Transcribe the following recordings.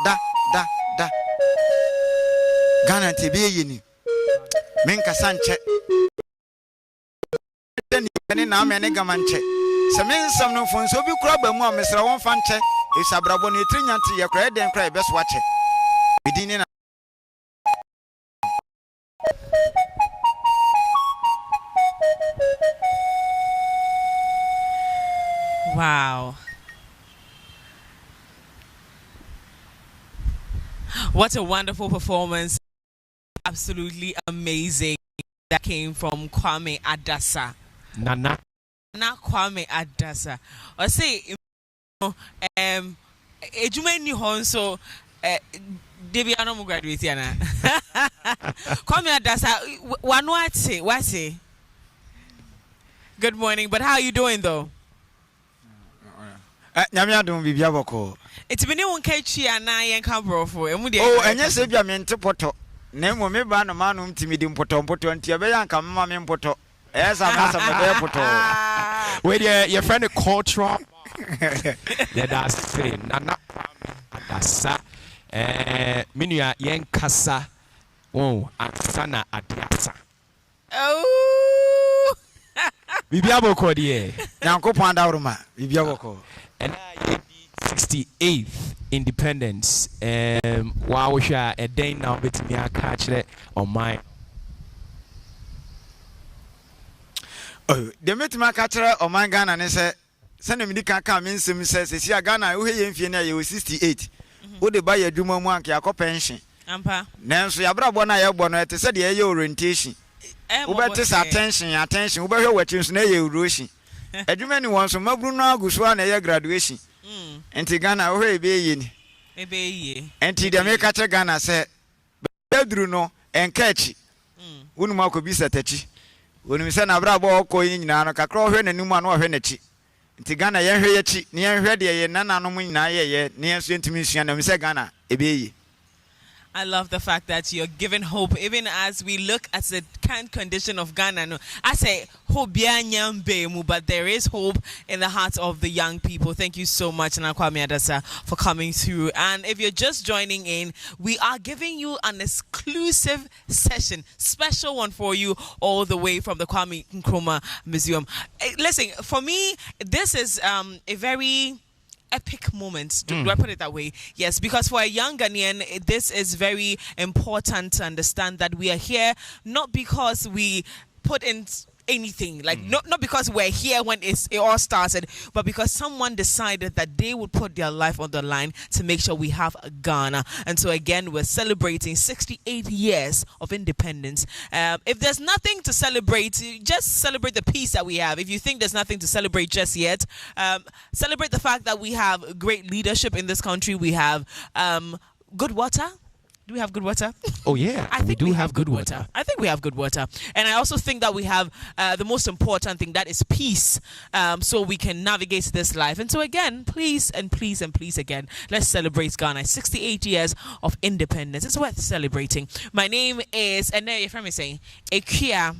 da da Ghana tebe yini menka sanche ni na me ne gamanche se men sam no fon so bi kura ba mu a mesra won fa nche esabrabo ne trinyante ye kura den kura e beso ache bidini na wow. What a wonderful performance. Absolutely amazing. That came from Kwame Adasah. Nana Kwame Adasah. I say, ejumeni honso Debiano mu graduate yana. Kwame Adasah, what's good morning, but how are you doing though? Nyame adom bibia boko. It's been one catchy and I can brofo. Oh, and yes, if you meant to poto. Name me ban a man timid poto and Tiabean come mamma poto. As I must have a poto. Wait, your friend a cultural. That's saying Nana Adasah. Minia yen kasa. Oh, Asana Adasah. Oh, Bibia boko die. Yanko Panda Roma, Bibia boko. And 68th independence. Wow, we share a day now between me and catch it on my. Oh, the metima catcher on my Ghana and say, send him the can't mean some says, see a Ghana who here in Fiena, you 68. Would they buy a Duma monkey a pension? Ampa. Nancy Abrabona, your bonnet, said the air orientation. Ubertis attention, Uber watching Snay Rushi. A Germany wants some Bruno Guswan a graduation. And Tigana away be in. And Tidameka Ghana said, Bedruno and catchy. Unuma could be set. When we send a bravo coin in Anaka Crow and Numa or Venechi. Tigana Yachi, near ready, Nana no Naya, near Saint Mission and Ghana, a be. I love the fact that you're giving hope, even as we look at the current condition of Ghana. No, I say hope, but there is hope in the hearts of the young people. Thank you so much, Nana Kwame Adasah, for coming through. And if you're just joining in, we are giving you an exclusive session, special one for you, all the way from the Kwame Nkrumah Museum. Listen, for me, this is a very epic moment. Do I put it that way? Yes, because for a young Ghanaian, this is very important to understand that we are here not because we put in anything, like not because we're here when it all started, but because someone decided that they would put their life on the line to make sure we have a Ghana. And so again, we're celebrating 68 years of independence. If there's nothing to celebrate, just celebrate the peace that we have. If you think there's nothing to celebrate just yet, celebrate the fact that we have great leadership in this country. We have good water. Do we have good water? Oh, yeah. I think we do have good water. I think we have good water. And I also think that we have the most important thing, that is peace, so we can navigate this life. And so again, please and please and please again, let's celebrate Ghana. 68 years of independence. It's worth celebrating. My name is, and there you're from me saying, Ekia,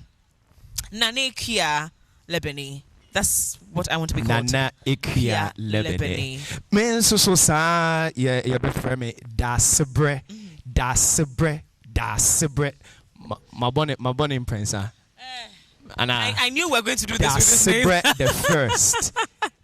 Nana Ekia Lebeni. That's what I want to be called. Nana Ekia Lebeni. Men so sa yeah be friend me Dasebre. Dasebre. My bonnet prince. And I knew we were going to do this with this name. the first.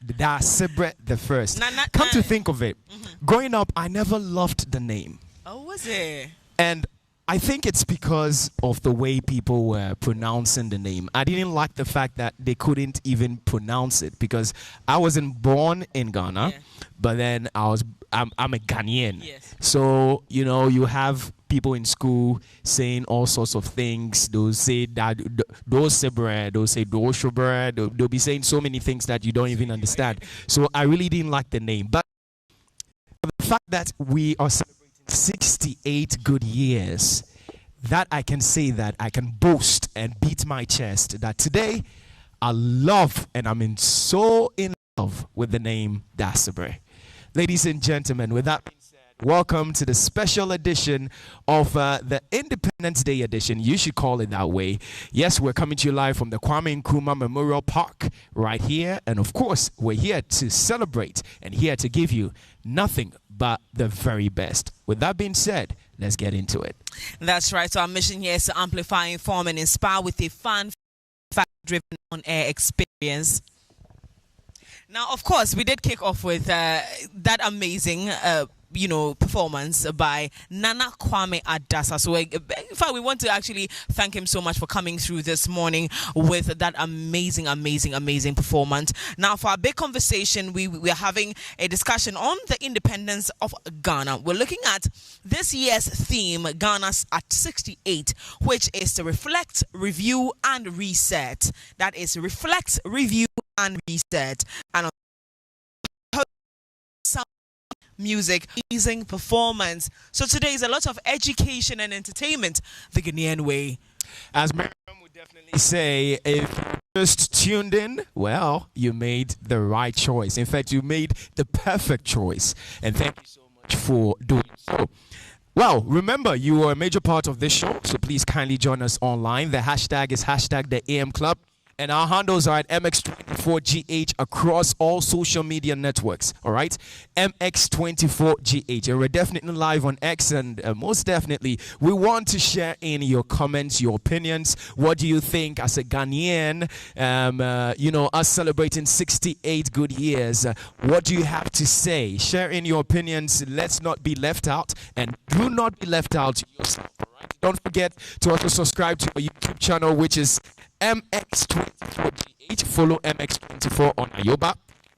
Dasebre the first. Come to think of it, growing up, I never loved the name. Oh, was it? And I think it's because of the way people were pronouncing the name. I didn't like the fact that they couldn't even pronounce it, because I wasn't born in Ghana, but then I'm a Ghanaian. Yes. So, you have people in school saying all sorts of things. They'll say that, those sebre, they'll say doshobre, they'll be saying so many things that you don't even understand. So I really didn't like the name. But the fact that we are 68 good years, that I can say that I can boast and beat my chest that today I love and I'm so in love with the name Dasebre. Ladies and gentlemen, with that being said, welcome to the special edition of the Independence Day edition. You should call it that way. Yes, we're coming to you live from the Kwame Nkrumah Memorial Park right here. And of course, we're here to celebrate and here to give you nothing but the very best. With that being said, let's get into it. That's right. So our mission here is to amplify, inform, and inspire with a fun, fact-driven on-air experience. Now, of course, we did kick off with that amazing, performance by Nana Kwame Adasah. So, in fact, we want to actually thank him so much for coming through this morning with that amazing performance. Now, for our big conversation, we are having a discussion on the independence of Ghana. We're looking at this year's theme, Ghana's at 68, which is to reflect, review, and reset. That is reflect, review, and reset. And music, amazing performance. So today is a lot of education and entertainment the Ghanaian way. As Miriam would definitely say, if you just tuned in, well, you made the right choice. In fact, you made the perfect choice. And thank you so much for doing so. Well, remember, you are a major part of this show, so please kindly join us online. The hashtag is hashtag the AM Club. And our handles are at MX24GH across all social media networks. All right, MX24GH. And we're definitely live on X, and most definitely, we want to share in your comments, your opinions. What do you think as a Ghanaian? Us celebrating 68 good years. What do you have to say? Share in your opinions. Let's not be left out, and do not be left out yourself. All right. Don't forget to also subscribe to our YouTube channel, which is MX24GH. Follow MX24 on Ayoba.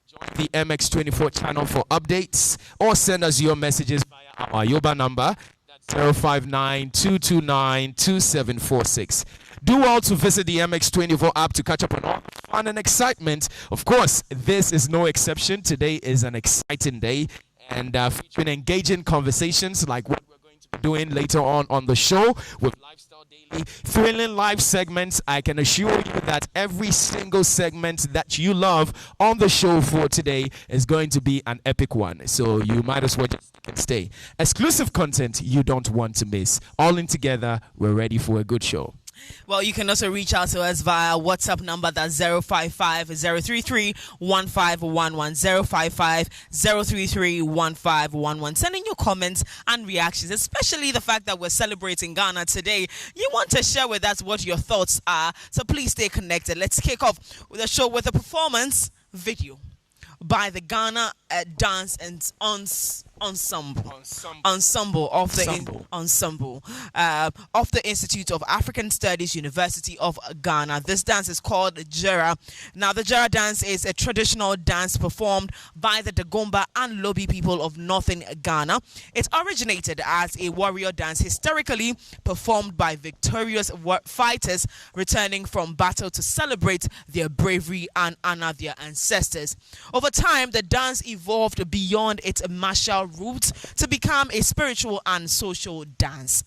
Join the MX24 channel for updates, or send us your messages via our Ayoba number. That's 059-229-2746. Do also visit the MX24 app to catch up on all the fun and excitement. Of course, this is no exception. Today is an exciting day, and featuring engaging conversations like what we're going to be doing later on the show with Lifestyle Daily, thrilling live segments. I can assure you that every single segment that you love on the show for today is going to be an epic one. So you might as well just stay. Exclusive content you don't want to miss. All in together, we're ready for a good show. Well, you can also reach out to us via WhatsApp number, that's 055-033-1511, Send in your comments and reactions, especially the fact that we're celebrating Ghana today. You want to share with us what your thoughts are, so please stay connected. Let's kick off with the show with a performance video by the Ghana Dance Ensemble of the Institute of African Studies, University of Ghana. This dance is called Jera. Now, the Jera dance is a traditional dance performed by the Dagomba and Lobi people of northern Ghana. It originated as a warrior dance, historically performed by victorious fighters returning from battle to celebrate their bravery and honor their ancestors. Over time, the dance evolved beyond its martial roots to become a spiritual and social dance.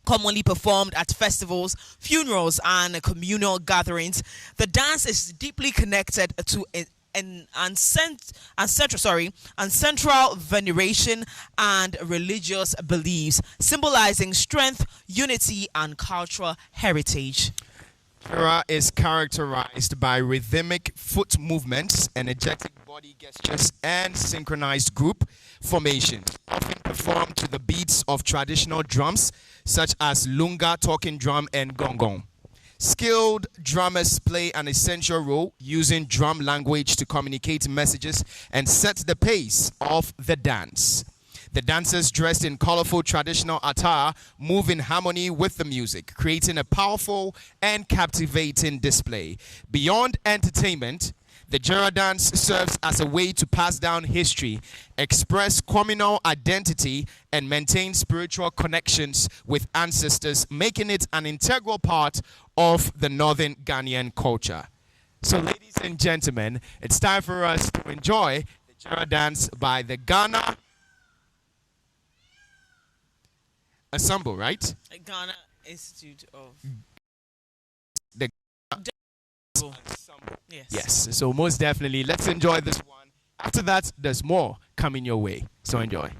Commonly performed at festivals, funerals, and communal gatherings, the dance is deeply connected to ancestral veneration and religious beliefs, symbolizing strength, unity, and cultural heritage. Jera is characterized by rhythmic foot movements, energetic body gestures, and synchronized group formations, often performed to the beats of traditional drums such as lunga, talking drum, and gong. Skilled drummers play an essential role, using drum language to communicate messages and set the pace of the dance. The dancers, dressed in colorful traditional attire, move in harmony with the music, creating a powerful and captivating display. Beyond entertainment, the Jera dance serves as a way to pass down history, express communal identity, and maintain spiritual connections with ancestors, making it an integral part of the northern Ghanaian culture. So, ladies and gentlemen, it's time for us to enjoy the Jera dance by the Ghana Ensemble, right? Ghana Institute of the Ensemble. Yes. So most definitely, let's enjoy this one. After that, there's more coming your way. So enjoy.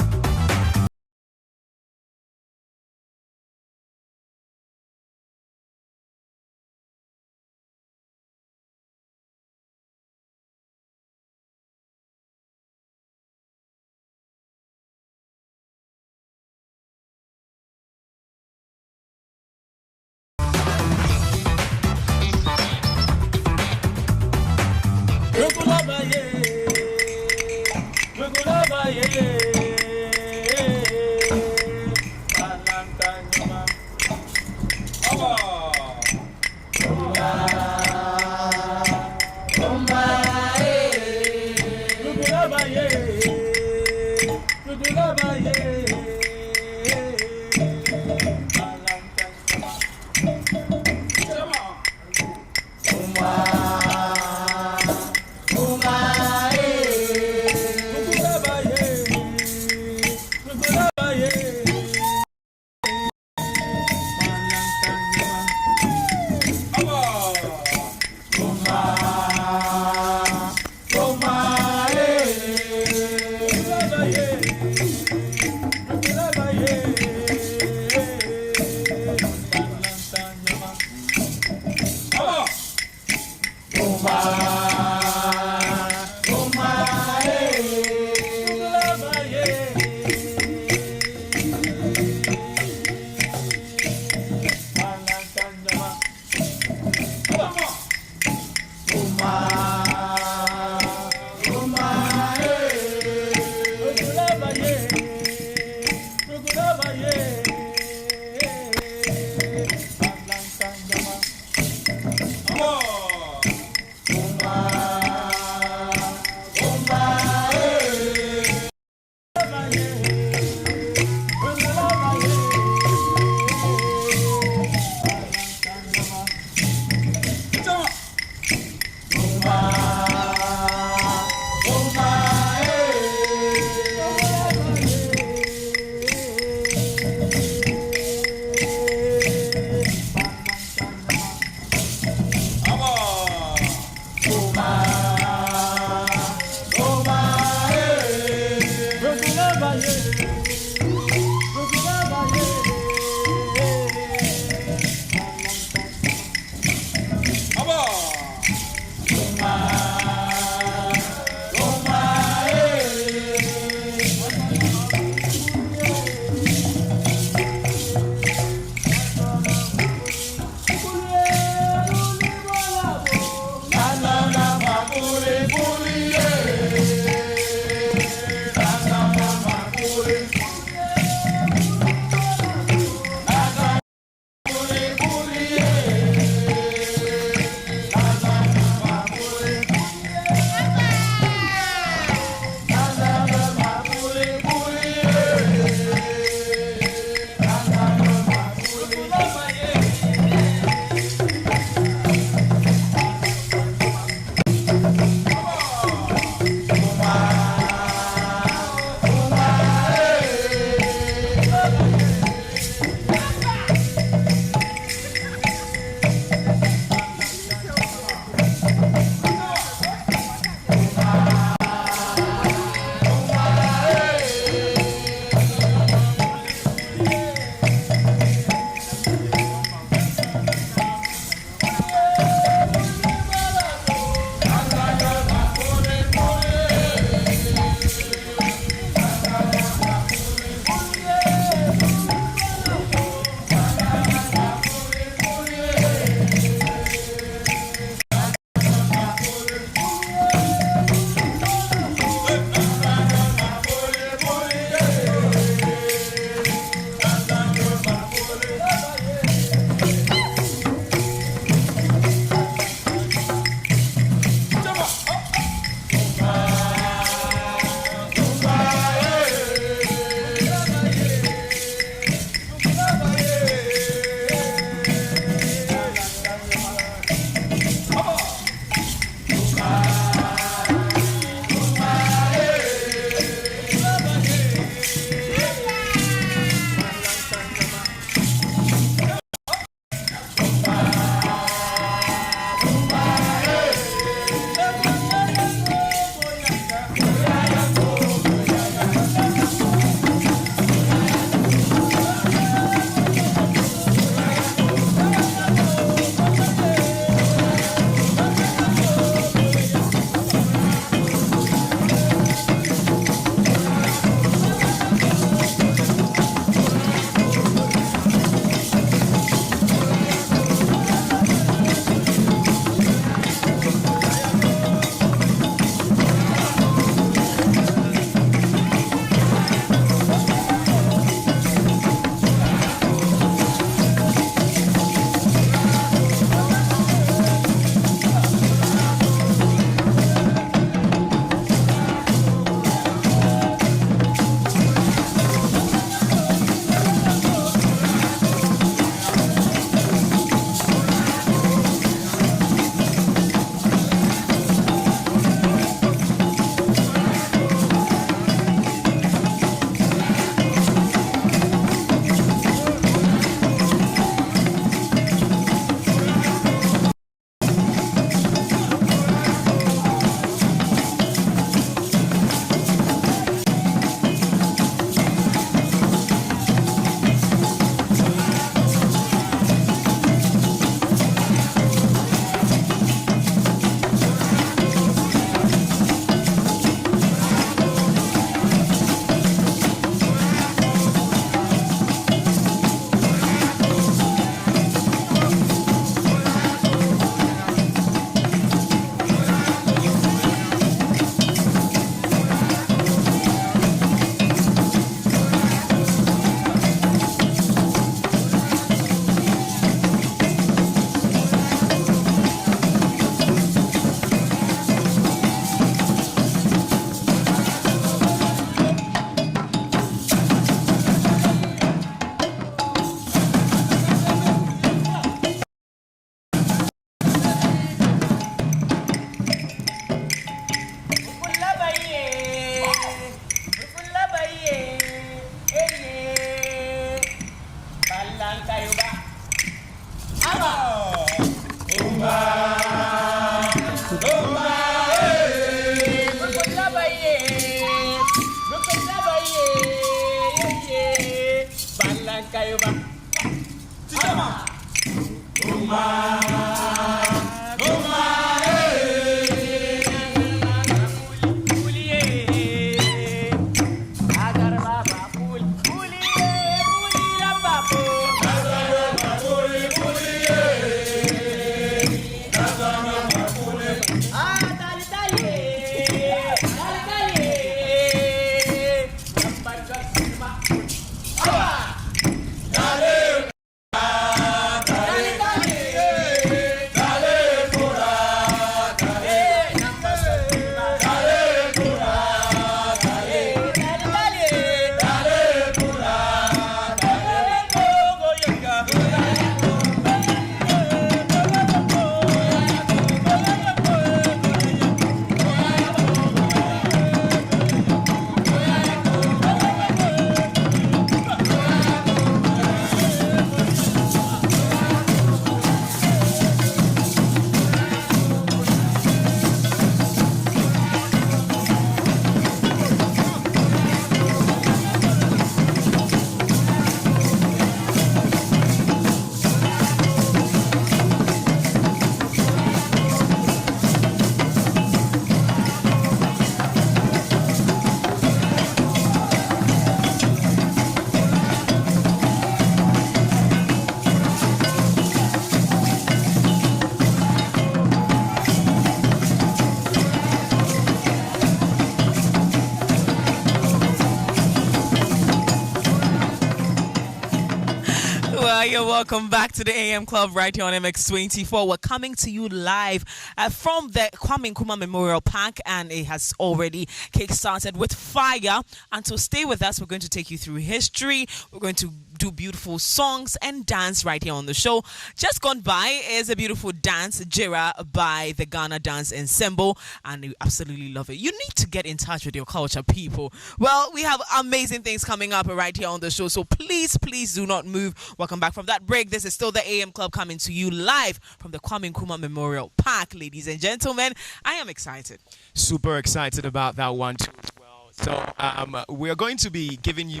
You're welcome back to the AM Club right here on MX24. We're coming to you live from the Kwame Nkrumah Memorial Park, and it has already kick-started with fire. And to stay with us, we're going to take you through history. We're going to do beautiful songs and dance right here on the show. Just gone by is a beautiful dance, Jira, by the Ghana Dance Ensemble, and you absolutely love it. You need to get in touch with your culture, people. Well, we have amazing things coming up right here on the show, so please do not move. Welcome back from that break. This is still the AM Club coming to you live from the Kwame Nkrumah Memorial Park, ladies and gentlemen. I am excited. Super excited about that one too as well. So we're going to be giving you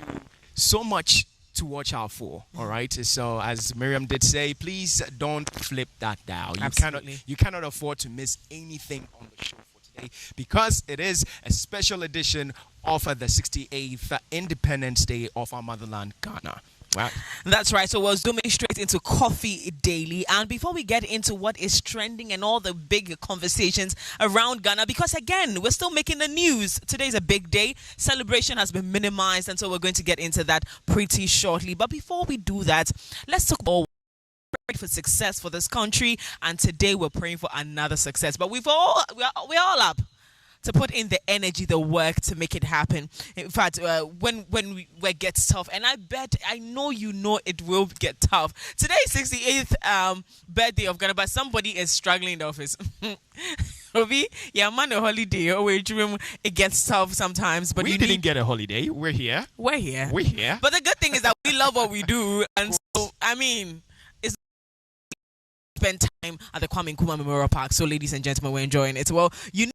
so much to watch out for. All right, so as Miriam did say, please don't flip that dial. You cannot afford to miss anything on the show for today, because it is a special edition of the 68th Independence Day of our motherland, Ghana. Wow. That's right. So we're zooming straight into Coffee Daily. And before we get into what is trending and all the big conversations around Ghana, because again, we're still making the news. Today's a big day. Celebration has been minimized, and so we're going to get into that pretty shortly. But before we do that, let's talk about for success for this country. And today we're praying for another success. But we're all up to put in the energy, the work to make it happen. In fact, when it gets tough, and I know it will get tough. Today is 68th birthday of Ghana, but somebody is struggling in the office. Obi, yeah, man, a holiday. It gets tough sometimes, but we didn't get a holiday. We're here. We're here. But the good thing is that we love what we do, and so it's spend time at the Kwame Nkrumah Memorial Park. So, ladies and gentlemen, we're enjoying it. Well, you need to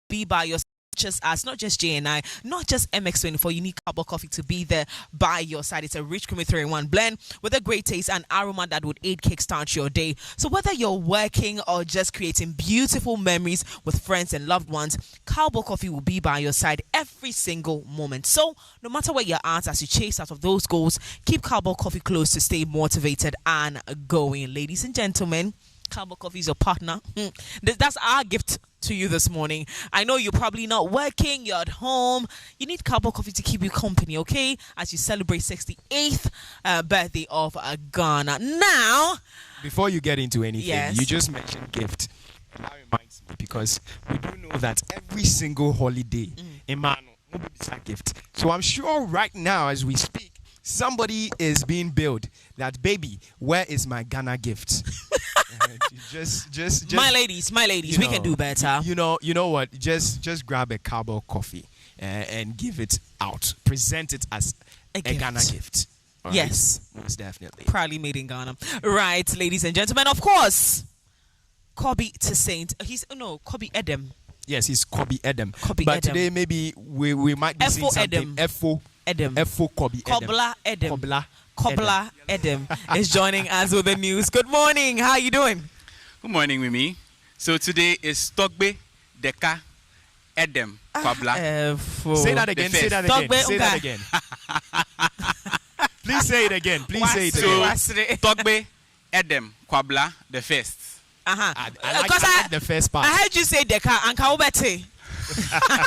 be by your just us, not just J and I, not just MX24. You need Carbon Coffee to be there by your side. It's a rich creamy 3-in-1 blend with a great taste and aroma that would aid kickstart your day. So whether you're working or just creating beautiful memories with friends and loved ones, Carbon Coffee will be by your side every single moment. So no matter where you're at, as you chase out of those goals, keep Carbon Coffee close to stay motivated and going. Ladies and gentlemen, Carbon Coffee is your partner. That's our gift to you this morning. I know you're probably not working, you're at home. You need Carbon Coffee to keep you company, okay? As you celebrate 68th birthday of Ghana. Now, before you get into anything, yes, you just mentioned gift. And that reminds me, because we do know that every single holiday, Emmanuel, nobody's a gift. So I'm sure right now as we speak, somebody is being billed that, baby, where is my Ghana gift? just my ladies, we can do better. You know what? Just grab a Carbon Coffee and give it out. Present it as a Ghana gift. All yes, right? Most definitely. Proudly made in Ghana. Right, ladies and gentlemen. Of course, Kobe to Saint. Kobe Edem. Yes, he's Kobe Edem. But Edem. Today maybe we might be seeing something. Edem. Efo Kobe Edem. Kobla Edem. Kobla Edem is joining us with the news. Good morning. How are you doing? Good morning, Mimi. So today is Togbe Deka Edem Kwabla. Say that again. Say that again. Say that again. Please say it again. Please say it again. So Togbe Edem Kwabla the first. I like the first part. I heard you say Deka and Kaubete.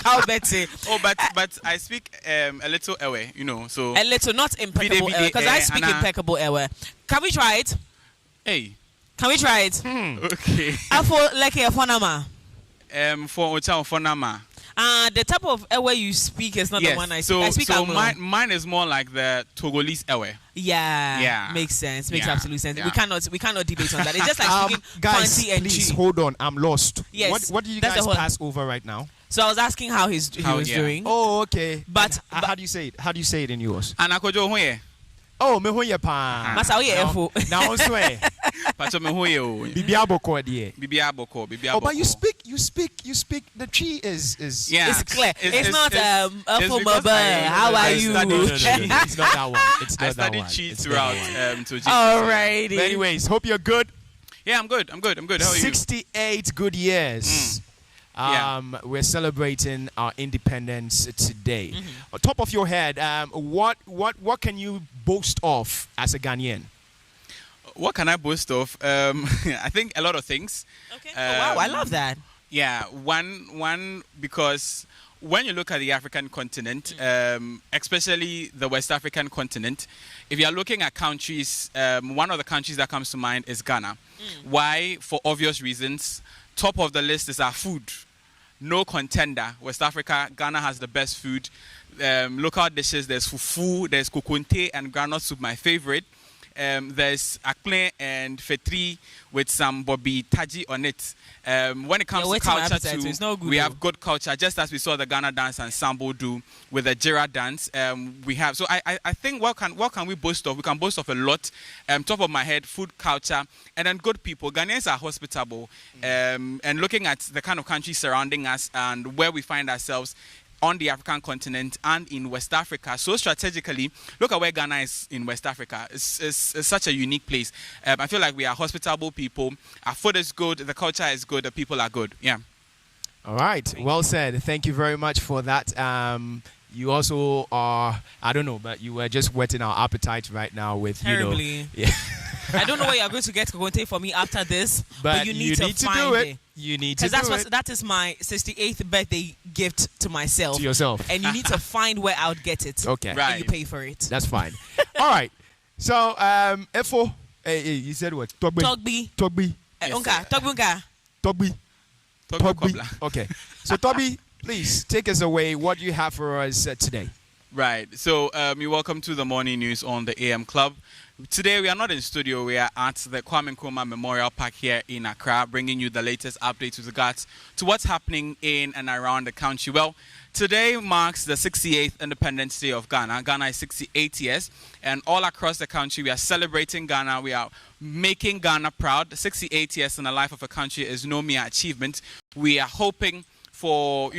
Oh, but I speak a little away, so a little, not impeccable because I speak impeccable away. Can we try it? Hey, can we try it? Okay. For like a phonema. For phonema. The type of airway you speak is not the one I speak. I speak so mine is more like the Togolese airway. Yeah. Makes sense. Makes absolute sense. Yeah. We cannot debate on that. It's just like speaking guys, fancy and please cheap. hold on. I'm lost. Yes. What do you guys pass over right now? So I was asking how he was doing. Oh, okay. But how do you say it? How do you say it in yours? Anakojo hoye. Oh, me hoye pa. Masa hoye efo. Now swear. Pacho me hoye o. Bibia boko die. Bibia boko. Oh, but you speak. The tree is. Yeah. It's clear. It's not efo mobile. How are you? It's not that one. It's not I studied that one. cheat throughout to GCSE. Alrighty. But anyways, hope you're good. Yeah, I'm good. How are you? 68 good years. We're celebrating our independence today. On top of your head, what can you boast of as a Ghanaian? What can I boast of? I think a lot of things. Okay. Wow, I love that. Yeah, one because when you look at the African continent, especially the West African continent, if you are looking at countries, one of the countries that comes to mind is Ghana. Why? For obvious reasons. Top of the list is our food. No contender. West Africa, Ghana has the best food. Local dishes, there's fufu, there's kokonte and groundnut soup, my favorite. There's akple and fetri with some bobi taji on it. When it comes to culture too, we have good culture, just as we saw the Ghana Dance Ensemble do with the Jira dance. We have, so I think what can we boast of? We can boast of a lot. Top of my head, food, culture, and then good people. Ghanaians are hospitable, and looking at the kind of countries surrounding us and where we find ourselves on the African continent and in West Africa. So strategically, look at where Ghana is in West Africa. It's such a unique place. I feel like we are hospitable people. Our food is good, the culture is good, the people are good. Yeah. All right. Well said. Thank you very much for that. You also are, I don't know, but you were just whetting our appetite right now with, terribly. Yeah. I don't know where you're going to get Kokonte for me after this, but you need to find do it. it. You need to do it. That is my 68th birthday gift to myself. To yourself. And you need to find where I would get it. Okay. Right. And you pay for it. That's fine. All right. So, Efo, you said what? Togbi. Togbi. Okay. So, Toby, please take us away. What do you have for us today? Right. So, you're welcome to the morning news on the AM Club. Today, we are not in studio. We are at the Kwame Nkrumah Memorial Park here in Accra, bringing you the latest updates with regards to what's happening in and around the country. Well, today marks the 68th Independence Day of Ghana. Ghana is 68 years, and all across the country, we are celebrating Ghana. We are making Ghana proud. 68 years in the life of a country is no mere achievement. We are hoping for,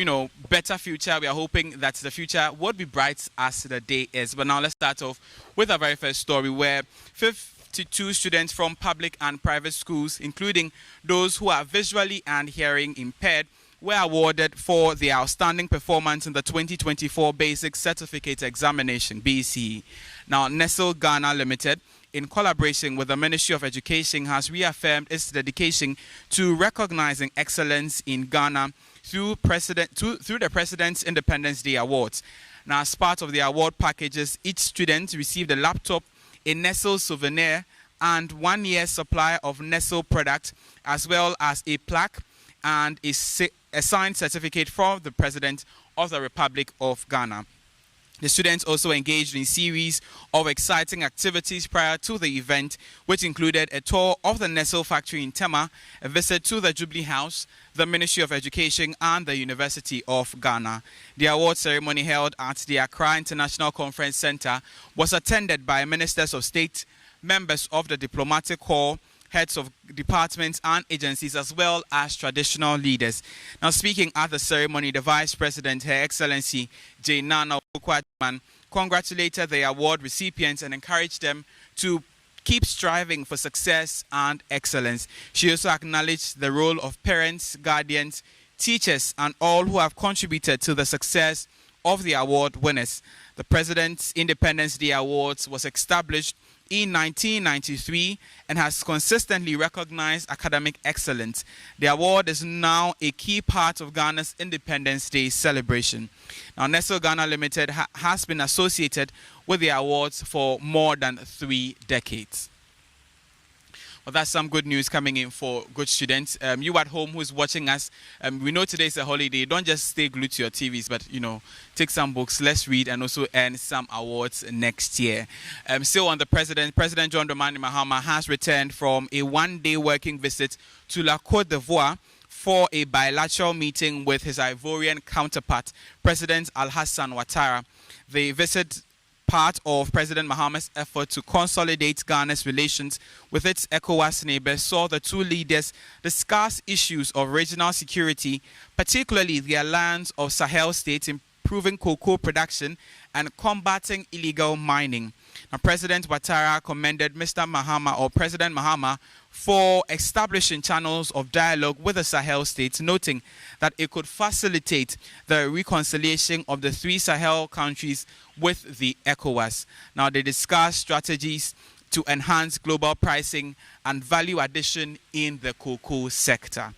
better future. We are hoping that the future would be bright as the day is. But now let's start off with our very first story, where 52 students from public and private schools, including those who are visually and hearing impaired, were awarded for their outstanding performance in the 2024 Basic Certificate Examination, BCE. Now, Nestle Ghana Limited, in collaboration with the Ministry of Education, has reaffirmed its dedication to recognizing excellence in Ghana through the President's Independence Day Awards. Now, as part of the award packages, each student received a laptop, a Nestle souvenir, and 1 year supply of Nestle product, as well as a plaque and a signed certificate from the President of the Republic of Ghana. The students also engaged in a series of exciting activities prior to the event, which included a tour of the Nestle factory in Tema, a visit to the Jubilee House, the Ministry of Education, and the University of Ghana. The award ceremony held at the Accra International Conference Center was attended by ministers of state, members of the diplomatic corps, heads of departments and agencies, as well as traditional leaders. Now, speaking at the ceremony, the Vice President, Her Excellency Nana Kwame congratulated the award recipients and encouraged them to keep striving for success and excellence. She also acknowledged the role of parents, guardians, teachers, and all who have contributed to the success of the award winners. The President's Independence Day Awards was established in 1993 and has consistently recognized academic excellence. The award is now a key part of Ghana's Independence Day celebration. Now, Nestle Ghana Limited has been associated with the awards for more than 3 decades. Well, that's some good news coming in for good students. You at home who's watching us, we know today's a holiday. Don't just stay glued to your TVs, but, take some books, let's read, and also earn some awards next year. Still on the President John Dramani Mahama has returned from a one-day working visit to La Côte d'Ivoire for a bilateral meeting with his Ivorian counterpart, President Alassane Ouattara. The visit, part of President Mahama's effort to consolidate Ghana's relations with its ECOWAS neighbors, saw the two leaders discuss issues of regional security, particularly the alliance of Sahel states, improving cocoa production and combating illegal mining. Now, President Ouattara commended President Mahama for establishing channels of dialogue with the Sahel states, noting that it could facilitate the reconciliation of the 3 Sahel countries with the ECOWAS. Now, they discussed strategies to enhance global pricing and value addition in the cocoa sector.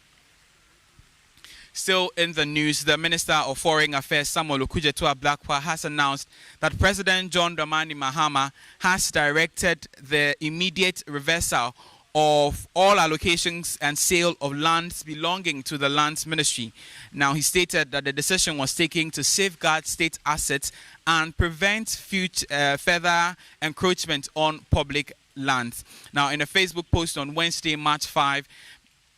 Still in the news, the Minister of Foreign Affairs, Samuel Okudzeto-Ablakwa, has announced that President John Dramani Mahama has directed the immediate reversal of all allocations and sale of lands belonging to the Lands Ministry. Now, he stated that the decision was taken to safeguard state assets and prevent further encroachment on public lands. Now, in a Facebook post on Wednesday, March 5,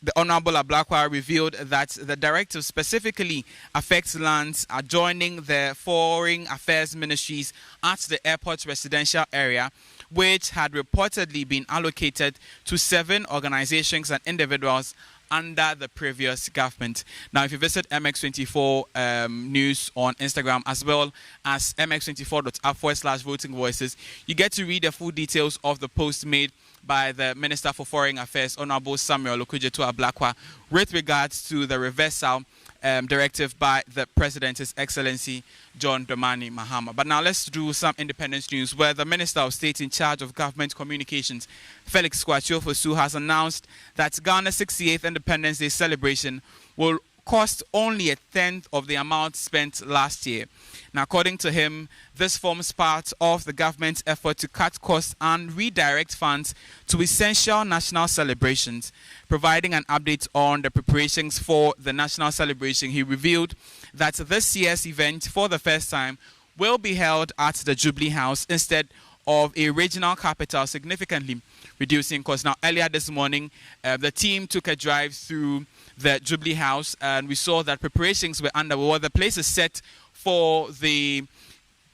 the Honorable Ablakwa revealed that the directive specifically affects lands adjoining the Foreign Affairs Ministries at the airport residential area, which had reportedly been allocated to 7 organizations and individuals under the previous government. Now, if you visit MX24 News on Instagram, as well as mx24.app/voting voices, you get to read the full details of the post made by the Minister for Foreign Affairs, Honorable Samuel Okudzeto-Ablakwa, with regards to the reversal directive by the President, His Excellency John Dramani Mahama. But now let's do some independence news, where the Minister of State in charge of Government Communications, Felix Kwame, has announced that Ghana's 68th Independence Day celebration will cost only 1/10 of the amount spent last year. Now, according to him, this forms part of the government's effort to cut costs and redirect funds to essential national celebrations. Providing an update on the preparations for the national celebration, he revealed that this year's event, for the first time, will be held at the Jubilee House instead of a regional capital, significantly reducing costs. Now, earlier this morning, the team took a drive through the Jubilee House, and we saw that preparations were underway. Well, the place is set for the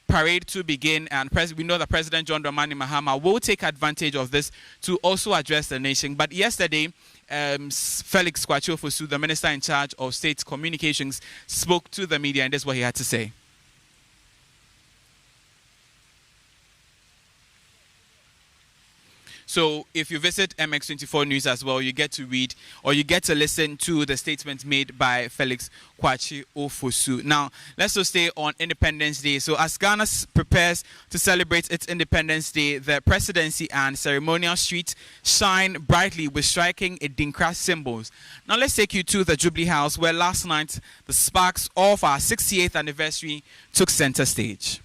parade to begin, and we know that President John Dramani Mahama will take advantage of this to also address the nation. But yesterday, Felix Kwame, the Minister in charge of State Communications, spoke to the media, and this is what he had to say. So if you visit MX24 News as well, you get to read or you get to listen to the statement made by Felix Kwame. Now, let's also stay on Independence Day. So as Ghana prepares to celebrate its Independence Day, the presidency and ceremonial streets shine brightly with striking Adinkra symbols. Now, let's take you to the Jubilee House, where last night the sparks of our 68th anniversary took center stage.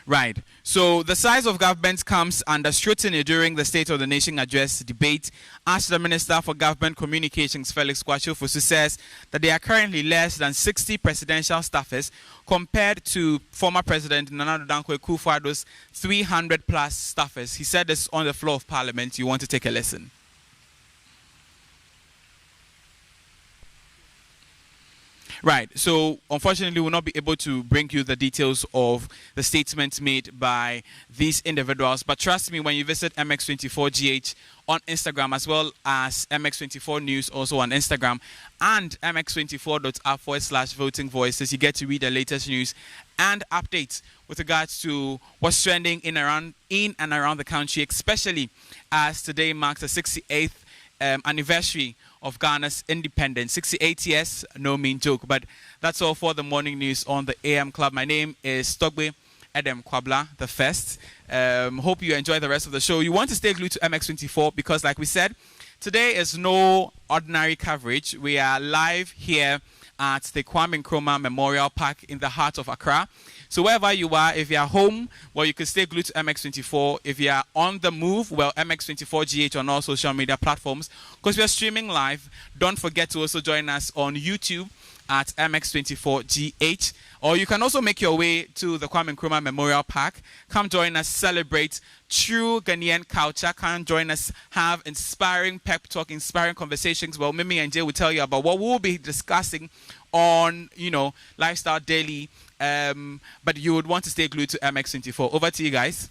Right. So the size of government comes under scrutiny during the State of the Nation Address debate, as the Minister for Government Communications, Felix Kwame, says that there are currently less than 60 presidential staffers compared to former President Nana Kwame Adasah's 300 plus staffers. He said this on the floor of Parliament. You want to take a listen? Right. So, unfortunately, we'll not be able to bring you the details of the statements made by these individuals. But trust me, when you visit MX24GH on Instagram, as well as MX24 News also on Instagram, and MX24.app/voting voices, you get to read the latest news and updates with regards to what's trending in and around the country, especially as today marks the 68th anniversary of Ghana's independence. 68 years, no mean joke. But that's all for the morning news on the AM Club. My name is Togbe Edem Kwabla, the first. Hope you enjoy the rest of the show. You want to stay glued to MX24 because, like we said, today is no ordinary coverage. We are live here at the Kwame Nkrumah Memorial Park in the heart of Accra. So wherever you are, if you are home, well, you can stay glued to MX24. If you are on the move, well, MX24GH on all social media platforms. Because we are streaming live, don't forget to also join us on YouTube at MX24GH. Or you can also make your way to the Kwame Nkrumah Memorial Park. Come join us, celebrate true Ghanaian culture. Come join us, have inspiring pep talk, inspiring conversations. Well, Mimi and Jay will tell you about what we'll be discussing on, Lifestyle Daily. But you would want to stay glued to MX24. Over to you guys.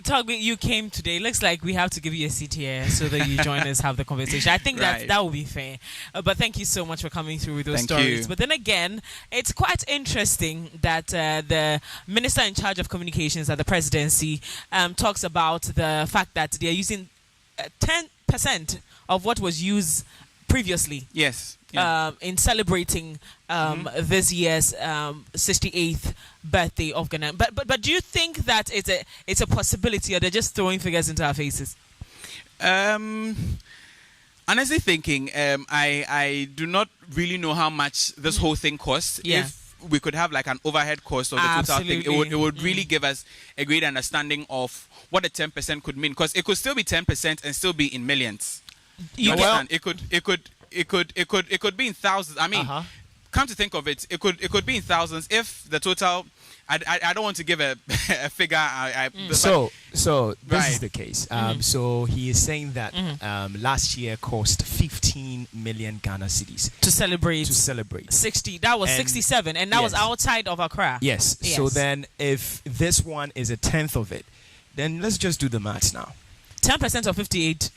Togbe, you came today. Looks like we have to give you a seat here so that you join us, have the conversation. I think Right. that will be fair. But thank you so much for coming through with those Thank stories. you. But then again, it's quite interesting that the minister in charge of communications at the presidency talks about the fact that they are using 10% of what was used previously. Yes. Yeah. In celebrating this year's 68th birthday of Ghana. But do you think that it's a possibility, or they're just throwing figures into our faces? Honestly thinking, I do not really know how much this whole thing costs. Yeah. If we could have like an overhead cost of the total thing, Absolutely. it would really give us a great understanding of what the 10% could mean. Because it could still be 10% and still be in millions. You understand? It could be in thousands. I mean, come to think of it, it could be in thousands if the total. I don't want to give a figure. So this Right. is the case. So he is saying that last year cost 15 million Ghana cedis To celebrate to celebrate. 60, that was And- 67, and that was yes. outside of Accra. Yes. Yes. So then, if this one is a tenth of it, then let's just do the maths now. 10% of 58,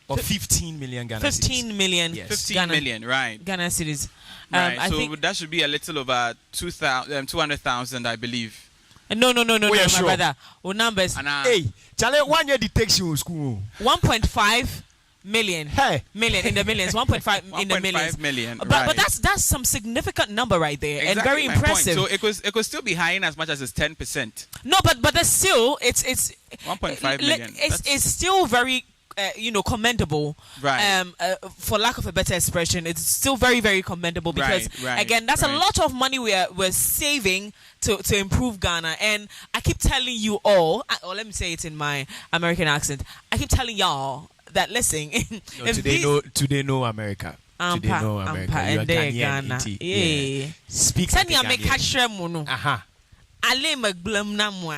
Or 15 million Ghana cedis. 15 million. Yes. 15 million, right? Ghana cedis. Right. I So think that should be a little over 200,000, I believe. no, yeah, my sure. brother. Our numbers And Hey, Charlie, 1 year detection in school. 1.5 million. Hey. Million in the millions. 1.5 in the millions. 1.5 million. But right. that's some significant number right there, and Exactly very my point. impressive. So it could still be high in as much as it's 10%. No, but that's still it's 1.5 million. It's still very commendable. Right. For lack of a better expression, it's still very, very commendable because Right, again, that's a right. lot of money we're saving to improve Ghana. And I keep telling you all, or let me say it in my American accent. I keep telling y'all that listen, No, today no America. Today no America. You are and there Ghanaian, Ghana. indeed. Yeah. Speak like a Sani ame Ghanaian. kashre mu no. Aha. Ale magblam na mo.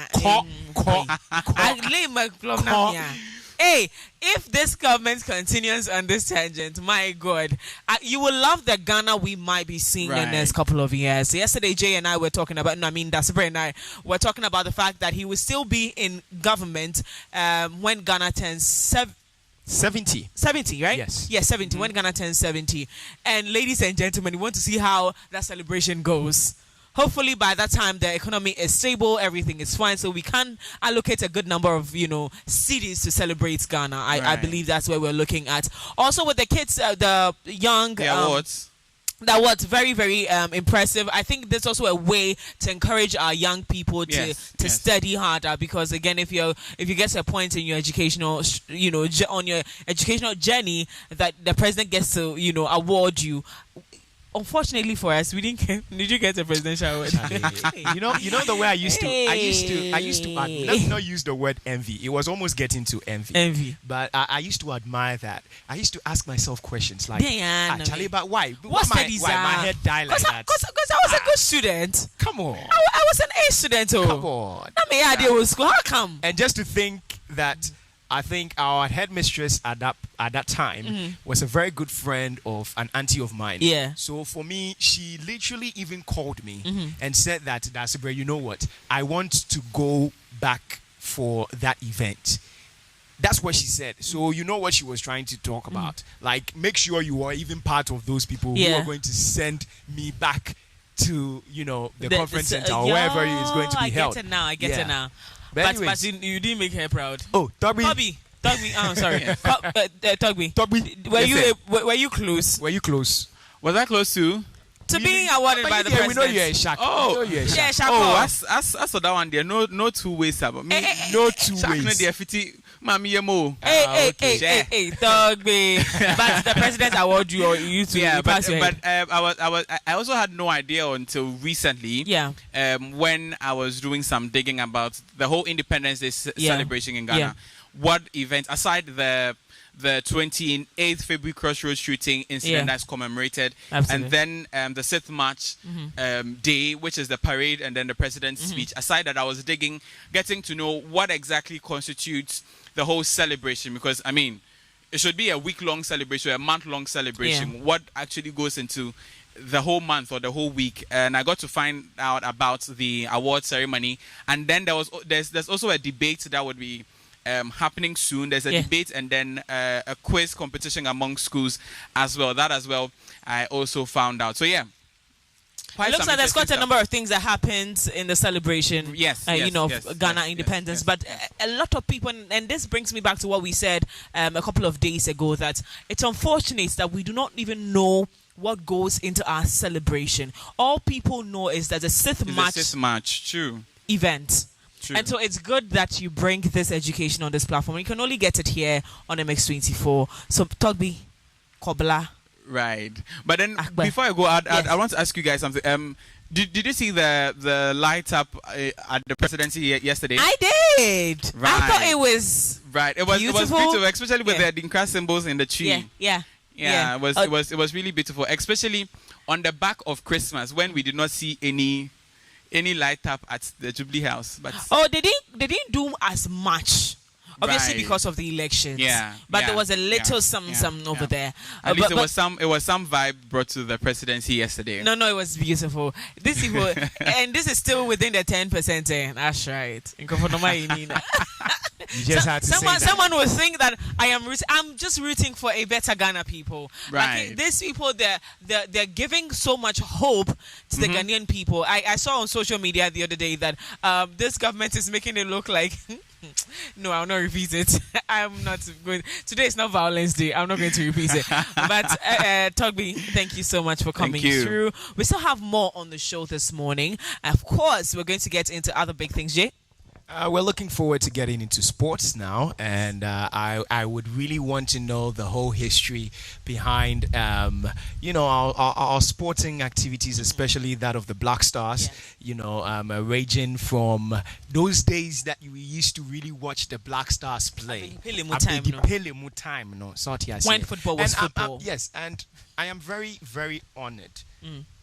Ko. Ale magblam na mo. Hey, if this government continues on this tangent, my God, you will love the Ghana we might be seeing in the Right. next couple of years. Yesterday, Jay and I were talking about, Dasbre and I were talking about the fact that he will still be in government when Ghana turns 70. 70, right? Yes. Yes, 70, when Ghana turns 70. And ladies and gentlemen, we want to see how that celebration goes. Hopefully by that time the economy is stable, everything is fine, so we can allocate a good number of cities to celebrate Ghana. I Right. believe that's where we're looking at. Also with the kids, the young, The awards. that was very, very impressive. I think there's also a way to encourage our young people to Yes. study harder, because again, if you get to a point in your educational, on your educational journey that the president gets to award you. Unfortunately for us, we didn't get. Did you get a presidential award? you know the way I used to let me not use the word envy. It was almost getting to envy. But I used to admire that. I used to ask myself questions like, Charlie, but why? What's Why my head die like that? Because I was a good student. Come on. I was an A student. Come on. That may idea was school. How come? And just to think that I think our headmistress at that time was a very good friend of an auntie of mine. Yeah. So for me, she literally even called me and said that, Dasibre, you know what? I want to go back for that event. That's what she said. So you know what she was trying to talk about. Like, make sure you are even part of those people who are going to send me back to, the conference center or wherever it is going to be held. I get it now. But you didn't make her proud. Oh, Tugby. I'm sorry. Tugby. Were you close? Were you close? Was I close to being awarded by the president? We know you're a shark. Oh, yeah, shark. Oh, I saw that one there. No two ways about me. No two ways. Shark no there 50. Mami yemo. Hey, Tugby. But the president award you, or you to pass your head. I also had no idea until recently. Yeah. When I was doing some digging about the whole Independence Day celebration in Ghana. What events aside the 28th February Crossroads shooting incident that's commemorated. Absolutely. And then the 6th March day, which is the parade, and then the president's speech. Aside that, I was digging, getting to know what exactly constitutes the whole celebration, because I mean, it should be a week-long celebration, a month-long celebration. Yeah. What actually goes into the whole month or the whole week? And I got to find out about the award ceremony, and then there's also a debate that would be happening soon. There's a debate and then a quiz competition among schools as well. That as well, I also found out. So yeah. It looks like there's quite a number of things that happened in the celebration, Ghana independence. But a lot of people, and this brings me back to what we said a couple of days ago, that it's unfortunate that we do not even know what goes into our celebration. All people know is that the 6th March true event. True. And so it's good that you bring this education on this platform. You can only get it here on MX24. So Tugby, Kobla. Right. But then before I go, I want to ask you guys something. Did you see the light up at the presidency yesterday? I did. Right. I thought it was It was beautiful, especially with the Adinkra symbols in the tree. Yeah. It was really beautiful, especially on the back of Christmas when we did not see any light up at the Jubilee House. But they didn't do as much. Obviously, because of the elections. But there was a little some over there. At least it was some vibe brought to the presidency yesterday. No, it was beautiful. And this is still within the 10%. That's right. You just had to someone will think that I'm just rooting for a better Ghana people. Right. Like, these people, they're giving so much hope to the Ghanaian people. I saw on social media the other day that this government is making it look like no, I'll not repeat it. I'm not going. Today is not Violence Day. I'm not going to repeat it. But Tugby, thank you so much for coming through. We still have more on the show this morning. Of course, we're going to get into other big things, Jay. We're looking forward to getting into sports now, and I would really want to know the whole history behind our sporting activities, especially that of the Black Stars. Yes. Ranging from those days that we used to really watch the Black Stars play. When football was football. Yes, and I am very, very honored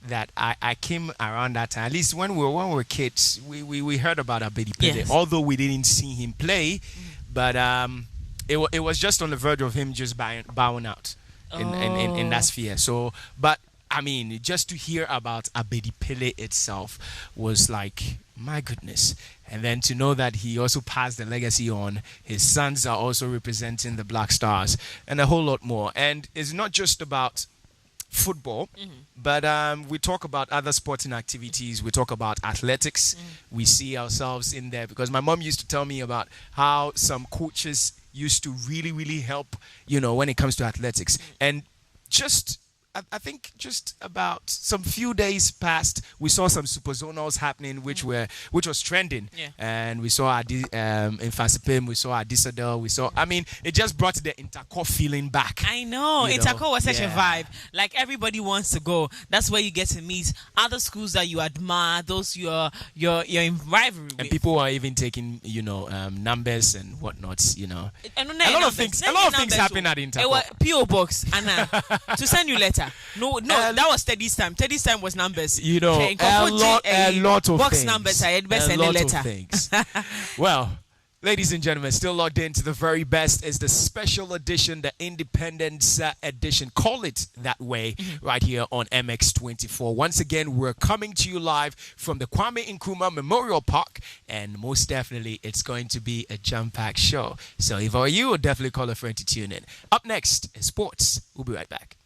that I came around that time. At least when we were kids, we heard about Abedi Pele, although we didn't see him play. But it was just on the verge of him just bowing out in that sphere. So, but I mean, just to hear about Abedi Pele itself was like, my goodness. And then to know that he also passed the legacy on, his sons are also representing the Black Stars, and a whole lot more. And it's not just about football, but we talk about other sporting activities. We talk about athletics. We see ourselves in there, because my mom used to tell me about how some coaches used to really, really help, when it comes to athletics. And I think just about some few days past, we saw some super zonals happening, which was trending. Yeah. And we saw in Fasipim, we saw Adisadel, it just brought the Interco feeling back. I know. Interco was such a vibe. Like, everybody wants to go. That's where you get to meet other schools that you admire, those you're in rivalry with. And people are even taking, numbers and whatnot, And a lot of things happen at Interco. It was P.O. Box, Anna, to send you letter. No, that was Teddy's time. Teddy's time was numbers. A lot of box things. numbers. I had best a send a lot letter. of things. Well, Ladies and gentlemen, still logged into the very best is the special edition, the Independence edition. Call it that way right here on MX24. Once again, we're coming to you live from the Kwame Nkrumah Memorial Park, and most definitely it's going to be a jam-packed show. So if I were you, would definitely call a friend to tune in. Up next is sports. We'll be right back.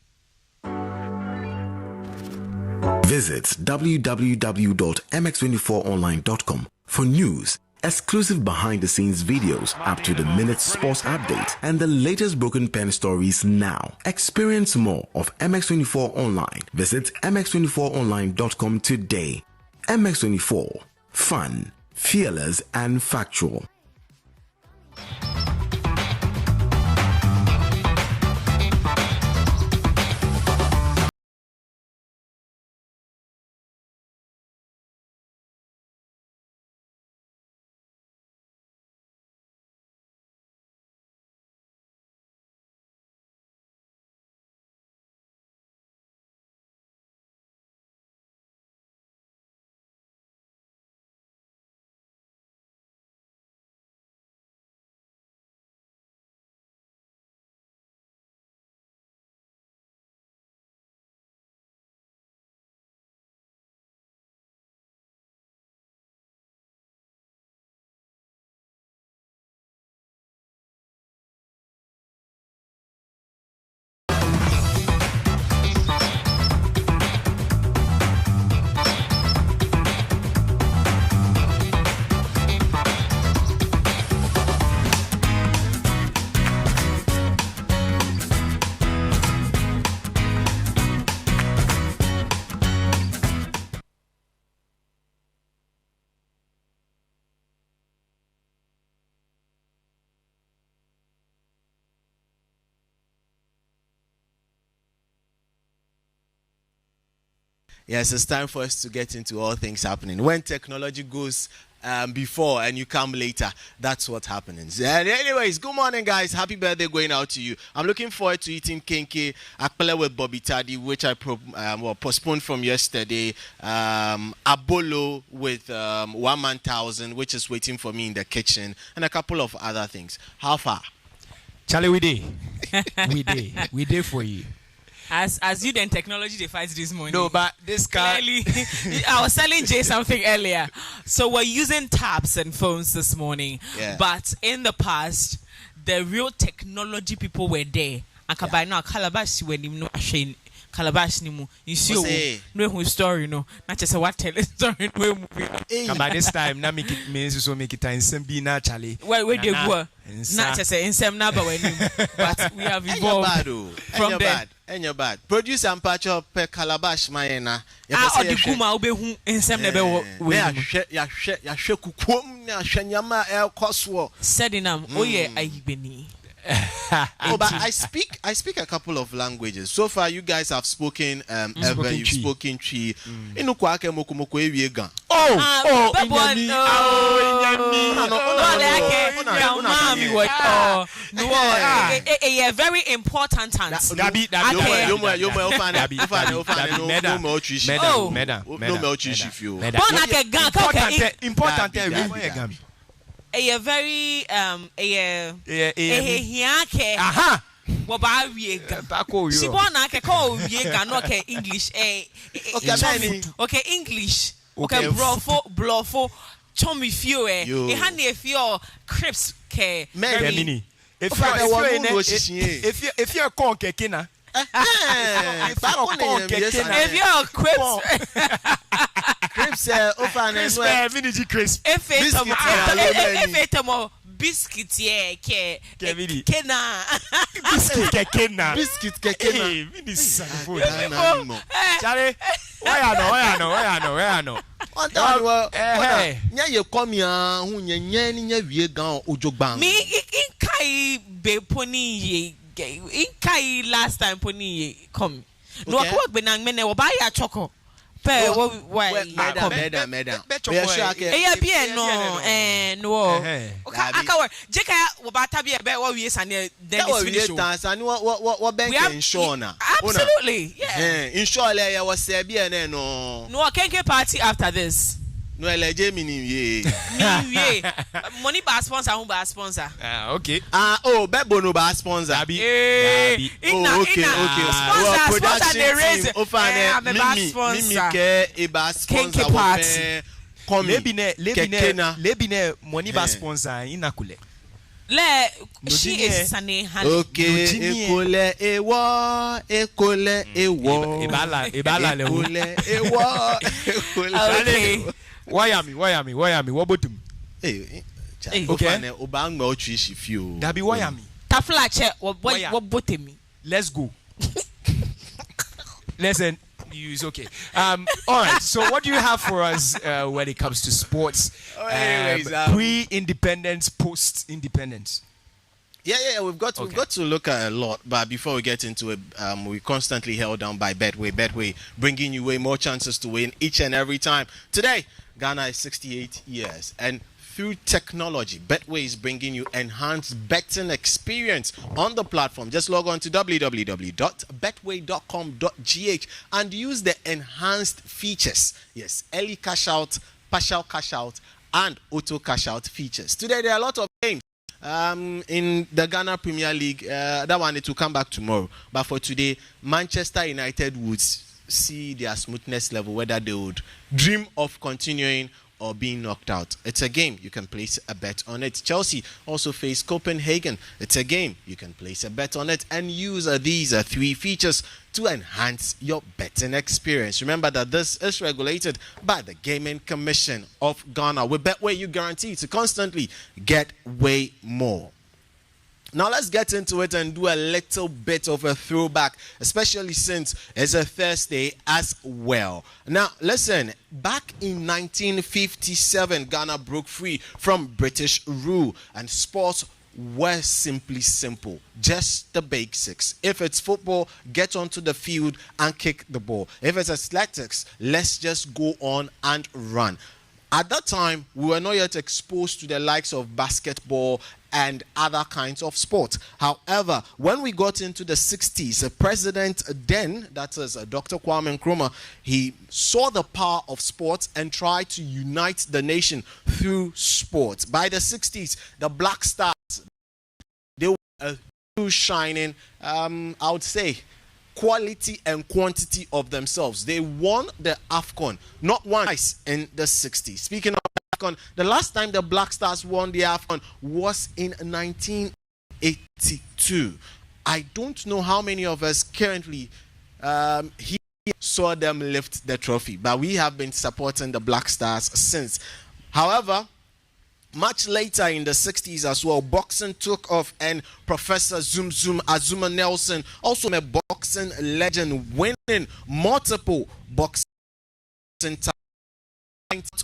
Visit www.mx24online.com for news, exclusive behind-the-scenes videos, up-to-the-minute sports updates, and the latest broken pen stories now. Experience more of MX24 Online. Visit mx24online.com today. MX24. Fun, fearless, and factual. Yes, it's time for us to get into all things happening. When technology goes before and you come later, that's what happens. And anyways, good morning, guys. Happy birthday going out to you. I'm looking forward to eating kenke akpele with Bobby Taddy, which I postponed from yesterday. Abolo with 1,000, which is waiting for me in the kitchen, and a couple of other things. How far? Charlie, we did. We did for you. As you then technology defies this morning. No, but this guy. Clearly, I was telling Jay something earlier. So we're using tabs and phones this morning. Yeah. But in the past, the real technology people were there. And by now, Calabash when you know Calabash ni mu. You see, no story, no. Not just what tell a story. By this time, now make it means so make it time. Be naturally. Where they go? Not just in some number when but we have evolved from there. And you're bad. Produce and patch up per calabash, Mayena. Ah, the Kuma ube who in some never setting up. Oh, yeah, I been. Oh, but I speak a couple of languages. So far, you guys have spoken Ever, you've spoken Chi. Inu kwake mokumoko ewiega. A very important answer. A very English okay English okay blofo chomi few if your crips ke mini if you're conke kina if you're crips crisp if it's more biscuit kena biscuit Charlie, where I know. You come here, who me in kai be pony in kai last time pony come. No, I work benang mene or buy a choco. Madam. Absolutely, yeah. Inshallah, I was no. No, I can't get party after this. No eleje minim ye. Money by sponsor, who by sponsor? Okay. Bebo no by sponsor. Dabi. Okay. Sponsor they raise. I'm a bad sponsor. Mimi ke e ba sponsor. Kenke party. Lebine money by sponsor inakule. She is Sunny Honey. Okay. Ekole ewo. Okay. Why am I? What about him? Hey. Okay. Obang mo trishi few. Dabi why am I? Taflache what bottom. Let's go. Listen, it's okay. All right. So, what do you have for us when it comes to sports? Pre-independence, post-independence. Yeah. We've got to look at a lot, but before we get into it, we constantly held down by Betway, bringing you way more chances to win each and every time. Today, Ghana is 68 years, and through technology, Betway is bringing you enhanced betting experience on the platform. Just log on to www.betway.com.gh and use the enhanced features. Yes, early cash out, partial cash out, and auto cash out features. Today, there are a lot of games. In the Ghana Premier League, that one it will come back tomorrow. But for today, Manchester United would see their smoothness level, whether they would dream of continuing or being knocked out. It's a game. You can place a bet on it. Chelsea also face Copenhagen. It's a game. You can place a bet on it and use these three features to enhance your betting experience. Remember that this is regulated by the Gaming Commission of Ghana. With Betway, you guarantee to constantly get way more. Now let's get into it and do a little bit of a throwback, especially since it's a Thursday as well. Now listen, back in 1957, Ghana broke free from British rule, and sports were simply simple, just the basics. If it's football, get onto the field and kick the ball. If it's athletics, let's just go on and run. At that time, we were not yet exposed to the likes of basketball and other kinds of sports. However, when we got into the 60s, the president then, that is Dr. Kwame Nkrumah, he saw the power of sports and tried to unite the nation through sports. By the 60s, the Black Stars, they were shining, I would say, quality and quantity of themselves. They won the AFCON, not once in the 60s. Speaking of AFCON, the last time the Black Stars won the AFCON was in 1982. I don't know how many of us currently here saw them lift the trophy, but we have been supporting the Black Stars since. However, much later in the 60s as well, boxing took off, and Professor Zoom Azuma Nelson, also a boxing legend, winning multiple boxing titles,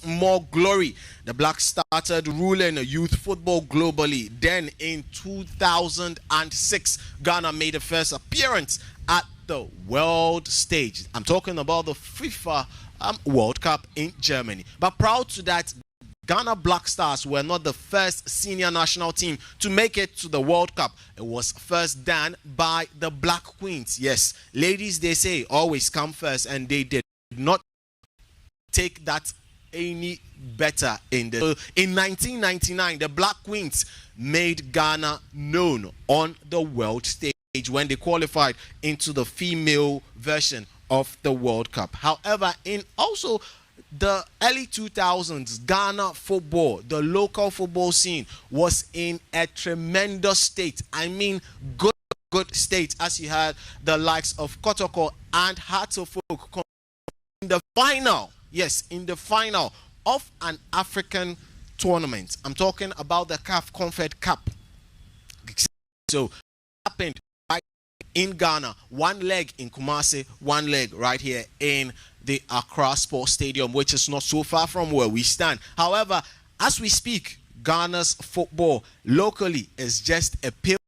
more glory. The Blacks started ruling youth football globally. Then in 2006, Ghana made the first appearance at the world stage. I'm talking about the FIFA World Cup in Germany. But proud to that, Ghana Black Stars were not the first senior national team to make it to the World Cup. It was first done by the Black Queens. Yes, ladies, they say, always come first, and they did not take that any better in 1999, the Black Queens made Ghana known on the world stage when they qualified into the female version of the World Cup. However, in also the early 2000s, Ghana football, the local football scene, was in a tremendous state. I mean, good state, as you had the likes of Kotoko and Hartlefolk in the final, yes, in the final of an African tournament. I'm talking about the CAF Confed Cup. So, happened right in Ghana, one leg in Kumasi, one leg right here in the Accra Sports Stadium, which is not so far from where we stand. However, as we speak, Ghana's football locally is just a pale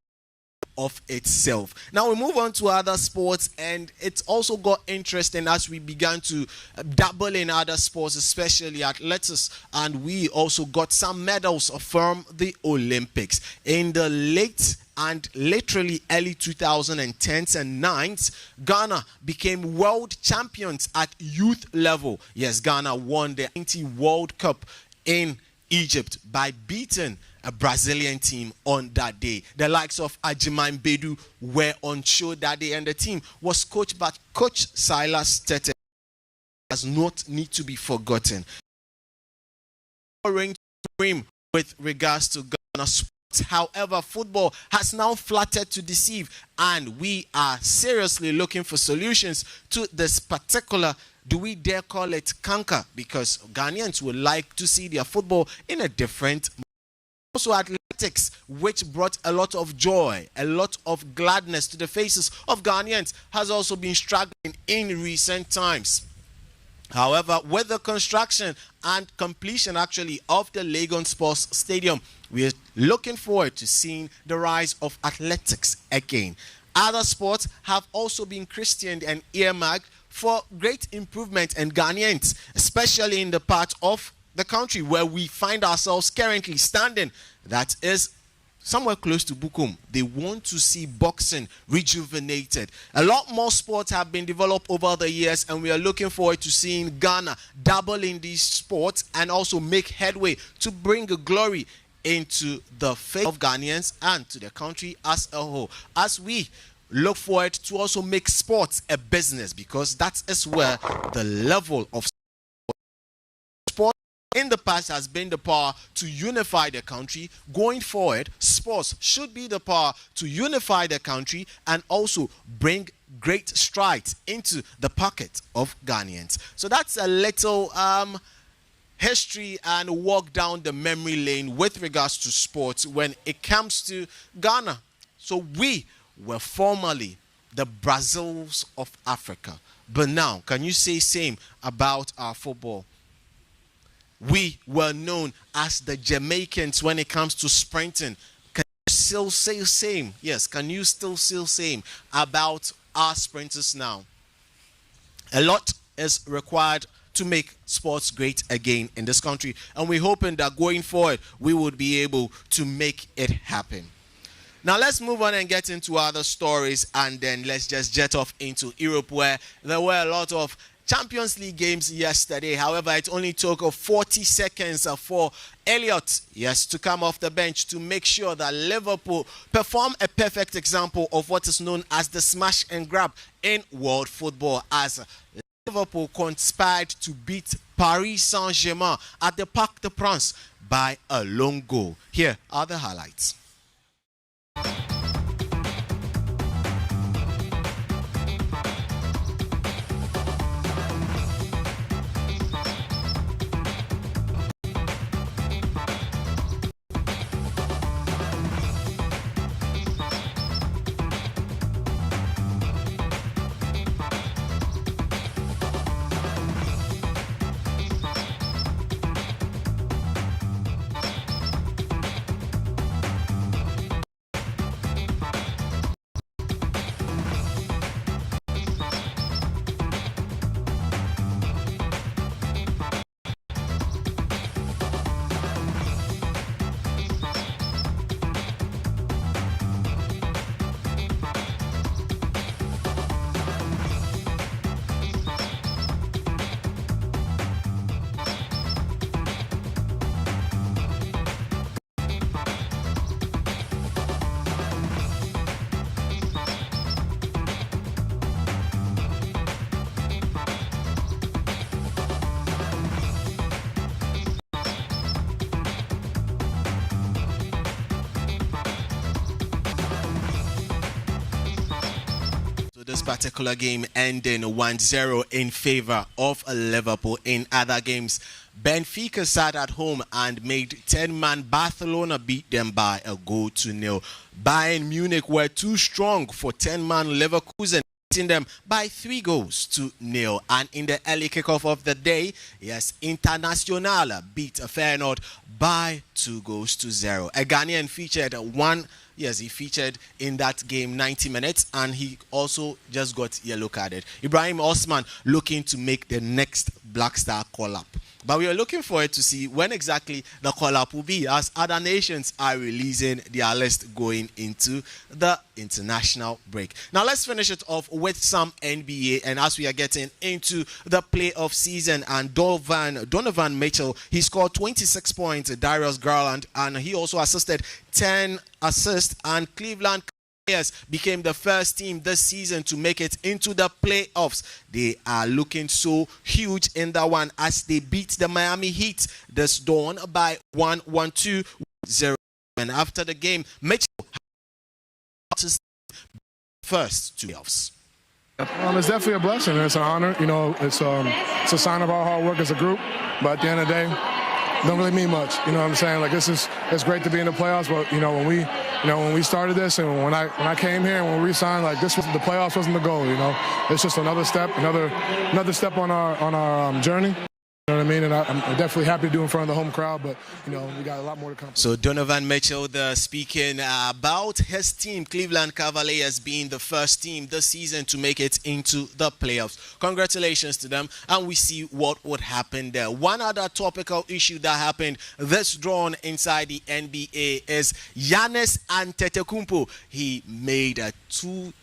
of itself. Now we move on to other sports, and it's also got interesting as we began to dabble in other sports, especially athletics, and we also got some medals from the Olympics. In the late and literally early 2010s and 9s, Ghana became world champions at youth level. Yes, Ghana won the 90 World Cup in Egypt by beating a Brazilian team on that day. The likes of Ajiman Bedu were on show that day, and the team was coached by Coach Silas Tete. Does not need to be forgotten. With regards to Ghana sports, however, football has now flattered to deceive, and we are seriously looking for solutions to this particular, do we dare call it, canker, because Ghanaians would like to see their football in a different. Also athletics, which brought a lot of joy, a lot of gladness to the faces of Ghanaians, has also been struggling in recent times. However, with the construction and completion actually of the Lagos Sports Stadium, we are looking forward to seeing the rise of athletics again. Other sports have also been christened and earmarked for great improvement in Ghanaians, especially in the part of the country where we find ourselves currently standing. That is somewhere close to Bukum. They want to see boxing rejuvenated. A lot more sports have been developed over the years, and we are looking forward to seeing Ghana dabble in these sports and also make headway to bring glory into the faith of Ghanaians and to the country as a whole. As we look forward to also make sports a business, because that is where the level of in the past has been the power to unify the country. Going forward, sports should be the power to unify the country and also bring great strides into the pocket of Ghanaians. So that's a little history and walk down the memory lane with regards to sports when it comes to Ghana. So we were formerly the Brazils of Africa, but now can you say same about our football? We were known as the Jamaicans when it comes to sprinting. Can you still say same? Yes, can you still say same about our sprinters now? A lot is required to make sports great again in this country, and we're hoping that going forward we would be able to make it happen. Now let's move on and get into other stories, and then let's just jet off into Europe, where there were a lot of Champions League games yesterday. However, it only took 40 seconds for Elliott, to come off the bench to make sure that Liverpool perform a perfect example of what is known as the smash and grab in world football, as Liverpool conspired to beat Paris Saint-Germain at the Parc des Princes by a long goal. Here are the highlights. This particular game ending 1-0 in favor of Liverpool. In other games, Benfica sat at home and made 10-man Barcelona beat them by a goal to nil. Bayern Munich were too strong for 10-man Leverkusen, beating them by 3 goals to nil. And in the early kickoff of the day, Internacional beat Feyenoord by 2 goals to 0. A Ghanaian featured one Yes, he featured in that game 90 minutes, and he also just got yellow carded. Ibrahim Osman looking to make the next Black Star call-up. But we are looking forward to see when exactly the call-up will be, as other nations are releasing their list going into the international break. Now let's finish it off with some NBA, and as we are getting into the playoff season, and Donovan Mitchell, he scored 26 points, Darius Garland, and he also assisted 10 assists, and Cleveland Cavaliers became the first team this season to make it into the playoffs. They are looking so huge in that one as they beat the Miami Heat this dawn by 1-2-0. And after the game, Mitchell to first to playoffs. It's definitely a blessing. It's an honor. You know, it's a sign of our hard work as a group. But at the end of the day, don't really mean much. You know what I'm saying? Like, it's great to be in the playoffs, but when we started this and when I came here and when we signed, like, the playoffs wasn't the goal. You know, it's just another step step on our journey. You know what I mean? And I'm definitely happy to do in front of the home crowd, but, we got a lot more to come. So Donovan Mitchell speaking about his team, Cleveland Cavaliers, being the first team this season to make it into the playoffs. Congratulations to them, and we see what would happen there. One other topical issue that happened this drawn inside the NBA is Giannis Antetokounmpo. He made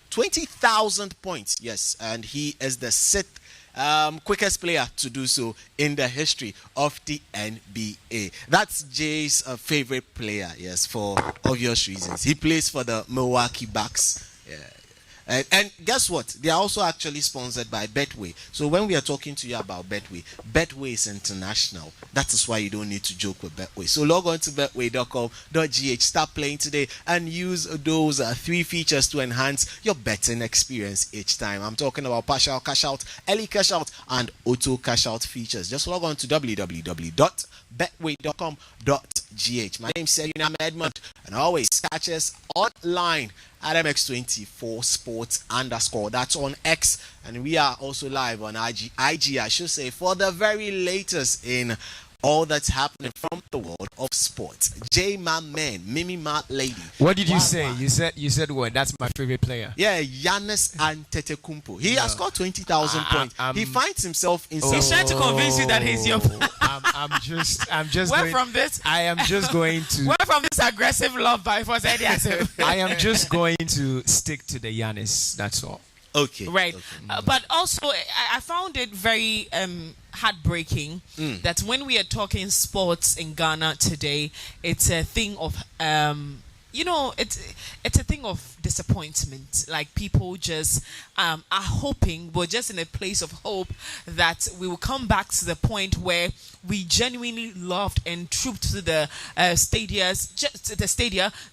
20,000 points, yes, and he is the sixth quickest player to do so in the history of the NBA. That's Jay's favorite player, yes, for obvious reasons. He plays for the Milwaukee Bucks. Yeah. And guess what? They are also actually sponsored by Betway. So when we are talking to you about Betway, Betway is international. That is why you don't need to joke with Betway. So log on to betway.com.gh, start playing today, and use those 3 features to enhance your betting experience each time. I'm talking about partial cash out, early cash out, and auto cash out features. Just log on to www.betway.com.gh. My name is Serena Edmund, and always catch us online at MX24Sports _ that's on X, and we are also live on IG I should say, for the very latest in all that's happening from the world of sports. J my man, Mimi my lady. What did you say? You said what? That's my favorite player. Yeah, Giannis Antetokounmpo. He has scored 20,000 points. He finds himself in. He's trying to convince you that he's your. I'm just. Where from this? I am just going to. Where from this aggressive love by for I am just going to stick to the Giannis. That's all. Okay. Right. Okay. But also, I found it very heartbreaking that when we are talking sports in Ghana today, it's a thing of it's a thing of disappointment. Like, people just are hoping, we're just in a place of hope that we will come back to the point where we genuinely loved and trooped to the stadia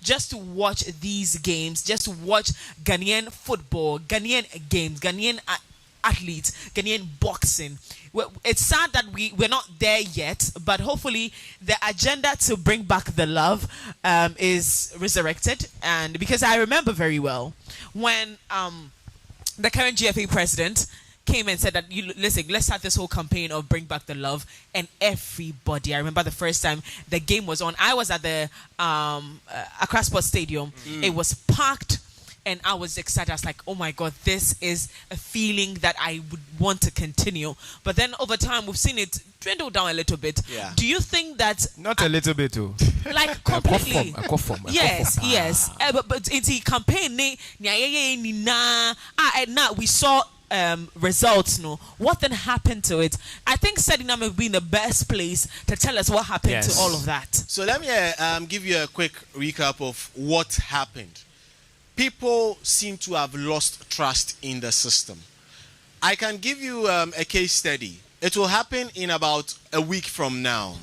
just to watch these games, just to watch Ghanaian football, Ghanaian games, Ghanaian athletes, Ghanaian boxing. It's sad that we're not there yet, but hopefully the agenda to bring back the love is resurrected. And because I remember very well when the current GFA president came and said that, listen, let's start this whole campaign of bring back the love, and everybody, I remember the first time the game was on, I was at the Accra Sports Stadium. It was packed. And I was excited. I was like, oh my God, this is a feeling that I would want to continue. But then over time, we've seen it dwindle down a little bit. Yeah. Do you think that... Not a little bit, too. Like, completely. Yes. But it's the campaign. Now we saw results. No, what then happened to it? I think Sedinam would be in the best place to tell us what happened to all of that. So let me give you a quick recap of what happened. People seem to have lost trust in the system. I can give you a case study. It will happen in about a week from now.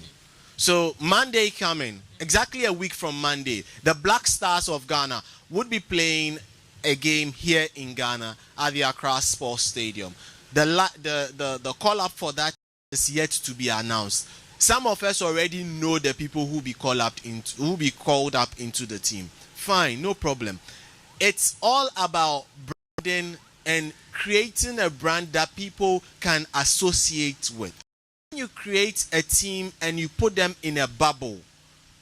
So Monday coming, exactly a week from Monday, the Black Stars of Ghana would be playing a game here in Ghana at the Accra Sports Stadium. The call-up for that is yet to be announced. Some of us already know the people who be called up into the team. Fine, no problem. It's all about branding and creating a brand that people can associate with. When you create a team and you put them in a bubble,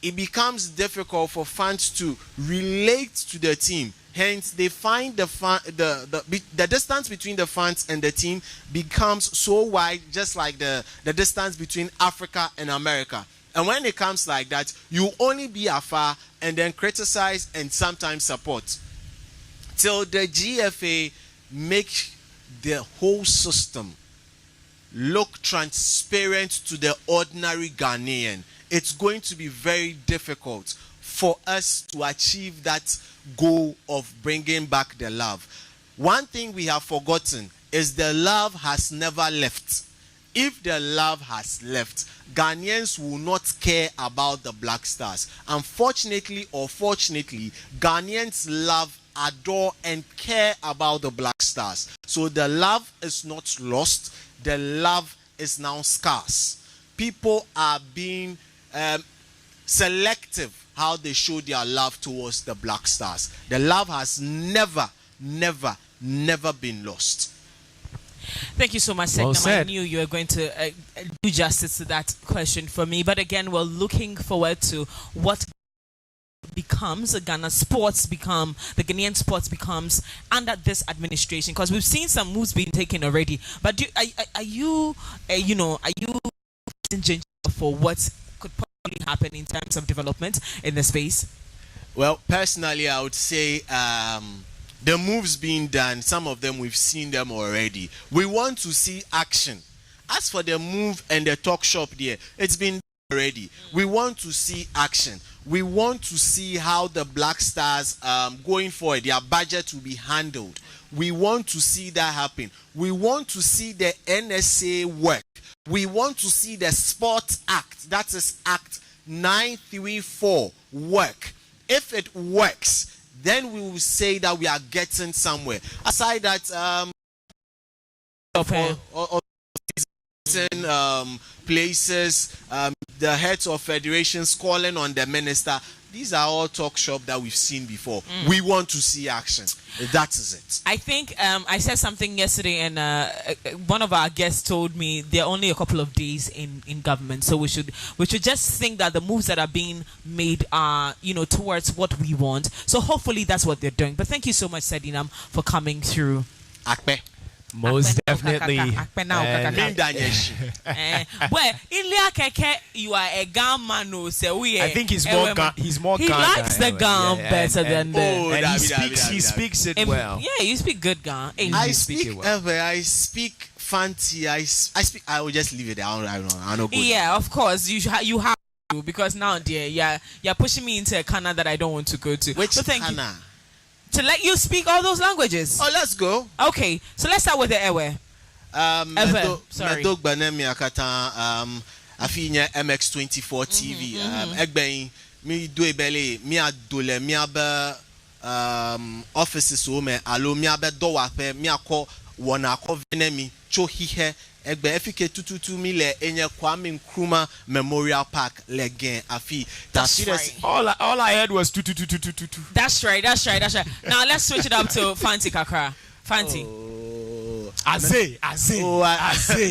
it becomes difficult for fans to relate to the team. Hence, they find the distance between the fans and the team becomes so wide, just like the distance between Africa and America. And when it comes like that, you only be afar and then criticize and sometimes support. Till the GFA make the whole system look transparent to the ordinary Ghanaian, it's going to be very difficult for us to achieve that goal of bringing back the love. One thing we have forgotten is the love has never left. If the love has left, Ghanaians will not care about the Black Stars. Unfortunately or fortunately, Ghanaians love, adore and care about the Black Stars. So the love is not lost. The love is now scarce. People are being selective how they show their love towards the Black Stars. The love has never been lost. Thank you so much, Well Segnam. I said. knew you were going to do justice to that question for me. But again, we're looking forward to what becomes the Ghanaian sports becomes under this administration, because we've seen some moves being taken already. But are you for what could possibly happen in terms of development in the space? Well, personally, I would say the moves being done, some of them we've seen them already. We want to see action. As for the move and the talk shop there, it's been done already. We want to see action. We want to see how the Black Stars going forward, their budget will be handled. We want to see that happen. We want to see the NSA work. We want to see the Sport Act, that is Act 934, work. If it works, then we will say that we are getting somewhere. Aside that, places, the heads of federations calling on the minister, these are all talk shop that we've seen before. We want to see action. That is it. I think I said something yesterday, and one of our guests told me there are only a couple of days in government, so we should just think that the moves that are being made are towards what we want. So hopefully that's what they're doing. But thank you so much, Sedinam, for coming through. Akpe. Most definitely. Well, in Keke, you are a Ghana man who say we. I think he's more. He likes the Ghana better than the. And he speaks it well. Yeah, you speak good Ghana. I speak fancy. I speak. I will just leave it there. I don't know. Yeah, of course you have to, because now, dear, you're pushing me into a Ghana that I don't want to go to. Which Ghana? To let you speak all those languages. Oh, let's go. Okay, so let's start with the Ewe. Sorry. Afinya MX24 TV. Egben mi do ebele mi adole mi abe offices o me alo mi abe do wa pe mi akọ wona akọ venemi cho hihe egbe efike tututu mi le enye Kwame Nkrumah Memorial Park legen afi. That's right. All I heard was tu. That's right. Now let's switch it up to Fanti Kakra. Fanti. Aze.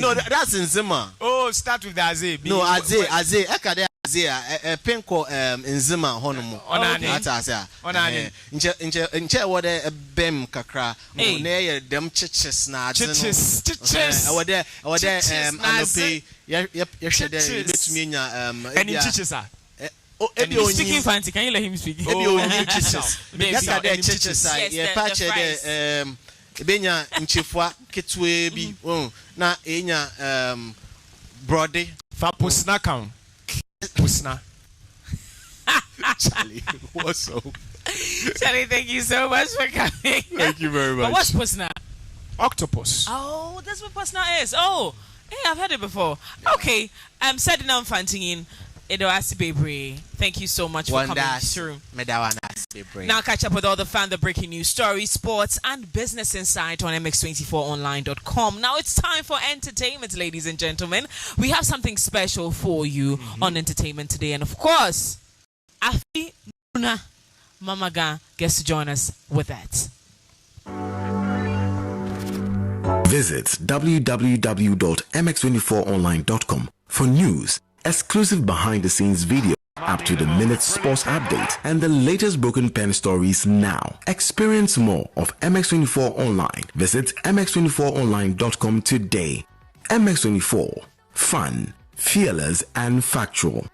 No, that's in Zima. Oh, start with the Aze. No, Aze. Ekade Aze. Penko in Zima honomo. Onani. Inche wode bem kakra. Ne dem chiches na chiches. Wode anope. Yeshede betumi nya Any chiches are. He's speaking Fanti. Can you let him speak? Chiches. Ekade chiches. Ye patch de Benya nchefwa ketwe bi na enya brody fa pusna kan pusna. Charlie, what's up? Charlie, thank you so much for coming. Thank you very much. But what's pusna? Octopus. Oh, that's what pusna is. Oh, hey, I've heard it before. Okay, setting down Fanting. Thank you so much for coming through. Now catch up with all the fan, the breaking news stories, sports, and business insight on mx24online.com. Now it's time for entertainment, ladies and gentlemen. We have something special for you on entertainment today, and of course, Afi Muna Mamaga gets to join us with that. Visit www.mx24online.com for news, exclusive behind-the-scenes video, up-to-the-minute sports update, and the latest broken pen stories now. Experience more of MX24 Online. Visit mx24online.com today. MX24. Fun, fearless, and factual.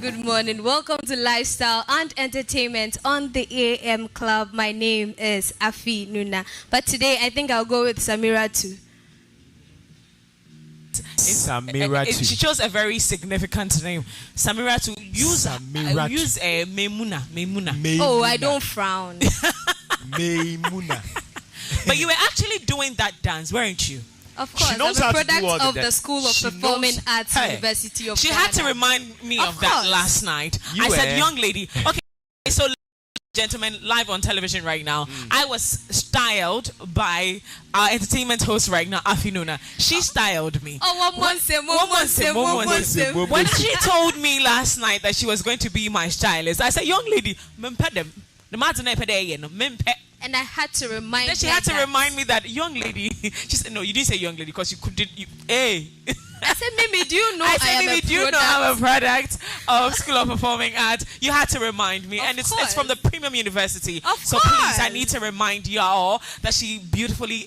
Good morning. Welcome to Lifestyle and Entertainment on the AM Club. My name is Afi Nuna. But today I think I'll go with Samira too. She chose a very significant name. Samira to use Memuna. Oh, I don't frown. Memuna. But you were actually doing that dance, weren't you? Of course, I'm a product of the School of Performing Arts, University of She Ghana. had to remind me of that last night. I said, young lady, okay, so gentlemen, live on television right now, I was styled by our entertainment host right now, Afinuna. She styled me. Oh, one month. When she told me last night that she was going to be my stylist, I said, young lady, and I had to remind her. She had to remind me that young lady. She said, no, you didn't say young lady because you couldn't. I said, Mimi, do you know I'm a product of School of Performing Arts? You had to remind me. And it's from the Premium University. So please, I need to remind y'all that she beautifully,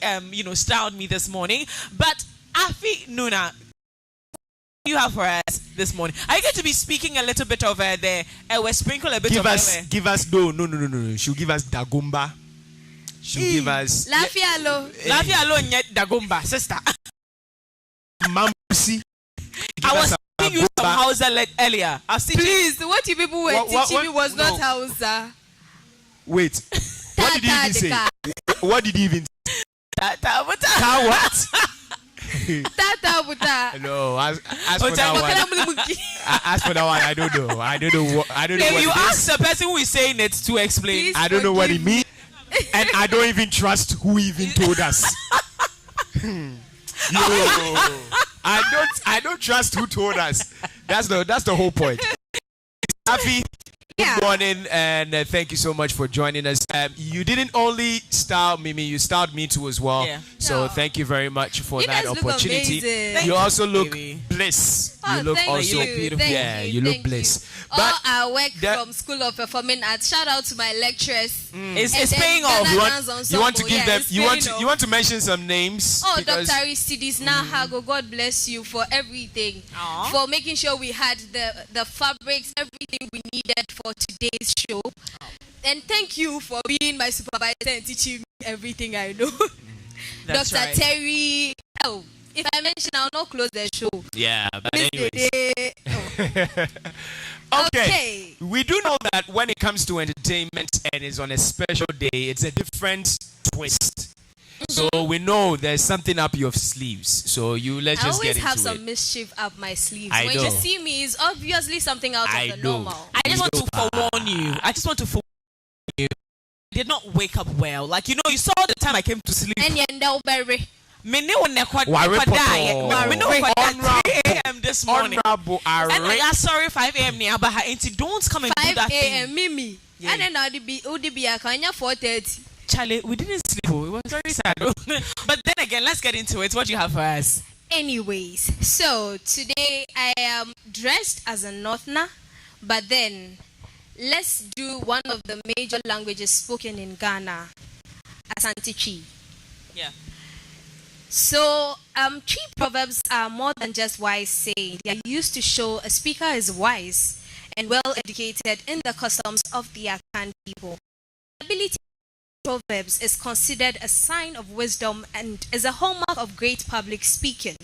styled me this morning. But Afi Nuna, what do you have for us this morning? Are you going to be speaking a little bit over there? We'll sprinkle a bit Give us, no. She'll give us Dagumba. should give us. Lafialo nyet dagomba sister. Mamsi. I was teaching you some Hausa earlier. Please, what you people were teaching me was not Hausa. Wait. What did he even say? What did he even say? Tata what? No, as for that one, as for that one, I don't know. I don't know what you ask the person who is saying it to explain. Please I don't know what it means, and I don't even trust who even told us. I don't trust who told us. That's the whole point. Afi, good morning, and thank you so much for joining us. You didn't only style Mimi, you styled me too as well. Yeah. So thank you very much for that opportunity. You also look bliss. You look also beautiful. Yeah, you look bliss. But I work from School of Performing Arts. Shout out to my lecturers. It's paying off. You want to give them. You want to mention some names. Oh, Dr. Aristides Nahago, God bless you for everything. For making sure we had the fabrics, everything we needed for today's show. And thank you for being my supervisor and teaching me everything I know. Dr. Right. Terry. Oh, if I mention, I'll not close the show. Yeah, but anyways. Okay. We do know that when it comes to entertainment and it's on a special day, it's a different twist. So we know there's something up your sleeves. So let's just get into it. I always have some mischief up my sleeves. When you see me, it's obviously something out of the normal. I just want to forewarn you. I did not wake up well. Like, you saw the time I came to sleep. And Me this morning. And I sorry 5 a.m. near but don't come and do that thing. 5 a.m. Mimi. Yeah. And then I'll be 4:30. Charlie, we didn't sleep. It was very sad. But then again, let's get into it. What do you have for us? Anyways, so today I am dressed as a Northerner, but then let's do one of the major languages spoken in Ghana, Asante Chi. Yeah. So, Chi proverbs are more than just wise saying. They are used to show a speaker is wise and well educated in the customs of the Akan people. The ability of proverbs is considered a sign of wisdom and is a hallmark of great public speaking.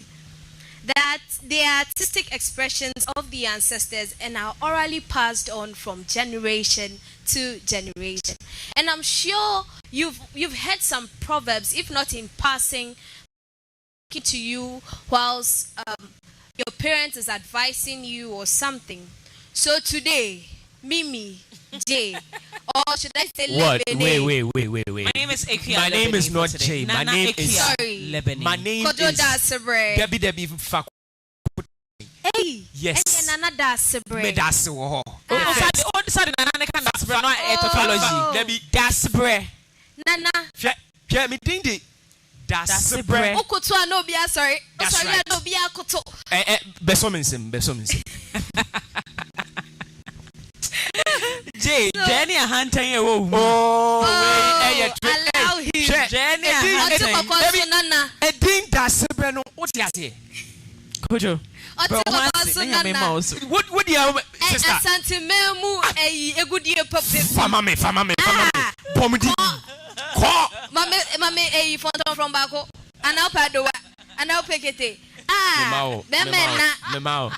That they are artistic expressions of the ancestors and are orally passed on from generation to generation. And I'm sure you've heard some proverbs, if not in passing, to you whilst your parents is advising you or something. So today, Mimi, Jay, or should I say what? Lebene? Wait. My name is Ekia. My name is not Jay. My name is Lebene. My name is Debbie Fak. Hey. Yes. Nana Dasebre. Me Dasebre. Sorry, Nana Dasebre, not ethology. Debbie Dasebre. Nana. Yeah, me ding it. Dasebre. Okoto anobia, sorry. Sorry, anobia koto. Besomensim. Jay, Jenny a hunter. Allow him. Jenny a hunter. Nana. A ding Dasebre no. What do you say? Kojo. What do you have, sister? Asante memu egudie pop. Famame. Bomdi. Mame fonton from Bako. Anao padoa. Anao pekete. Memao.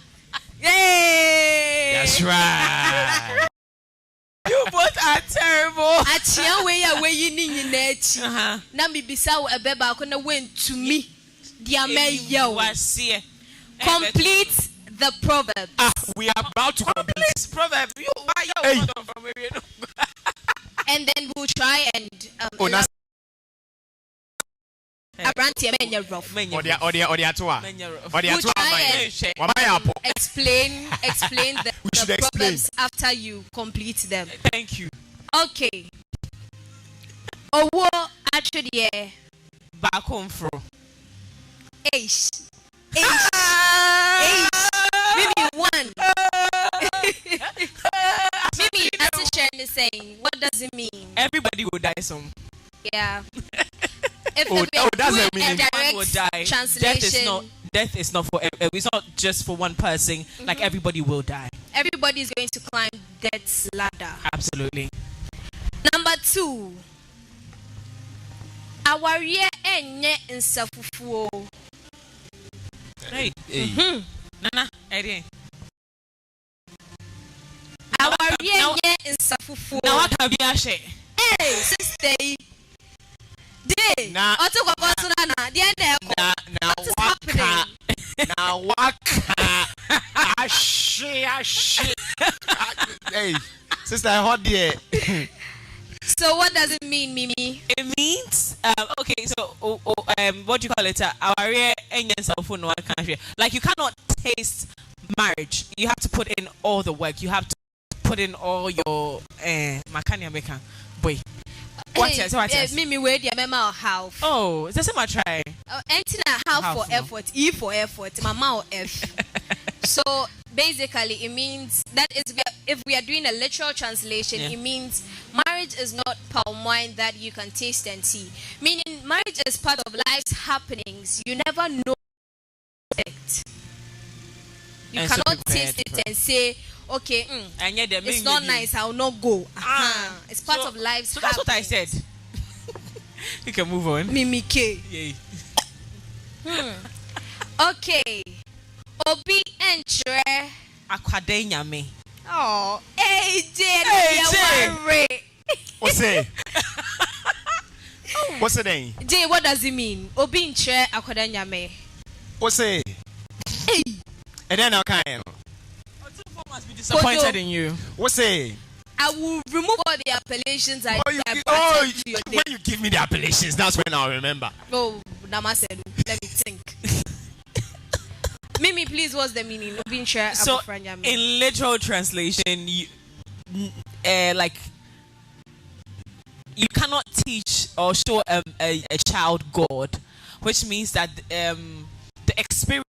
Yay! That's right. You both are terrible. Achia we yi ni nyina na mibisa wo ebe ba ko na went to me. Dia me yo. Complete the proverb. We are about to complete this proverb. Hey. And then we'll try and explain the proverbs after you complete them. Thank you. Okay. Owo actually back home from. Age. Maybe one. Maybe that's what Sharon is saying. What does it mean? Everybody will die some. Yeah. If doesn't mean everyone will die. Translation. Death is not for. It's not just for one person. Like everybody will die. Everybody is going to climb death's ladder. Absolutely. Number 2. Awarie enye nsafufuo. Hey. Nana, Eddie. Awarie enye nsafufuo. Now what have you share? Hey, sister. Day. Otu kwakwasu na the end what is happening? Now waka. Ashi. Hey, sister, hot there. So what does it mean, Mimi? It means okay. So what do you call it? Our Indians are no country. Like you cannot taste marriage. You have to put in all the work. You have to put in all your makanya maker boy. What is Mimi where the mama how? Oh, it's the same I try. Antina how for effort, E for effort, mama F. So basically it means that is if we are doing a literal translation, it means marriage is not palm wine that you can taste and see. Meaning marriage is part of life's happenings. You never know it. You and cannot so taste it and say, okay, it's not nice, I will not go. It's part of life's so that's what I said. You can move on. Mimi K. Okay. Obi entre akwadenya me. Oh, AJ. What's it? What's the name? Jay, what does it mean? Obi entre akwadenya me. What's it? Hey. And then okay. Must be disappointed in you. What's it? I will remove all the appellations I when you give me the appellations, that's when I'll remember. Oh, Namaste. Let me think. Mimi, please, what's the meaning? So, in literal translation, you cannot teach or show a child God, which means that the experience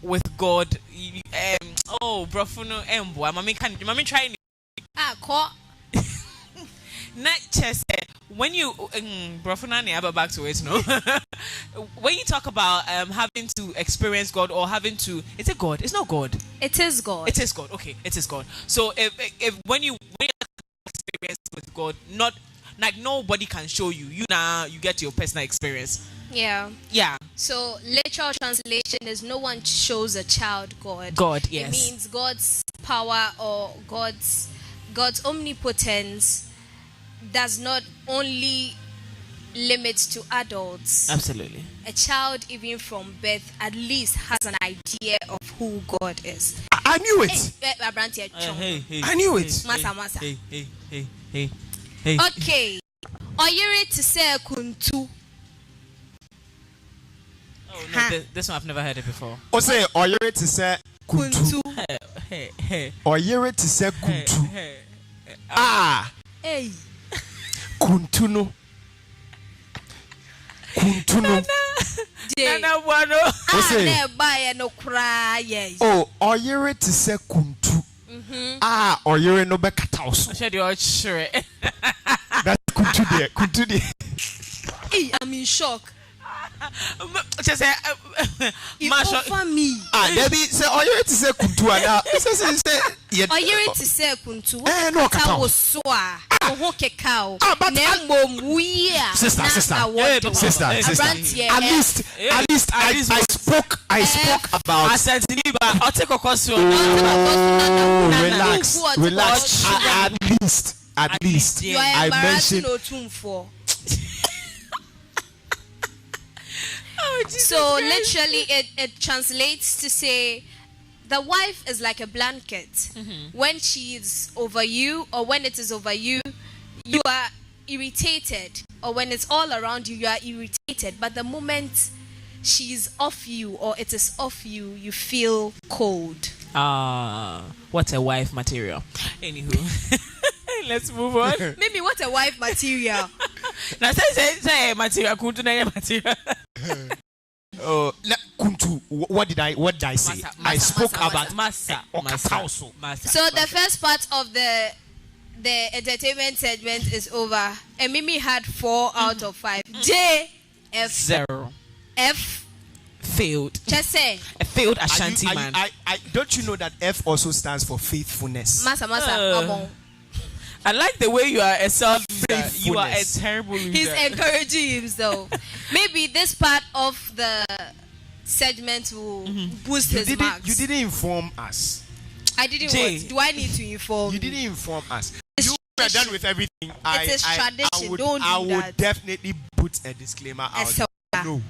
with God, brofuno embo. Mami try. Not just when you brofuno never back to it, no. When you talk about having to experience God or having to, is it God? It's not God. It is God. It is God. Okay, it is God. So if when you experience with God, not like nobody can show you. You get your personal experience. Yeah. Yeah. So literal translation is no one shows a child God. God, yes. It means God's power or God's omnipotence does not only limit to adults. Absolutely. A child, even from birth, at least has an idea of who God is. I knew it. I knew it. Masa. Hey. Okay. Oyere to say kuntu. Oh no, this one I've never heard it before. O say oyere to say kuntu. Hey. Oyere to say kuntu. Hey. Kuntu no. Nana Wano. Oh, oyere to say kuntu. Oyere no be kataoso. That's kuntu there. Hey, I'm in shock. Just say, for me. Debbie say, oyere to say kuntu ana. Say, oyere to say kuntu. No katao. Sister. At least I spoke about. Relax. At least I mentioned. So literally it translates to say the wife is like a blanket. Mm-hmm. When she is over you or when it is over you, you are irritated, or when it's all around you, you are irritated. But the moment she's off you or it is off you, you feel cold. What a wife material. Anywho, let's move on. Maybe what a wife material. Now say material. Oh, kuntu. What did I say? I spoke about masa. So the first part of the entertainment segment is over, and Mimi had 4 out of 5. J, F, 0. F, failed. Just say a failed Ashanti man. I don't you know that F also stands for faithfulness? Masa. I like the way you are a self-loser. You are a terrible loser. He's encouraging himself. Maybe this part of the segment will boost his marks. You didn't inform us. I didn't want. Do I need to inform you? Didn't inform us. It's you were done with everything. It is tradition. I would definitely put a disclaimer out. No.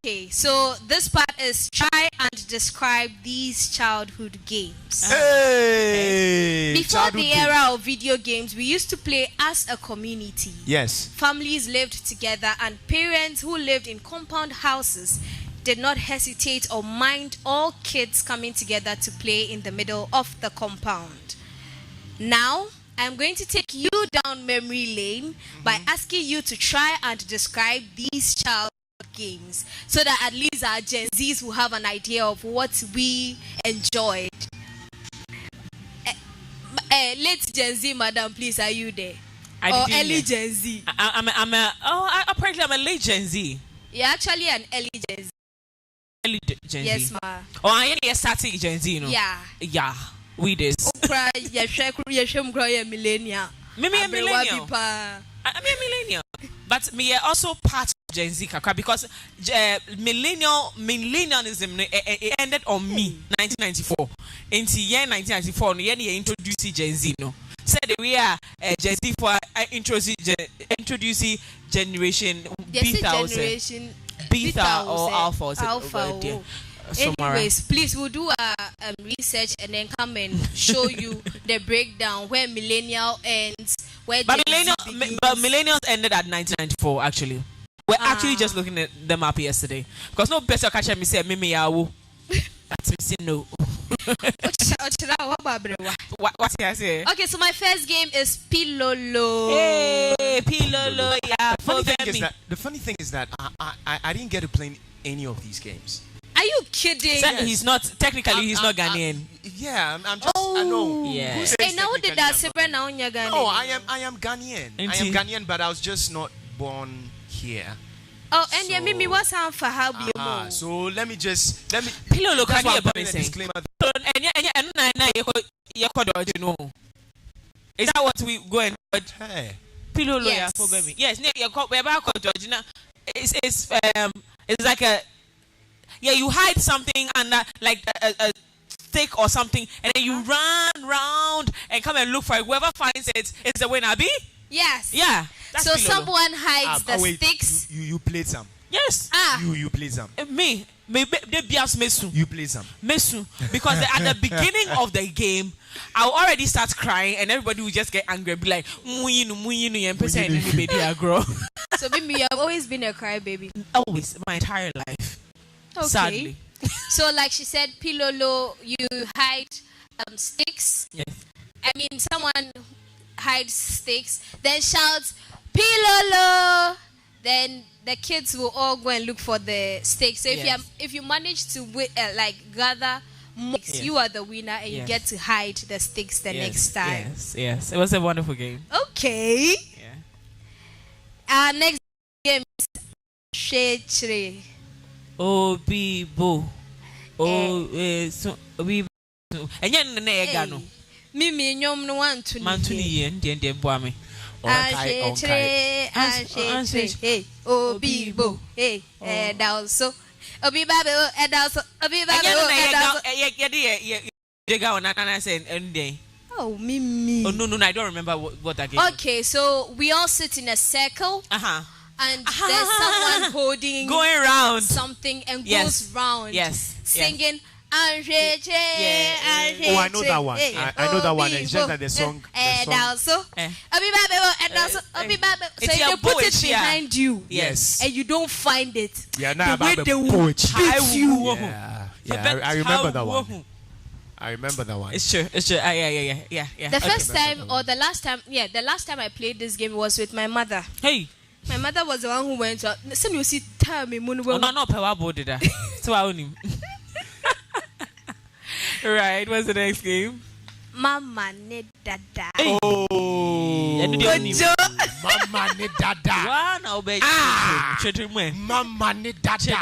Okay, so this part is try and describe these childhood games. Hey! Before the era of video games, we used to play as a community. Yes. Families lived together, and parents who lived in compound houses did not hesitate or mind all kids coming together to play in the middle of the compound. Now, I'm going to take you down memory lane by asking you to try and describe these childhood games so that at least our Gen Zs will have an idea of what we enjoyed. Late Gen Z, madam, please, are you there? Or early Gen Z? Apparently I'm a late Gen Z. You're actually an early Gen Z. Early Gen Z. Yes, ma. Oh, I am a static Gen Z, you know? Yeah. Yeah, we this. Millennial. Maybe a millennial. I'm a millennial. But me also part of Gen Z because millennialism ended on me 1994. Into year 1994, we introduced Gen Z. No, said we are Gen Z for introducing generation Beta or Alpha. Anyways, please, we'll do a research and then come and show you the breakdown where millennial ends. But millennials ended at 1994. Actually, we're actually just looking at them up yesterday because no better catch me say Mimi Yawu. That's me say no. What's he say? Okay, so my first game is Pilolo. Hey, Pilolo, yeah. The funny thing is that I didn't get to play any of these games. Are you kidding? Yes. He's not he's not Ghanaian. Yeah, I'm just. I know. Yeah. Hey, now did that separate now in Ghanaian? No, I am Ghanaian. I am Ghanaian, but I was just not born here. Oh, and yeah, Mimi, what's on for how be so let me. Pillow look at a disclaimer. Is that what we go and hey? Pillow lawyer for baby. Yes, we're back on Georgina. It's like a. Yeah, you hide something under like a stick or something, and then you run round and come and look for it. Whoever finds it is the winner. Be? Yes. Yeah. So someone hides the sticks. You played some. Yes. You played some. Me. You played some. Mesu. Because at the beginning of the game, I'll already start crying, and everybody will just get angry, be like, So Mimi, you have always been a crybaby. Always, my entire life. Okay. Sadly. So like she said, Pilolo, you hide sticks. Yes. I mean, someone hides sticks, then shouts, Pilolo! Then the kids will all go and look for the sticks. So if you manage to gather more, you are the winner, and you get to hide the sticks the next time. Yes. It was a wonderful game. Okay. Yeah. Our next game is Shechre. Obibo. Obibo. Enye nne ega no. Mimi nyom no want to ye ndie boa me. Hey, Obibo. Hey, also. Obibo, also. Oh, Mimi. Oh, no, I don't remember what that game was. Okay, so we all sit in a circle. And there's someone holding going round something and goes round singing Oh, I know that one. I know that one. It's just that the song. So you put it behind you. Yes. And you don't find it. Yeah, now about the poetry. I remember that one. I remember that one. It's true. Yeah. The first time or the last time, the last time I played this game was with my mother. Hey. My mother was the one who went to. You see, tell me, no, power board did that. So I own him. Right. What's the next game? Mama ne dada. Oh. Mama ne dada. Mama ne dada.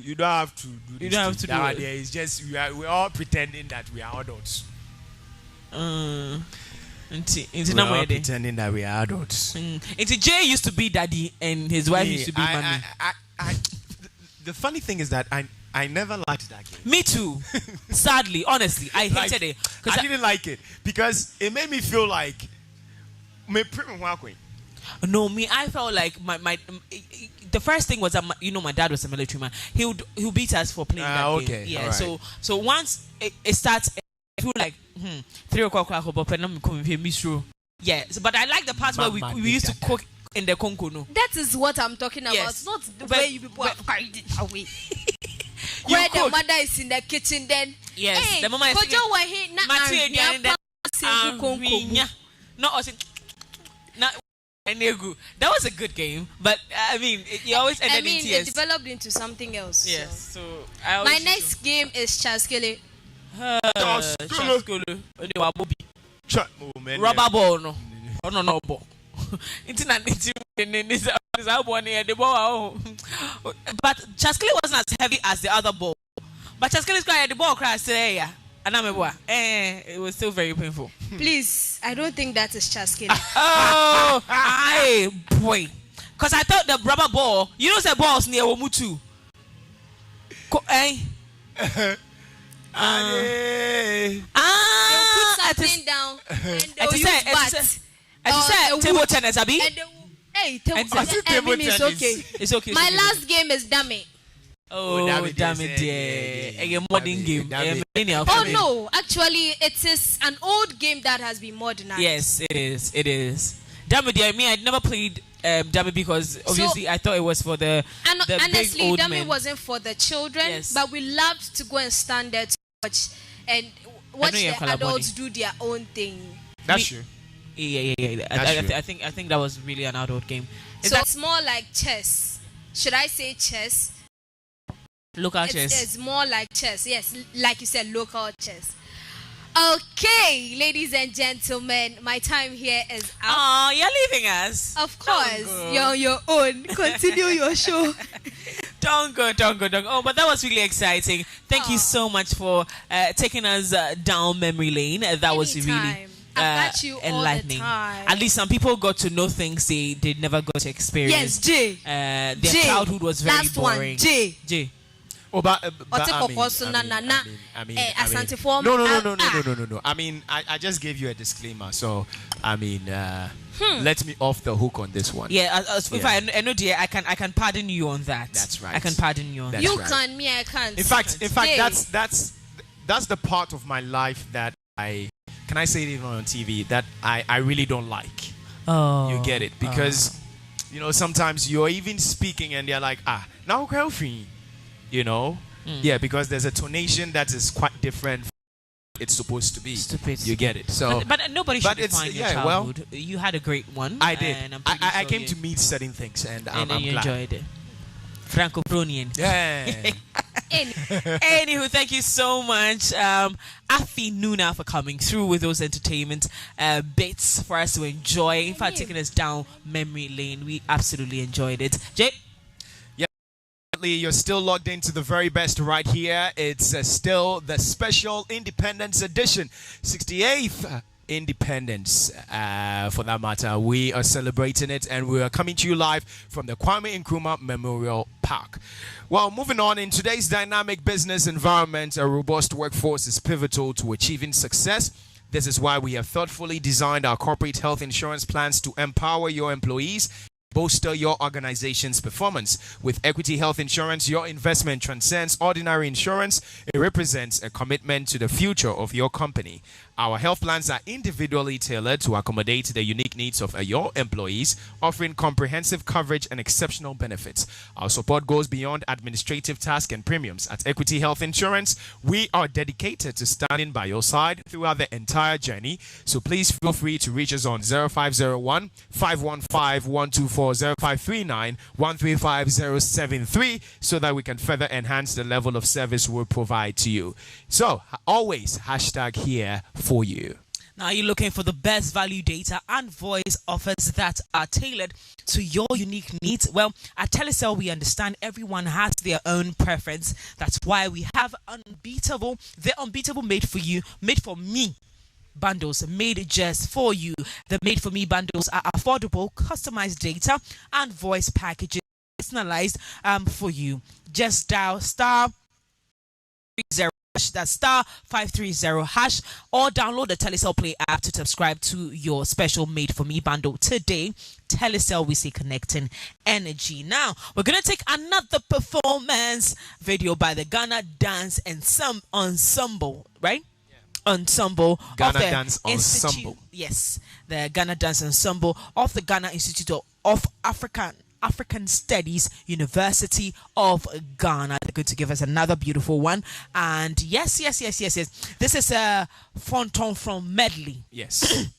You don't have to do this. It's just we're all pretending that we are adults. We're all pretending that we are adults. Jay used to be daddy and his wife used to be mommy. The funny thing is that I never liked that game. Me too. Sadly, honestly, I hated it. I didn't like it because it made me feel like me. No, me. I felt like my the first thing was that my dad was a military man. He'll beat us for playing that game. Okay. Yeah. Right. So once it starts, I feel like 3 o'clock. Yeah. But I like the part where we used to cook in the konko. No. That is what I'm talking about. Yes. Not the way you people have carried it away. Where the mother is in the kitchen, then yes, the mama is singing. That was a good game, but I mean, it always ended in tears. It developed into something else. Yes, so my next game is Chaskele. Rubber ball, no, no ball. But Chaskele wasn't as heavy as the other ball. But Chaskele's crying, the ball crashed today, and it was still very painful. Please, I don't think that is Chaskele. Oh, boy. Because I thought the rubber ball, the balls near Womutu. They'll put something down and they'll use bat. Table tennis, Abi? Table tennis is okay. It's okay. My last game is Dummy. Oh, damn it, a modern game. Oh no, actually, it is an old game that has been modernized. Yes, it is. Damn it, I never played Dummy because obviously I thought it was for the honestly, big old Dummy men. wasn't for the children, yes. But we loved to go and stand there to watch and watch the adults do their own thing. That's true. Yeah. I think that was really an adult game. It's more like chess. Should I say chess? Local chess. It's more like chess. Yes, like you said, local chess. Okay, ladies and gentlemen, my time here is up. Oh, you're leaving us. Of course, you're on your own. Continue your show. Don't go. Oh, but that was really exciting. Thank you so much for taking us down memory lane. That was really got you enlightening. All the time. At least some people got to know things they never got to experience. Yes, Jay. Their childhood was very boring. Jay. Oh, but no. I mean, I just gave you a disclaimer, so I mean, let me off the hook on this one. Yeah, if I know, dear, I can pardon you on that. That's right. I can pardon you on that. You can, me, I can't. In fact, that's the part of my life that can I say it even on TV that I really don't like. Oh, you get it because sometimes you're even speaking and they're like now girlfriend. Yeah, because there's a tonation that is quite different. It's supposed to be. Stupid. You get it. So, but nobody should define your childhood. You had a great one. I did. And I came to meet certain things, and I'm you glad. enjoyed it. Francophonian. Yeah. Anywho, thank you so much, Afi Nuna, for coming through with those entertainment bits for us to enjoy. In fact, taking us down memory lane. We absolutely enjoyed it. Jay? You're still logged into the very best right here. It's still the special Independence Edition, 68th Independence for that matter. We are celebrating it and we are coming to you live from the Kwame Nkrumah Memorial Park. Well, moving on, in today's dynamic business environment, a robust workforce is pivotal to achieving success. This is why we have thoughtfully designed our corporate health insurance plans to empower your employees, bolster your organization's performance. With Equity Health Insurance, your investment transcends ordinary insurance. It represents a commitment to the future of your company. Our health plans are individually tailored to accommodate the unique needs of your employees, offering comprehensive coverage and exceptional benefits. Our support goes beyond administrative tasks and premiums. At Equity Health Insurance, we are dedicated to standing by your side throughout the entire journey. So please feel free to reach us on 0501 515 124, 0539 135 073 so that we can further enhance the level of service we provide to you. So always hashtag here for you. Now, you're looking for the best value data and voice offers that are tailored to your unique needs? Well, at Telecel, we understand everyone has their own preference. That's why we have Unbeatable. They're Unbeatable made for you, made for me. bundles made just for you. The Made for Me bundles are affordable, customized data and voice packages personalized for you. Just dial star 30 that's star 530 hash or download the Telecel Play app to subscribe to your special Made for Me bundle today. Telecel, we say connecting energy. Now we're gonna take another performance video by the Ghana Dance Ensemble, right? Ensemble Ghana of the Dance Ensemble. Yes, the Ghana Dance Ensemble of the Ghana Institute of African Studies, University of Ghana. They're going to give us another beautiful one. And yes. This is a Fonton from medley. Yes.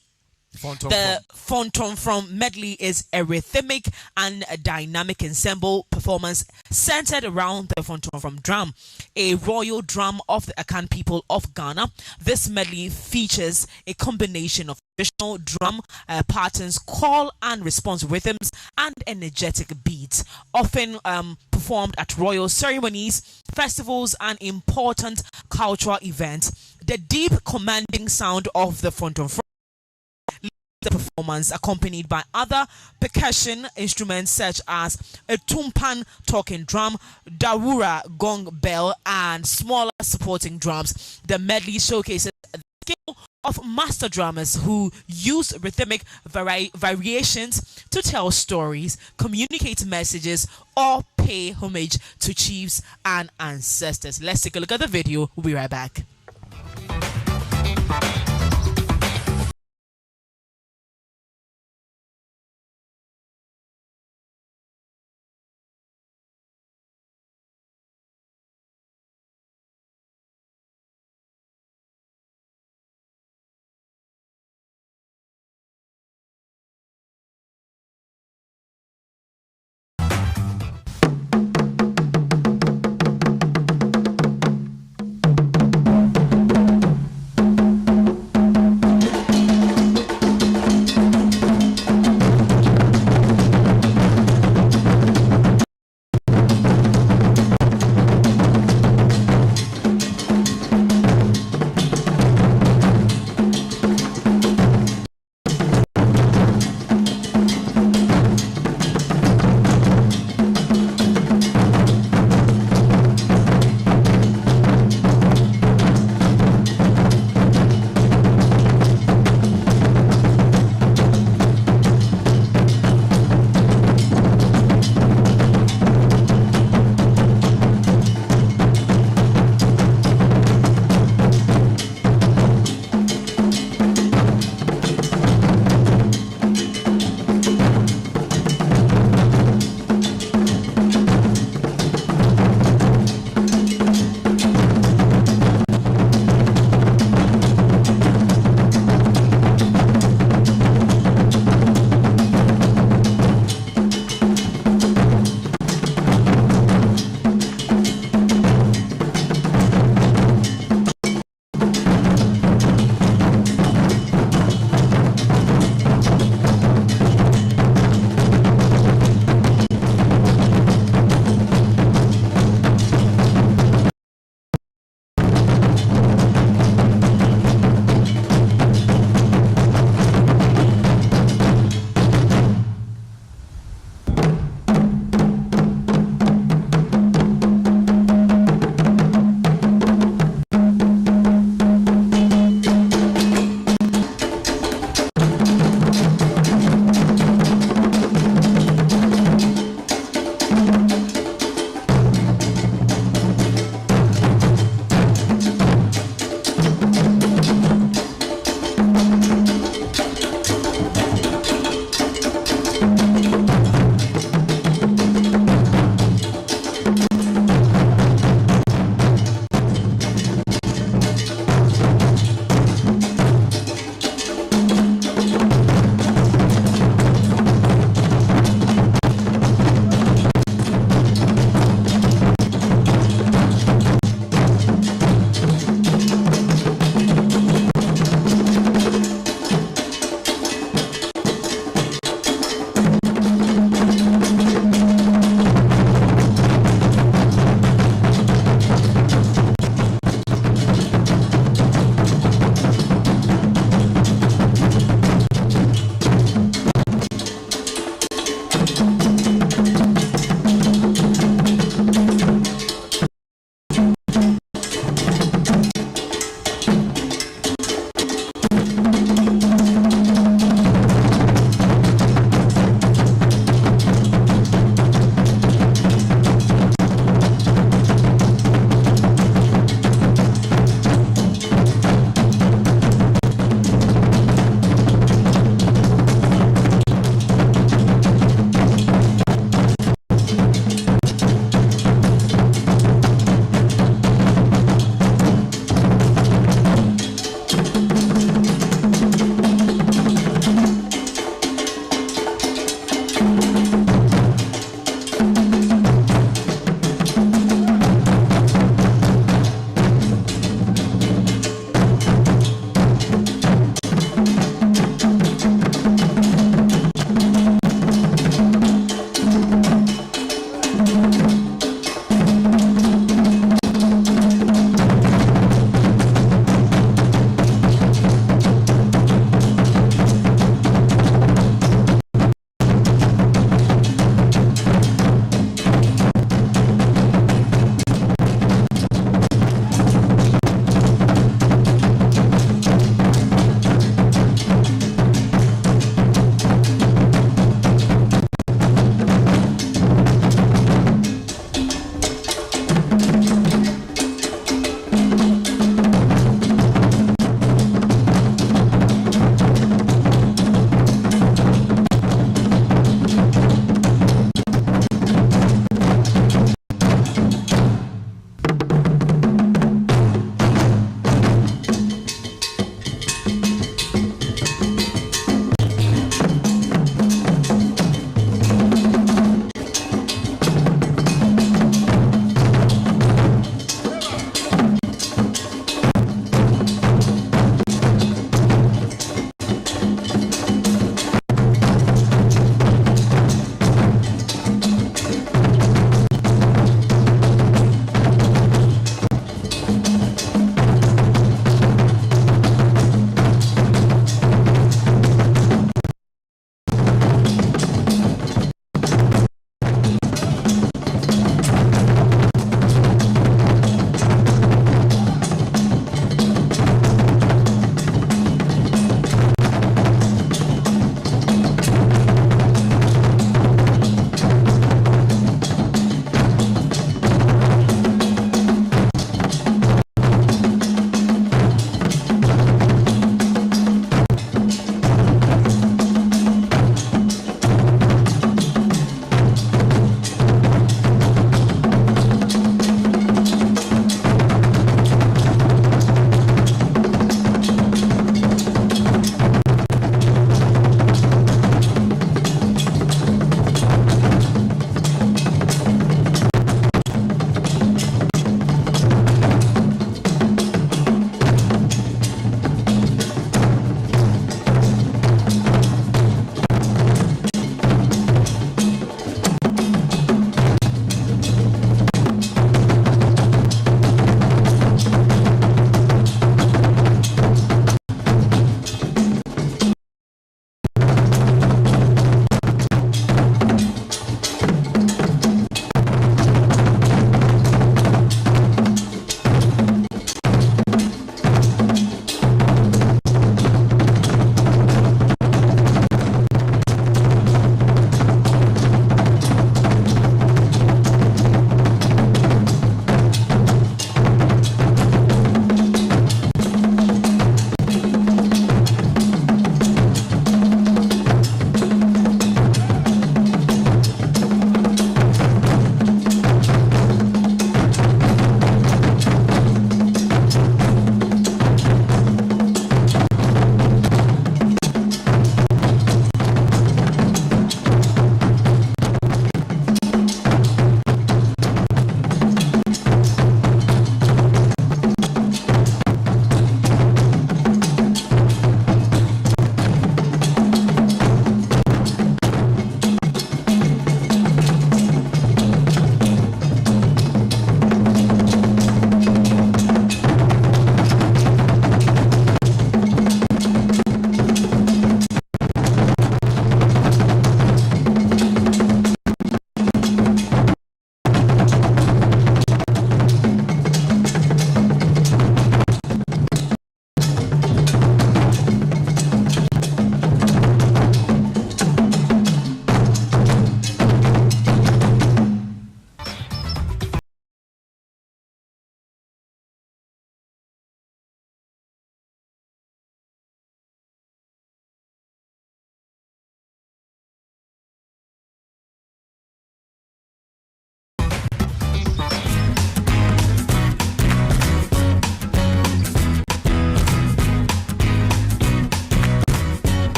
The Fonton from medley is a rhythmic and a dynamic ensemble performance centered around the Fonton from drum, a royal drum of the Akan people of Ghana. This medley features a combination of traditional drum patterns, call and response rhythms, and energetic beats, often performed at royal ceremonies, festivals, and important cultural events. The deep, commanding sound of the Fonton from the performance, accompanied by other percussion instruments such as a tumpan talking drum, dawura gong bell, and smaller supporting drums. The medley showcases the skill of master drummers who use rhythmic variations to tell stories, communicate messages, or pay homage to chiefs and ancestors. Let's take a look at the video. We'll be right back.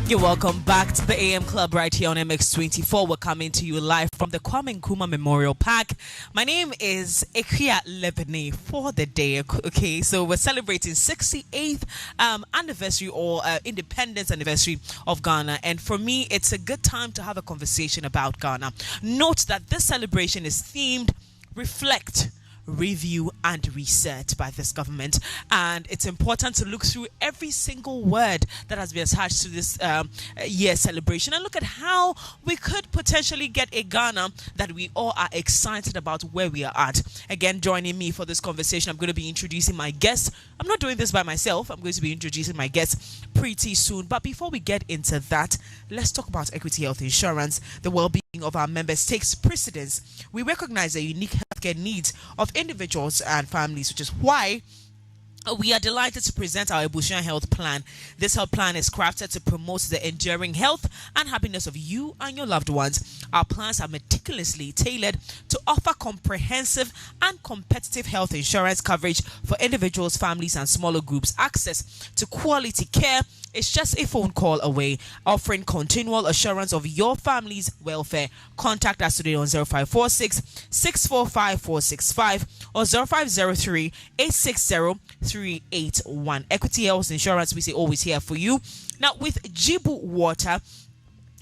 You're welcome back to the AM Club right here on MX24. We're coming to you live from the Kwame Nkrumah Memorial Park. My name is Ekia Lebene for the day. Okay, so we're celebrating 68th anniversary or independence anniversary of Ghana. And for me, it's a good time to have a conversation about Ghana. Note that this celebration is themed Reflect, Review and Reset by this government, and it's important to look through every single word that has been attached to this year celebration and look at how we could potentially get a Ghana that we all are excited about where we are at. Again, joining me for this conversation, I'm going to be introducing my guests. I'm not doing this by myself. I'm going to be introducing my guests pretty soon, but before we get into that, let's talk about equity health insurance. The well-being of our members takes precedence. We recognize the unique healthcare needs of individuals and families, which is why we are delighted to present our Ebusian Health Plan. This health plan is crafted to promote the enduring health and happiness of you and your loved ones. Our plans are meticulously tailored to offer comprehensive and competitive health insurance coverage for individuals, families, and smaller groups. Access to quality care is just a phone call away, offering continual assurance of your family's welfare. Contact us today on 0546 645 465 or 0503 860 381. Equity Health Insurance, we say always here for you. Now, with Jibu Water,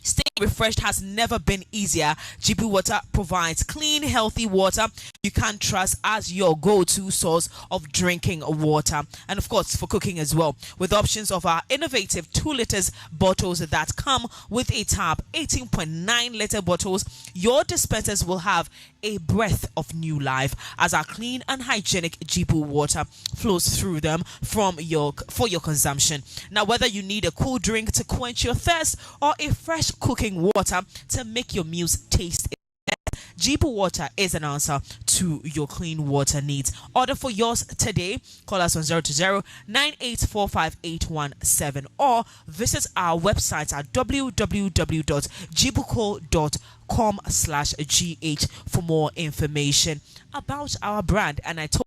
staying refreshed has never been easier. Jibu Water provides clean, healthy water you can trust as your go-to source of drinking water, and of course for cooking as well, with options of our innovative 2 liters bottles that come with a tap. 18.9 liter bottles, your dispensers will have a breath of new life as our clean and hygienic Jibu water flows through them for your consumption. Now, whether you need a cool drink to quench your thirst or a fresh cooking water to make your meals taste better, Jibu water is an answer to your clean water needs. Order for yours today. Call us on 020-9845-817 or visit our website at www.jibuco.com/gh for more information about our brand. And I told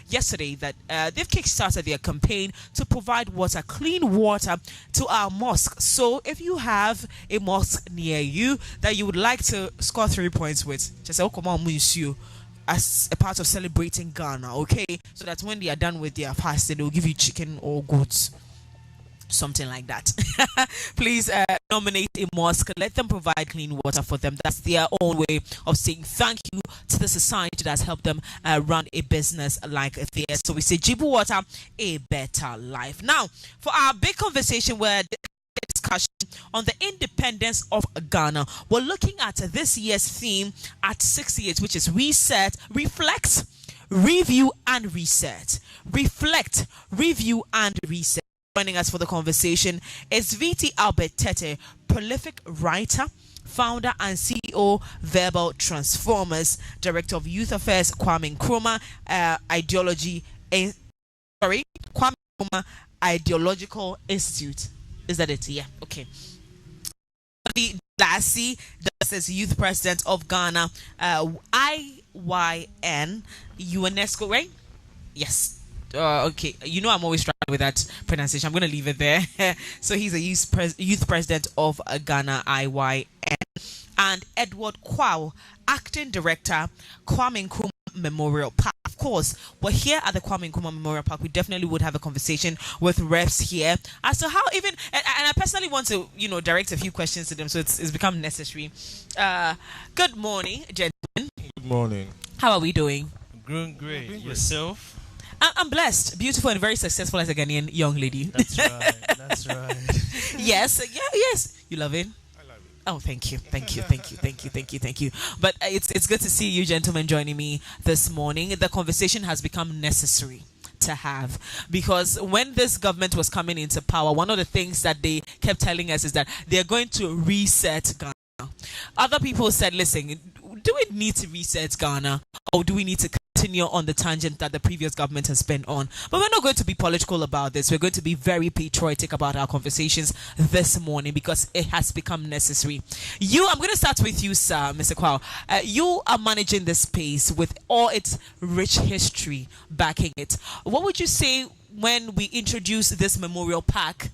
yesterday that they've kickstarted their campaign to provide clean water to our mosque. So if you have a mosque near you that you would like to score 3 points with, just say, come on, monsieur, as a part of celebrating Ghana, okay? So that when they are done with their fasting, they'll give you chicken or goats. Something like that. Please nominate a mosque. Let them provide clean water for them. That's their own way of saying thank you to the society that's helped them run a business like theirs. So we say Jibu Water, a better life. Now, for our big conversation where discussion on the independence of Ghana, we're looking at this year's theme at 68, which is reset, reflect, review, and reset. Reflect, review, and reset. Joining us for the conversation is VT Albert Tete, prolific writer, founder and CEO, Verbal Transformers, Director of Youth Affairs, Kwame Nkrumah Kwame Nkrumah Ideological Institute. Is that it? Yeah. Okay. Lassie, this is Youth President of Ghana, IYN, UNESCO, right? Yes. Okay, you know I'm always struggling with that pronunciation. I'm going to leave it there. So he's a youth president of Ghana, IYN. And Edward Kwao, acting director, Kwame Nkrumah Memorial Park. Of course, we're here at the Kwame Nkrumah Memorial Park. We definitely would have a conversation with reps here as to how even, and I personally want to, direct a few questions to them, so it's become necessary. Good morning, gentlemen. Good morning. How are we doing? Doing great. Yourself? I'm blessed, beautiful, and very successful as a Ghanaian young lady. That's right. That's right. Yes. You love it? I love it. Oh, thank you. But it's good to see you gentlemen joining me this morning. The conversation has become necessary to have because when this government was coming into power, one of the things that they kept telling us is that they're going to reset Ghana. Other people said, listen, do we need to reset Ghana or do we need to continue on the tangent that the previous government has been on? But we're not going to be political about this. We're going to be very patriotic about our conversations this morning because it has become necessary. I'm going to start with you, sir, Mr. Kwao. You are managing this space with all its rich history backing it. What would you say when we introduce this memorial park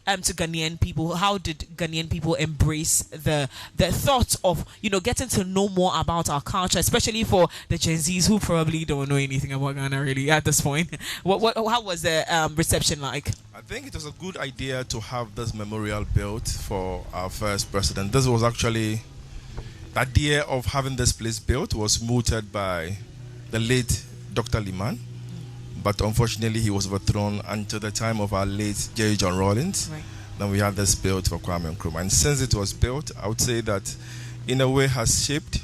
to Ghanaian people? How did Ghanaian people embrace the thought of getting to know more about our culture, especially for the Gen Zs who probably don't know anything about Ghana really at this point? How was the reception like? I think it was a good idea to have this memorial built for our first president. This was actually the idea of having this place built was mooted by the late Dr. Liman, but unfortunately he was overthrown until the time of our late J. John Rawlings. Right. Then we had this built for Kwame Nkrumah. And since it was built, I would say that in a way has shaped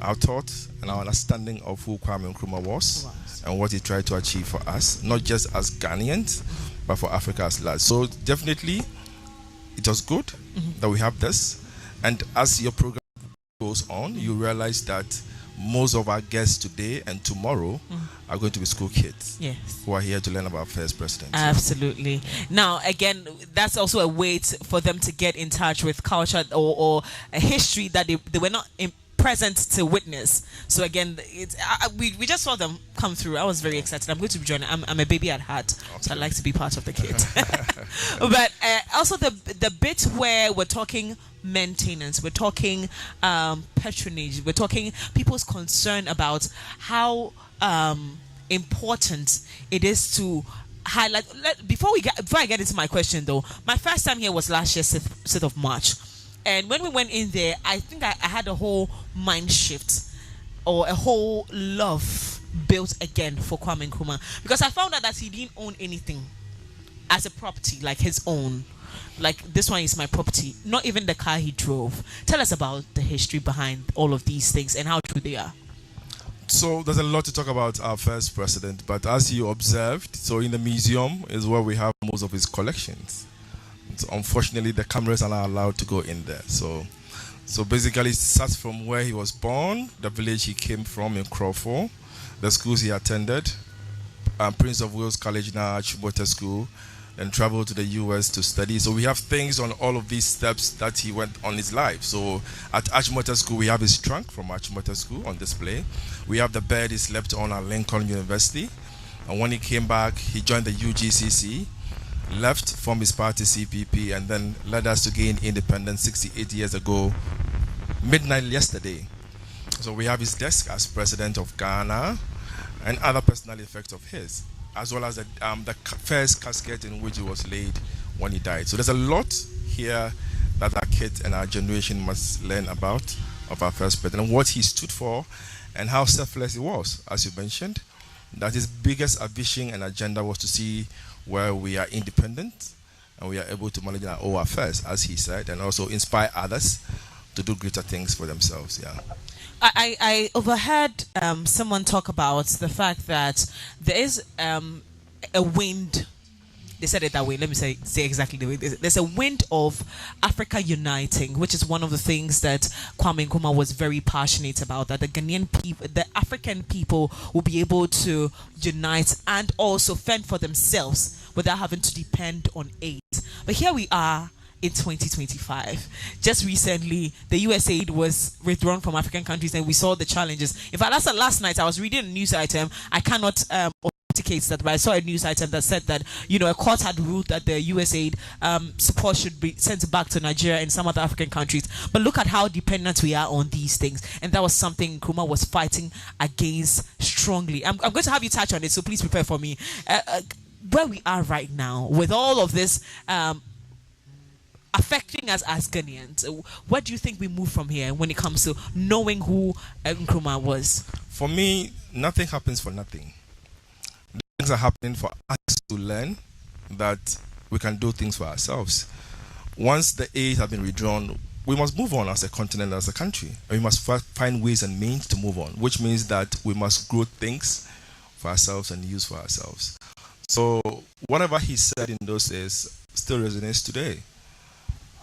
our thoughts and our understanding of who Kwame Nkrumah was and what he tried to achieve for us, not just as Ghanaians, but for Africa as large. So definitely it was good that we have this. And as your program goes on, you realize that most of our guests today and tomorrow are going to be school kids who are here to learn about first president. Absolutely. Now, again, that's also a way for them to get in touch with culture or a history that they were not present to witness. So again, we just saw them come through. I was very excited. I'm going to be joining. I'm a baby at heart, so I'd like to be part of the kit. But also the bit where we're talking maintenance, we're talking patronage, we're talking people's concern about how important it is to highlight. Before I get into my question though, my first time here was last year, 6th of March. And when we went in there, I think I had a whole mind shift or a whole love built again for Kwame Nkrumah, because I found out that he didn't own anything as a property, like his own. Like, this one is my property, not even the car he drove. Tell us about the history behind all of these things and how true they are. So there's a lot to talk about our first president, but as you observed, so in the museum is where we have most of his collections. So unfortunately, the cameras are not allowed to go in there. So basically, it starts from where he was born, the village he came from in Crawford, the schools he attended, Prince of Wales College, now Achimota School, and traveled to the US to study. So we have things on all of these steps that he went on his life. So at Achimota School, we have his trunk from Achimota School on display. We have the bed he slept on at Lincoln University. And when he came back, he joined the UGCC, left from his party CPP, and then led us to gain independence 68 years ago, midnight yesterday. So we have his desk as president of Ghana and other personal effects of his, as well as the first casket in which he was laid when he died. So there's a lot here that our kids and our generation must learn about of our first president, and what he stood for and how selfless he was, as you mentioned, that his biggest ambition and agenda was to see where we are independent and we are able to manage our own affairs, as he said, and also inspire others to do greater things for themselves. Yeah. I overheard someone talk about the fact that there is a wind. They said it that way. Let me say exactly the way. There's a wind of Africa uniting, which is one of the things that Kwame Nkrumah was very passionate about, that the Ghanaian people, the African people, will be able to unite and also fend for themselves without having to depend on aid. But here we are in 2025. Just recently, the US aid was withdrawn from African countries, and we saw the challenges. In fact, that's last night I was reading a news item. I cannot authenticate that, but I saw a news item that said that a court had ruled that the US aid support should be sent back to Nigeria and some other African countries. But look at how dependent we are on these things, and that was something Nkrumah was fighting against strongly. I'm going to have you touch on it, so please prepare for me. Where we are right now with all of this affecting us as Ghanaians, where do you think we move from here when it comes to knowing who Nkrumah was? For me, nothing happens for nothing. Things are happening for us to learn that we can do things for ourselves. Once the aid has been withdrawn, we must move on as a continent, as a country. And we must find ways and means to move on, which means that we must grow things for ourselves and use for ourselves. So whatever he said in those days still resonates today.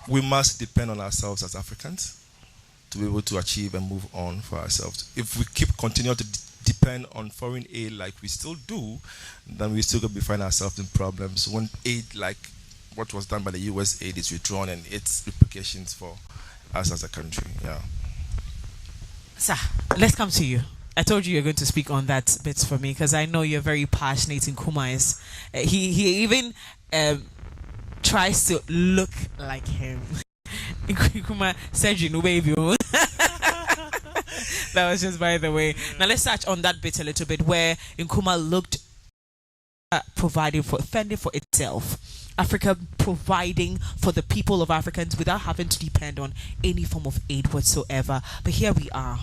We must depend on ourselves as Africans to be able to achieve and move on for ourselves. If we continue to depend on foreign aid like we still do, then we still going to find ourselves in problems when aid like what was done by the US aid is withdrawn and its repercussions for us as a country. Yeah. Sir, let's come to you. I told you you're going to speak on that bit for me because I know you're very passionate in Nkrumah. He even tries to look like him. Nkrumah surgery, no baby. That was just by the way. Now let's touch on that bit a little bit, where Nkrumah looked providing for, fending for itself. Africa providing for the people of Africans without having to depend on any form of aid whatsoever. But here we are,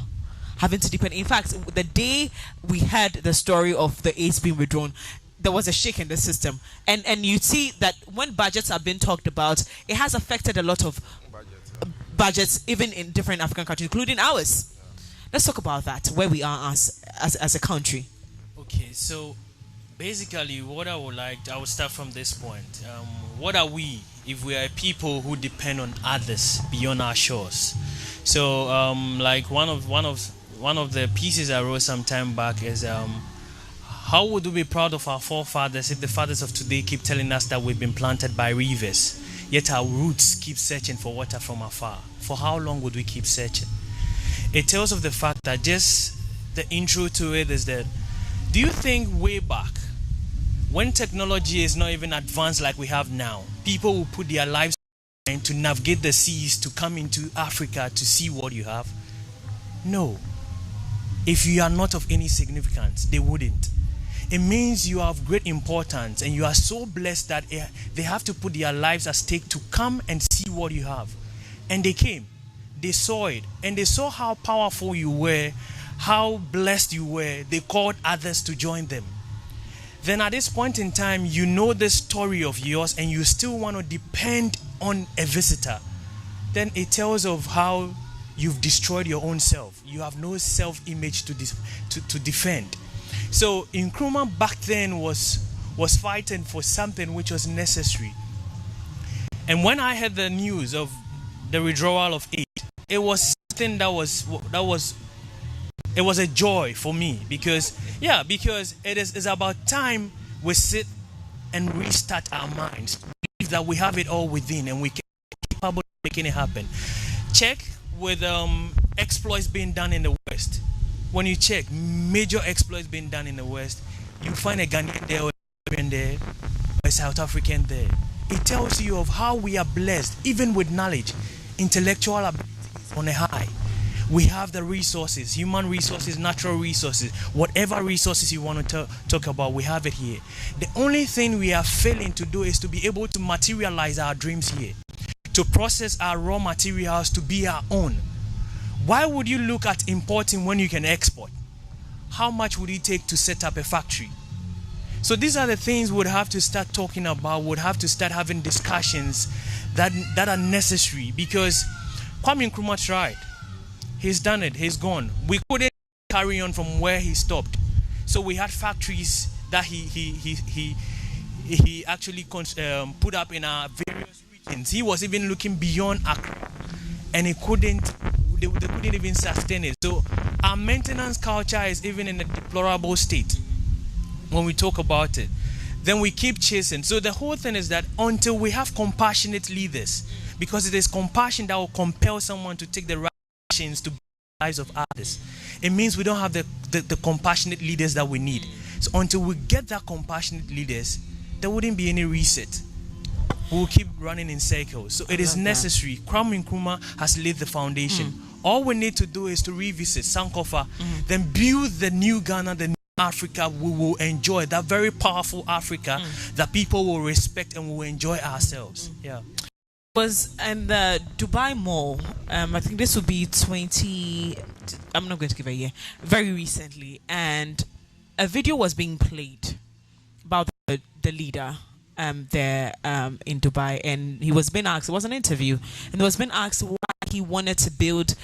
having to depend. In fact, the day we heard the story of the aids being withdrawn, there was a shake in the system. And you see that when budgets are being talked about, it has affected a lot of budgets, even in different African countries, including ours. Let's talk about that, where we are as a country. Okay, so basically what I would start from this point. What are we if we are people who depend on others beyond our shores? So like one of the pieces I wrote some time back is how would we be proud of our forefathers if the fathers of today keep telling us that we've been planted by rivers, yet our roots keep searching for water from afar? For how long would we keep searching? It tells of the fact that, just the intro to it is that, do you think way back, when technology is not even advanced like we have now, people will put their lives to navigate the seas to come into Africa to see what you have? No. If you are not of any significance, they wouldn't. It means you are of great importance and you are so blessed that they have to put their lives at stake to come and see what you have. And they came. They saw it. And they saw how powerful you were, how blessed you were. They called others to join them. Then at this point in time, you know the story of yours and you still want to depend on a visitor. Then it tells of how you've destroyed your own self. You have no self-image to defend. So Nkrumah back then was fighting for something which was necessary. And when I heard the news of the withdrawal of aid, it was something that was it was a joy for me, because it is about time we sit and restart our minds, believe that we have it all within and we can be capable of making it happen. Check with exploits being done in the West. When you check major exploits being done in the West, you find a Ghanaian there, or a Serbian there, or a South African there. It tells you of how we are blessed, even with knowledge, intellectual ability on a high. We have the resources, human resources, natural resources, whatever resources you want to talk about, we have it here. The only thing we are failing to do is to be able to materialize our dreams here, to process our raw materials to be our own. Why would you look at importing when you can export? How much would it take to set up a factory? So these are the things we would have to start talking about, would have to start having discussions that are necessary, because Kwame Nkrumah tried. He's done it, he's gone. We couldn't carry on from where he stopped. So we had factories that he actually put up in our various regions. He was even looking beyond Accra, and they couldn't even sustain it. So our maintenance culture is even in a deplorable state when we talk about it. Then we keep chasing. So the whole thing is that until we have compassionate leaders, because it is compassion that will compel someone to take the right actions to the lives of others. It means we don't have the compassionate leaders that we need. So until we get that compassionate leaders, there wouldn't be any reset. We will keep running in circles. So it is necessary. Kwame Nkrumah has laid the foundation. All we need to do is to revisit Sankofa, then build the new Ghana, the new Africa we will enjoy, that very powerful Africa that people will respect and will enjoy ourselves. Yeah. Was in the Dubai Mall. I think this would be 20. I'm not going to give a year. Very recently, and a video was being played about the leader there in Dubai, and he was being asked. It was an interview, and he was being asked why he wanted to build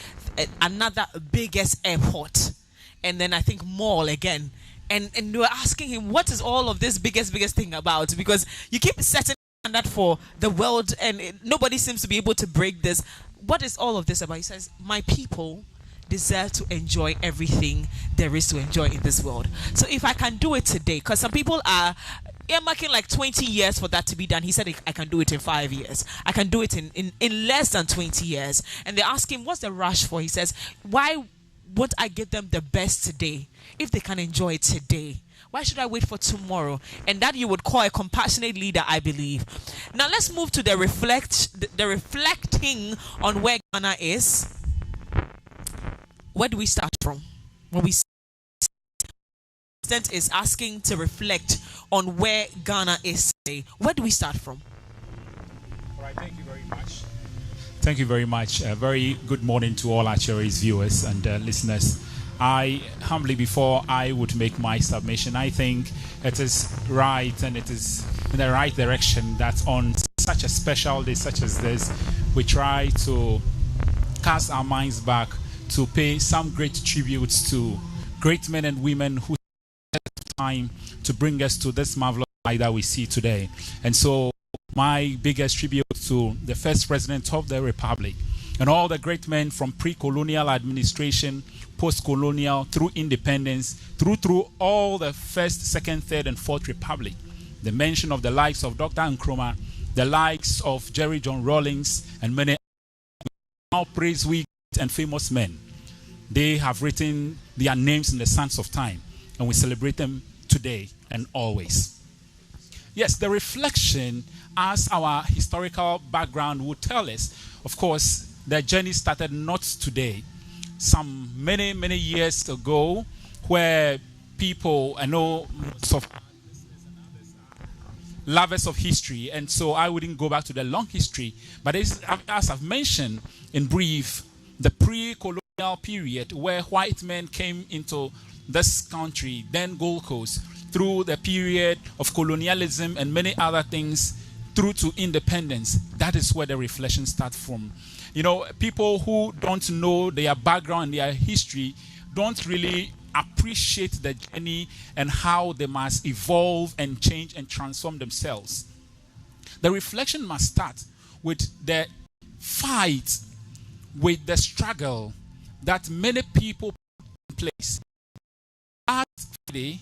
another biggest airport, and then I think mall again. And they were asking him, what is all of this biggest thing about? Because you keep setting that for the world, and nobody seems to be able to break this. What is all of this about? He says, my people deserve to enjoy everything there is to enjoy in this world. So if I can do it today, because some people are earmarking like 20 years for that to be done. He said, I can do it in 5 years. I can do it in less than 20 years. And they ask him, what's the rush for? He says, why won't I give them the best today? If they can enjoy it today, why should I wait for tomorrow? And that you would call a compassionate leader, I believe. Now let's move to the reflecting on where Ghana is. Where do we start from? When we is asking to reflect on where Ghana is today, where do we start from? All right, thank you very much. Thank you very much. A very good morning to all our Cherries viewers and listeners. I humbly, before I would make my submission, I think it is right and it is in the right direction that on such a special day such as this, we try to cast our minds back to pay some great tributes to great men and women who time to bring us to this marvelous life that we see today. And so my biggest tribute to the first president of the republic and all the great men from pre-colonial administration, post-colonial, through independence, through all the first, second, third, and fourth republic. The mention of the likes of Dr. Nkrumah, the likes of Jerry John Rawlings, and many now praise we and famous men. They have written their names in the sands of time, and we celebrate them today and always. Yes, the reflection as our historical background would tell us, of course, the journey started not today. Some many years ago, where people, I know most of lovers of history, and so I wouldn't go back to the long history, but as I've mentioned in brief, the pre-colonial period where white men came into this country, then Gold Coast, through the period of colonialism and many other things, through to independence. That is where the reflection starts from. You know, people who don't know their background, their history, don't really appreciate the journey and how they must evolve and change and transform themselves. The reflection must start with the fight, with the struggle that many people put in place. Last Friday,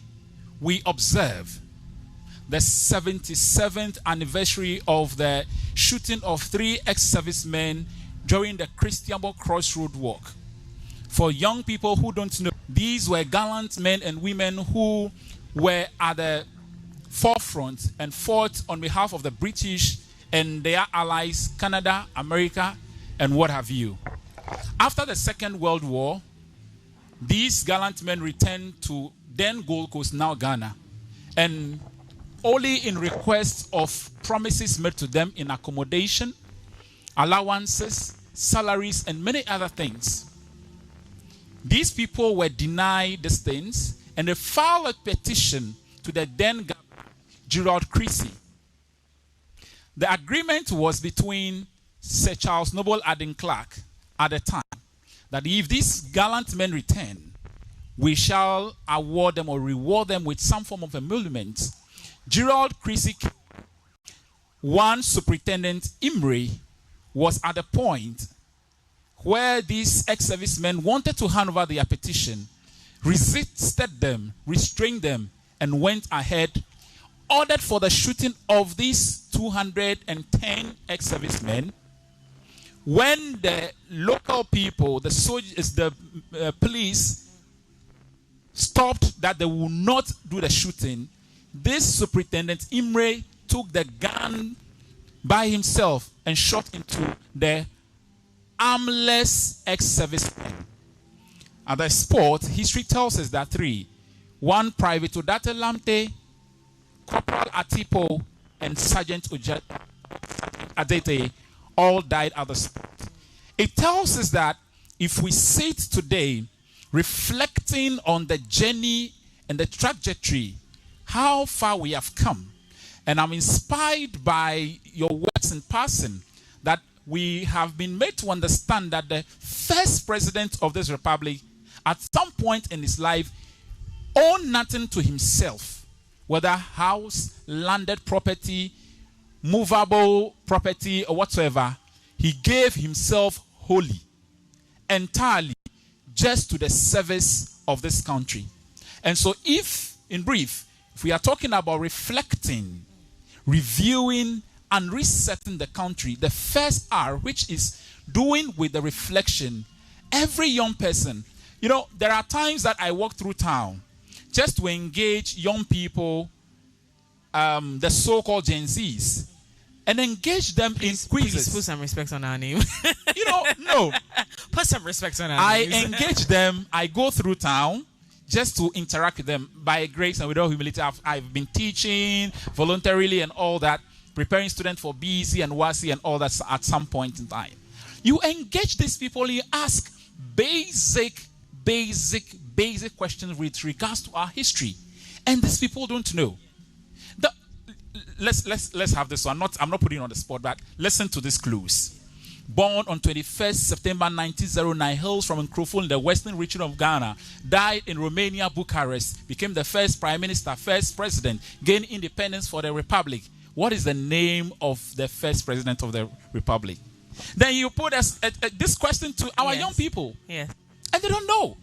we observe the 77th anniversary of the shooting of 3 ex-servicemen during the Christianborg Crossroad Walk. For young people who don't know, these were gallant men and women who were at the forefront and fought on behalf of the British and their allies, Canada, America, and what have you. After the Second World War, these gallant men returned to then Gold Coast, now Ghana, and only in request of promises made to them in accommodation, allowances, salaries, and many other things. These people were denied these things, and they filed a petition to the then governor, Gerald Creasy. The agreement was between Sir Charles Noble Aden Clark at the time that if these gallant men return, we shall award them or reward them with some form of emolument. Gerald Creasy, one Superintendent Imre, was at the point where these ex-servicemen wanted to hand over their petition, resisted them, restrained them, and went ahead, ordered for the shooting of these 210 ex-servicemen. When the local people, the soldiers, the police, stopped that they would not do the shooting, this Superintendent Imre took the gun by himself and shot into the armless ex-servicemen. At the spot, history tells us that 3, one Private Odate Lamte, Corporal Atipo, and Sergeant Adete all died at the spot. It tells us that if we sit today reflecting on the journey and the trajectory, how far we have come, and I'm inspired by your words in passing that we have been made to understand that the first president of this republic at some point in his life owned nothing to himself, whether house, landed property, movable property, or whatsoever. He gave himself wholly, entirely, just to the service of this country. And so if, in brief, if we are talking about reflecting, reviewing, and resetting the country, the first R, which is doing with the reflection, every young person You know, there are times that I walk through town just to engage young people, the so-called Gen Zs, and engage them in quizzes. Please put some respect on our name. You know, no. Put some respect on our I names. engage them. I go through town just to interact with them by grace and with all humility. I've been teaching voluntarily and all that, preparing students for BEC and WASI and all that at some point in time. You engage these people, you ask basic questions with regards to our history. And these people don't know. Let's have this one. I'm not putting it on the spot, but listen to these clues. Born on 21st September 1909, hails from Nkrumah in the western region of Ghana, died in Romania, Bucharest, became the first prime minister, first president, gained independence for the republic. What is the name of the first president of the republic? Then you put this question to our young people. Yeah. And they don't know.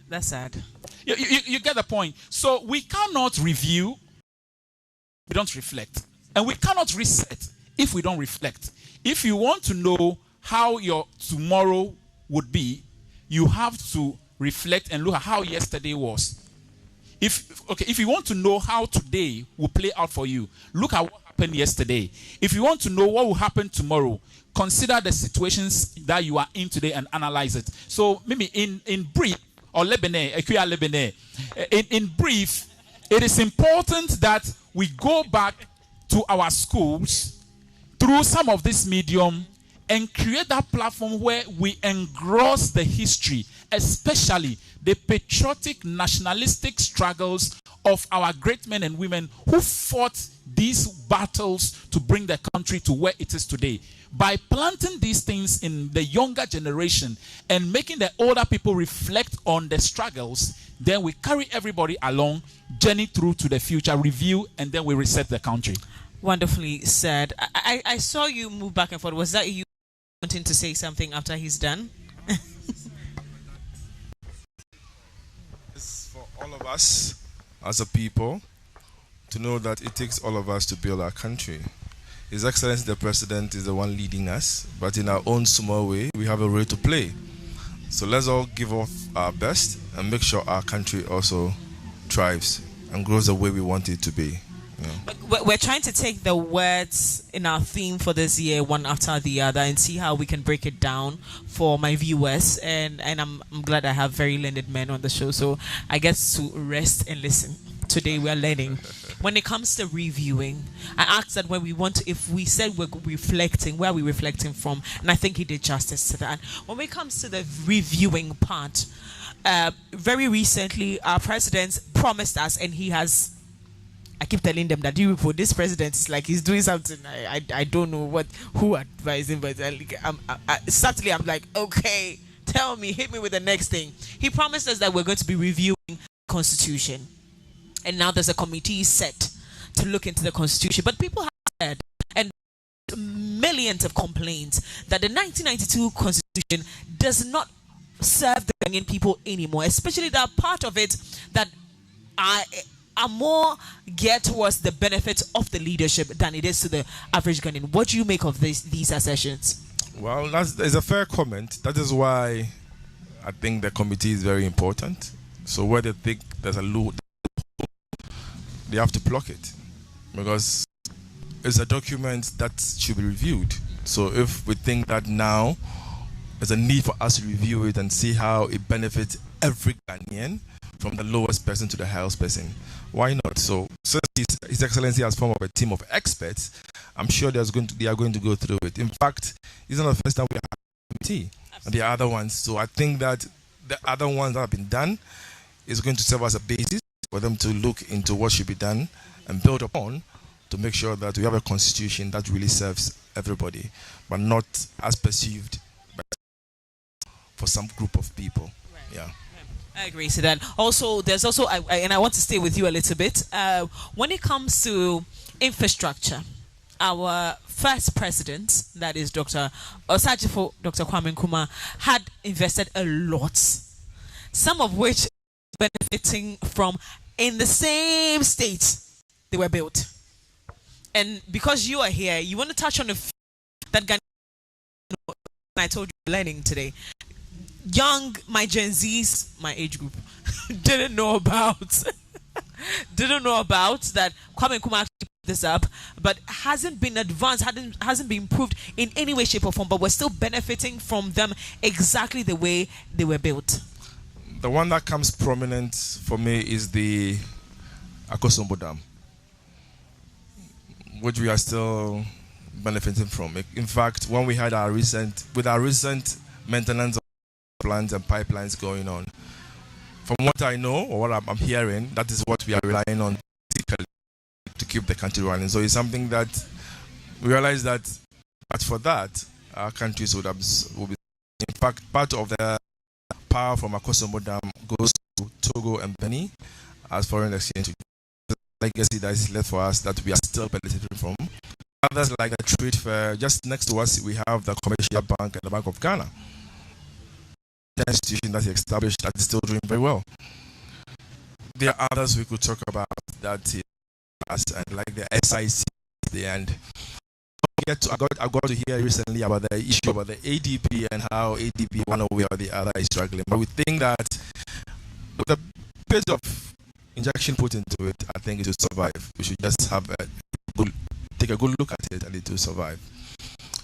That's sad. You get the point. So we cannot review, we don't reflect. And we cannot reset if we don't reflect. If you want to know how your tomorrow would be, you have to reflect and look at how yesterday was. If you want to know how today will play out for you, look at what happened yesterday. If you want to know what will happen tomorrow, consider the situations that you are in today and analyze it. So maybe in brief, or in brief, it is important that we go back to our schools through some of this medium and create that platform where we engross the history, especially the patriotic, nationalistic struggles of our great men and women who fought these battles to bring the country to where it is today. By planting these things in the younger generation and making the older people reflect on the struggles, then we carry everybody along, journey through to the future, review, and then we reset the country. Wonderfully said. I saw you move back and forth. Was that you wanting to say something after he's done? It's for all of us as a people to know that it takes all of us to build our country. His Excellency the President is the one leading us, but in our own small way, we have a role to play. So let's all give off our best and make sure our country also thrives and grows the way we want it to be. Yeah. We're trying to take the words in our theme for this year one after the other and see how we can break it down for my viewers. And I'm glad I have very learned men on the show, so I get to rest and listen. Today we are learning. When it comes to reviewing, I asked that when we want to, if we said we're reflecting, where are we reflecting from? And I think he did justice to that. When it comes to the reviewing part, very recently our president promised us, and he has, I keep telling them that this president is like he's doing something. I don't know who advised him, but certainly I'm like, okay, tell me, hit me with the next thing. He promised us that we're going to be reviewing the Constitution. And now there's a committee set to look into the Constitution. But people have said, and millions of complaints, that the 1992 Constitution does not serve the Ghanaian people anymore, especially that part of it that are more geared towards the benefits of the leadership than it is to the average Ghanaian. What do you make of these assertions? Well, that's a fair comment. That is why I think the committee is very important. So where they think there's a loop, they have to block it, because it's a document that should be reviewed. So if we think that now there's a need for us to review it and see how it benefits every Ghanaian, from the lowest person to the highest person, why not? So His Excellency has formed a team of experts. I'm sure they are going to go through it. In fact, it's not the first time we have a committee, and the other ones. So I think that the other ones that have been done is going to serve as a basis for them to look into what should be done and build upon to make sure that we have a constitution that really serves everybody, but not as perceived by for some group of people. Right. Yeah. I agree to that. Also, there's also, and I want to stay with you a little bit. When it comes to infrastructure, our first president, that is Dr. Osajifo, Dr. Kwame Nkrumah, had invested a lot, some of which benefiting from in the same state they were built. And because you are here, you want to touch on that Ghana, I told you learning today. my Gen Zs, my age group, didn't know about that Kwame Nkrumah actually put this up, but hasn't been advanced, hasn't been improved in any way, shape, or form, but we're still benefiting from them exactly the way they were built. The one that comes prominent for me is the Akosombo Dam, which we are still benefiting from. In fact, when we had our recent maintenance of plants and pipelines going on, from what I know or what I'm hearing, that is what we are relying on to keep the country running. So it's something that we realize that, but for that, our countries will be. In fact, part of the power from Akosombo Dam goes to Togo and Benin as foreign exchange. The legacy that is left for us that we are still benefiting from. Others like the trade fair, just next to us we have the Commercial Bank and the Bank of Ghana. The institution that is established that is still doing very well. There are others we could talk about that and like the SIC and I got to hear recently about the issue about the ADP and how ADP one way or the other is struggling. But we think that with the bit of injection put into it, I think it will survive. We should just take a good look at it and it will survive.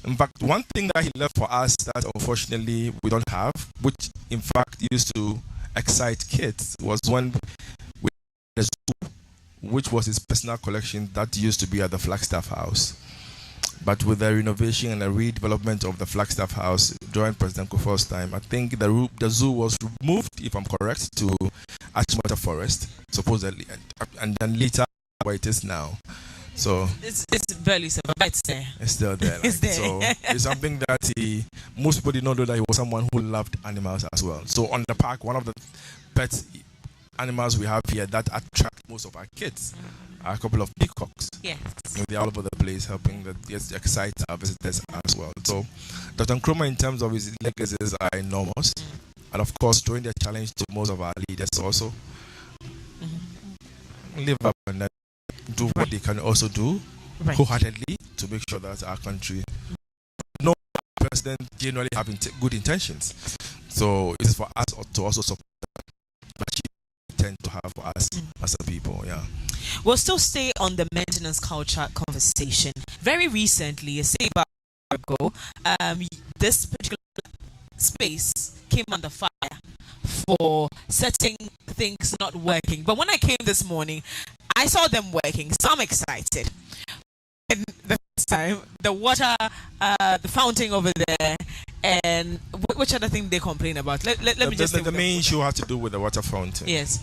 In fact, one thing that he left for us that unfortunately we don't have, which in fact used to excite kids, was when we had a zoo, which was his personal collection that used to be at the Flagstaff House. But with the renovation and the redevelopment of the Flagstaff House during President Kufuor's time, I think the zoo was removed, if I'm correct, to Achimota Forest, supposedly, and then later where it is now. So it's barely survived. It's there. It's still there. Like, it's there. So it's something that most people did not know that he was someone who loved animals as well. So on the park, one of the pet animals we have here that attract most of our kids are a couple of peacocks. Yes. They're all over the place helping excite our visitors as well. So Dr. Nkrumah, in terms of his legacies, are enormous. And of course, throwing the challenge to most of our leaders also. Live up and do what they can also do wholeheartedly to make sure that our country, no president generally having good intentions. So it's for us to also support that she tend to have for us as a people. Yeah. We'll still stay on the maintenance culture conversation. Very recently, say about a year ago, this particular space came under fire for certain things not working. But when I came this morning, I saw them working, so I'm excited. And the first time, the water, the fountain over there, and which other thing they complain about? Let me just. The main issue has to do with the water fountain. Yes.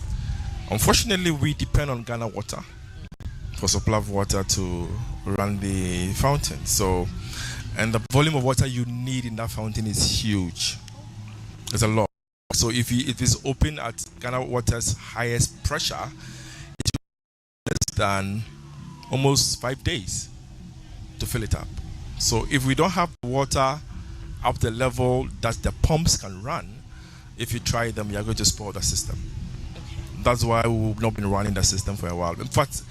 Unfortunately, we depend on Ghana Water for supply of water to run the fountain. So, and the volume of water you need in that fountain is huge. There's a lot. So if it is open at Ghana Water's highest pressure, it will less than almost 5 days to fill it up. So if we don't have water up the level that the pumps can run, if you try them, you're going to spoil the system. That's why we've not been running the system for a while. In fact,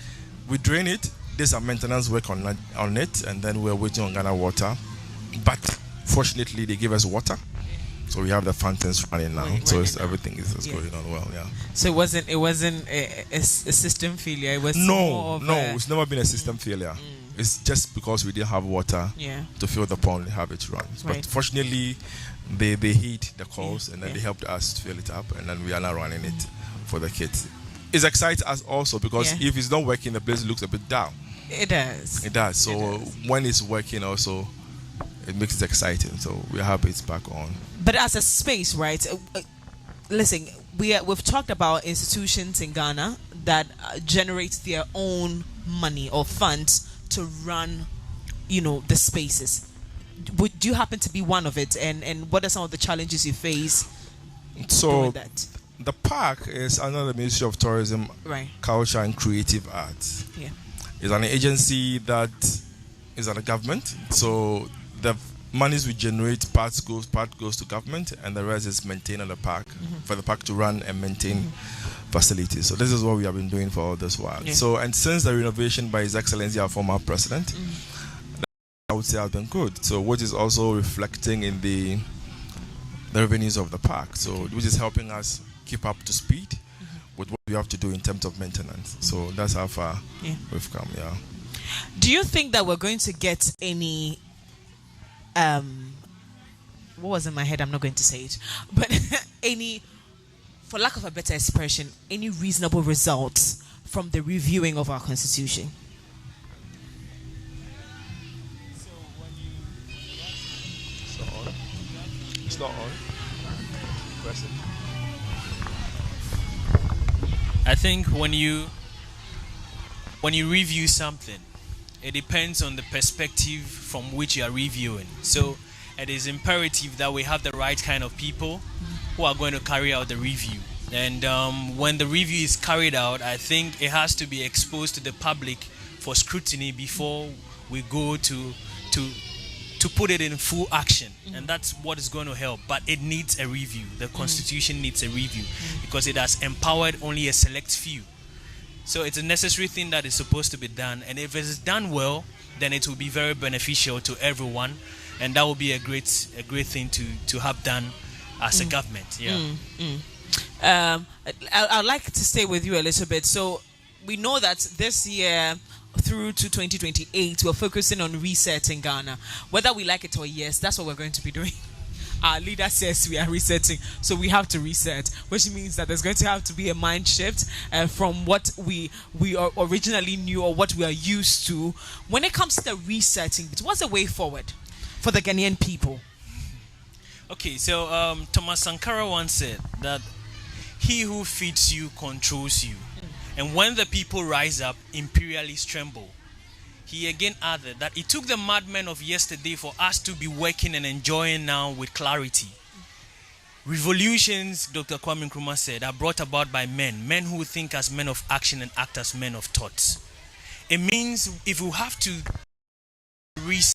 we drain it, there's a maintenance work on it, and then we're waiting on Ghana Water. But fortunately, they give us water. So we have the fountains running now. Everything is going on well, yeah. So it wasn't a system failure. It was it's never been a system failure. It's just because we didn't have water to fill the pond and have it run. But fortunately, they heed the calls and then they helped us to fill it up, and then we are now running it for the kids. It excites us also because if it's not working, the place looks a bit down. It does. It does. So when it's working also, it makes it exciting. So we're happy it's back on. But as a space, right? Listen, we've talked about institutions in Ghana that generate their own money or funds to run, the spaces. Do you happen to be one of it? And what are some of the challenges you face doing that? The park is under the Ministry of Tourism, Culture and Creative Arts. Yeah. It's an agency that is under government. So the monies we generate, part goes to government, and the rest is maintained on the park for the park to run and maintain facilities. So this is what we have been doing for all this while. Yeah. So, and since the renovation by His Excellency, our former president, I would say has been good. So, what is also reflecting in the the revenues of the park. So which is helping us keep up to speed with what we have to do in terms of maintenance. So that's how far we've come. Yeah. Do you think that we're going to get any what was in my head? I'm not going to say it, but any, for lack of a better expression, any reasonable results from the reviewing of our constitution? It's not on. Press it. I think when you review something, it depends on the perspective from which you are reviewing. So it is imperative that we have the right kind of people who are going to carry out the review. And when the review is carried out, I think it has to be exposed to the public for scrutiny before we go to put it in full action. And that's what is going to help. But it needs a review. The Constitution needs a review because it has empowered only a select few. So it's a necessary thing that is supposed to be done. And if it is done well, then it will be very beneficial to everyone. And that will be a great thing to have done as a government. I'd like to stay with you a little bit. So we know that this year through to 2028, we're focusing on resetting Ghana. Whether we like it or yes, that's what we're going to be doing. Our leader says we are resetting, so we have to reset, which means that there's going to have to be a mind shift from what we originally knew or what we are used to. When it comes to the resetting, what's the way forward for the Ghanaian people? Okay, so Thomas Sankara once said that he who feeds you controls you. And when the people rise up, imperialists tremble. He again added that it took the madmen of yesterday for us to be working and enjoying now with clarity. Revolutions, Dr. Kwame Nkrumah said, are brought about by men who think as men of action and act as men of thoughts. It means if we have to reset,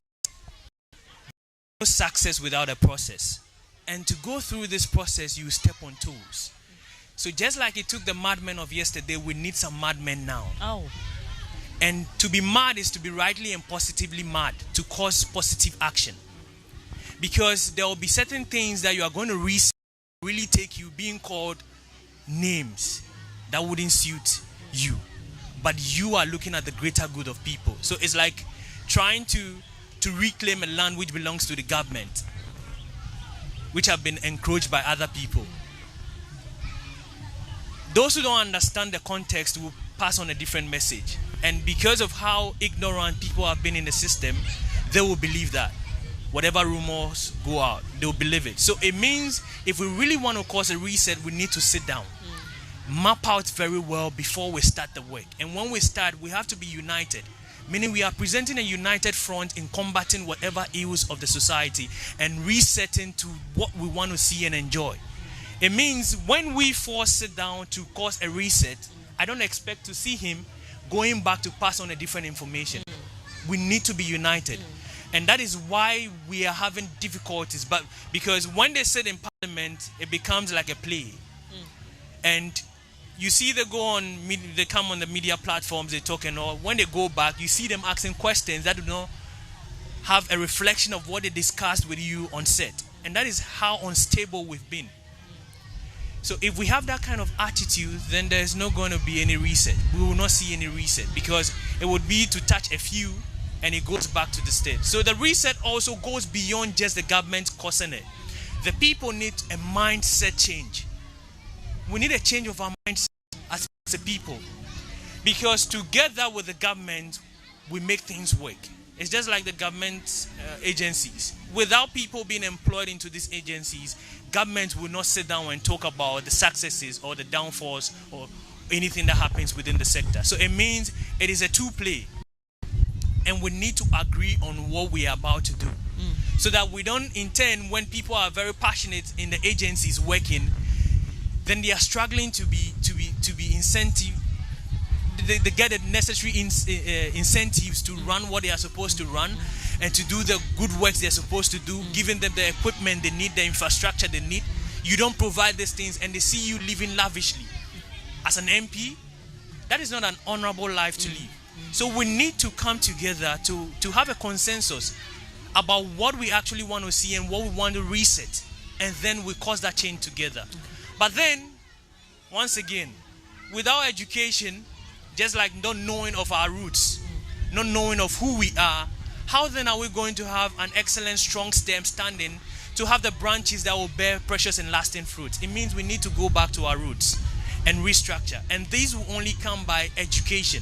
no success without a process. And to go through this process, you step on toes. So just like it took the madmen of yesterday, we need some madmen now. Oh. And to be mad is to be rightly and positively mad, to cause positive action. Because there will be certain things that you are going to really take you being called names that wouldn't suit you. But you are looking at the greater good of people. So it's like trying to reclaim a land which belongs to the government, which have been encroached by other people. Those who don't understand the context will pass on a different message. And because of how ignorant people have been in the system, they will believe that. Whatever rumors go out, they will believe it. So it means if we really want to cause a reset, we need to sit down. Map out very well before we start the work. And when we start, we have to be united. Meaning we are presenting a united front in combating whatever ills of the society and resetting to what we want to see and enjoy. It means when we four sit down to cause a reset, I don't expect to see him going back to pass on a different information. We need to be united. And that is why we are having difficulties. But because when they sit in parliament, it becomes like a play. And you see they come on the media platforms, they talk and all. When they go back, you see them asking questions that do not have a reflection of what they discussed with you on set. And that is how unstable we've been. So if we have that kind of attitude, then there's not going to be any reset. We will not see any reset because it would be to touch a few and it goes back to the state. So the reset also goes beyond just the government causing it. The people need a mindset change. We need a change of our mindset as a people. Because together with the government, we make things work. It's just like the government agencies. Without people being employed into these agencies, government will not sit down and talk about the successes or the downfalls or anything that happens within the sector. So it means it is a two-play. And we need to agree on what we are about to do. So that we don't intend when people are very passionate in the agencies working, then they are struggling to be incentive. They get the necessary incentives to run what they are supposed to run and to do the good works they're supposed to do, giving them the equipment they need, the infrastructure they need. You don't provide these things and they see you living lavishly. As an MP, that is not an honorable life to live. So we need to come together to have a consensus about what we actually want to see and what we want to reset. and then we cause that change together. But then, once again, without education, just like not knowing of our roots, not knowing of who we are, how then are we going to have an excellent, strong stem standing to have the branches that will bear precious and lasting fruits? It means we need to go back to our roots and restructure. And these will only come by education.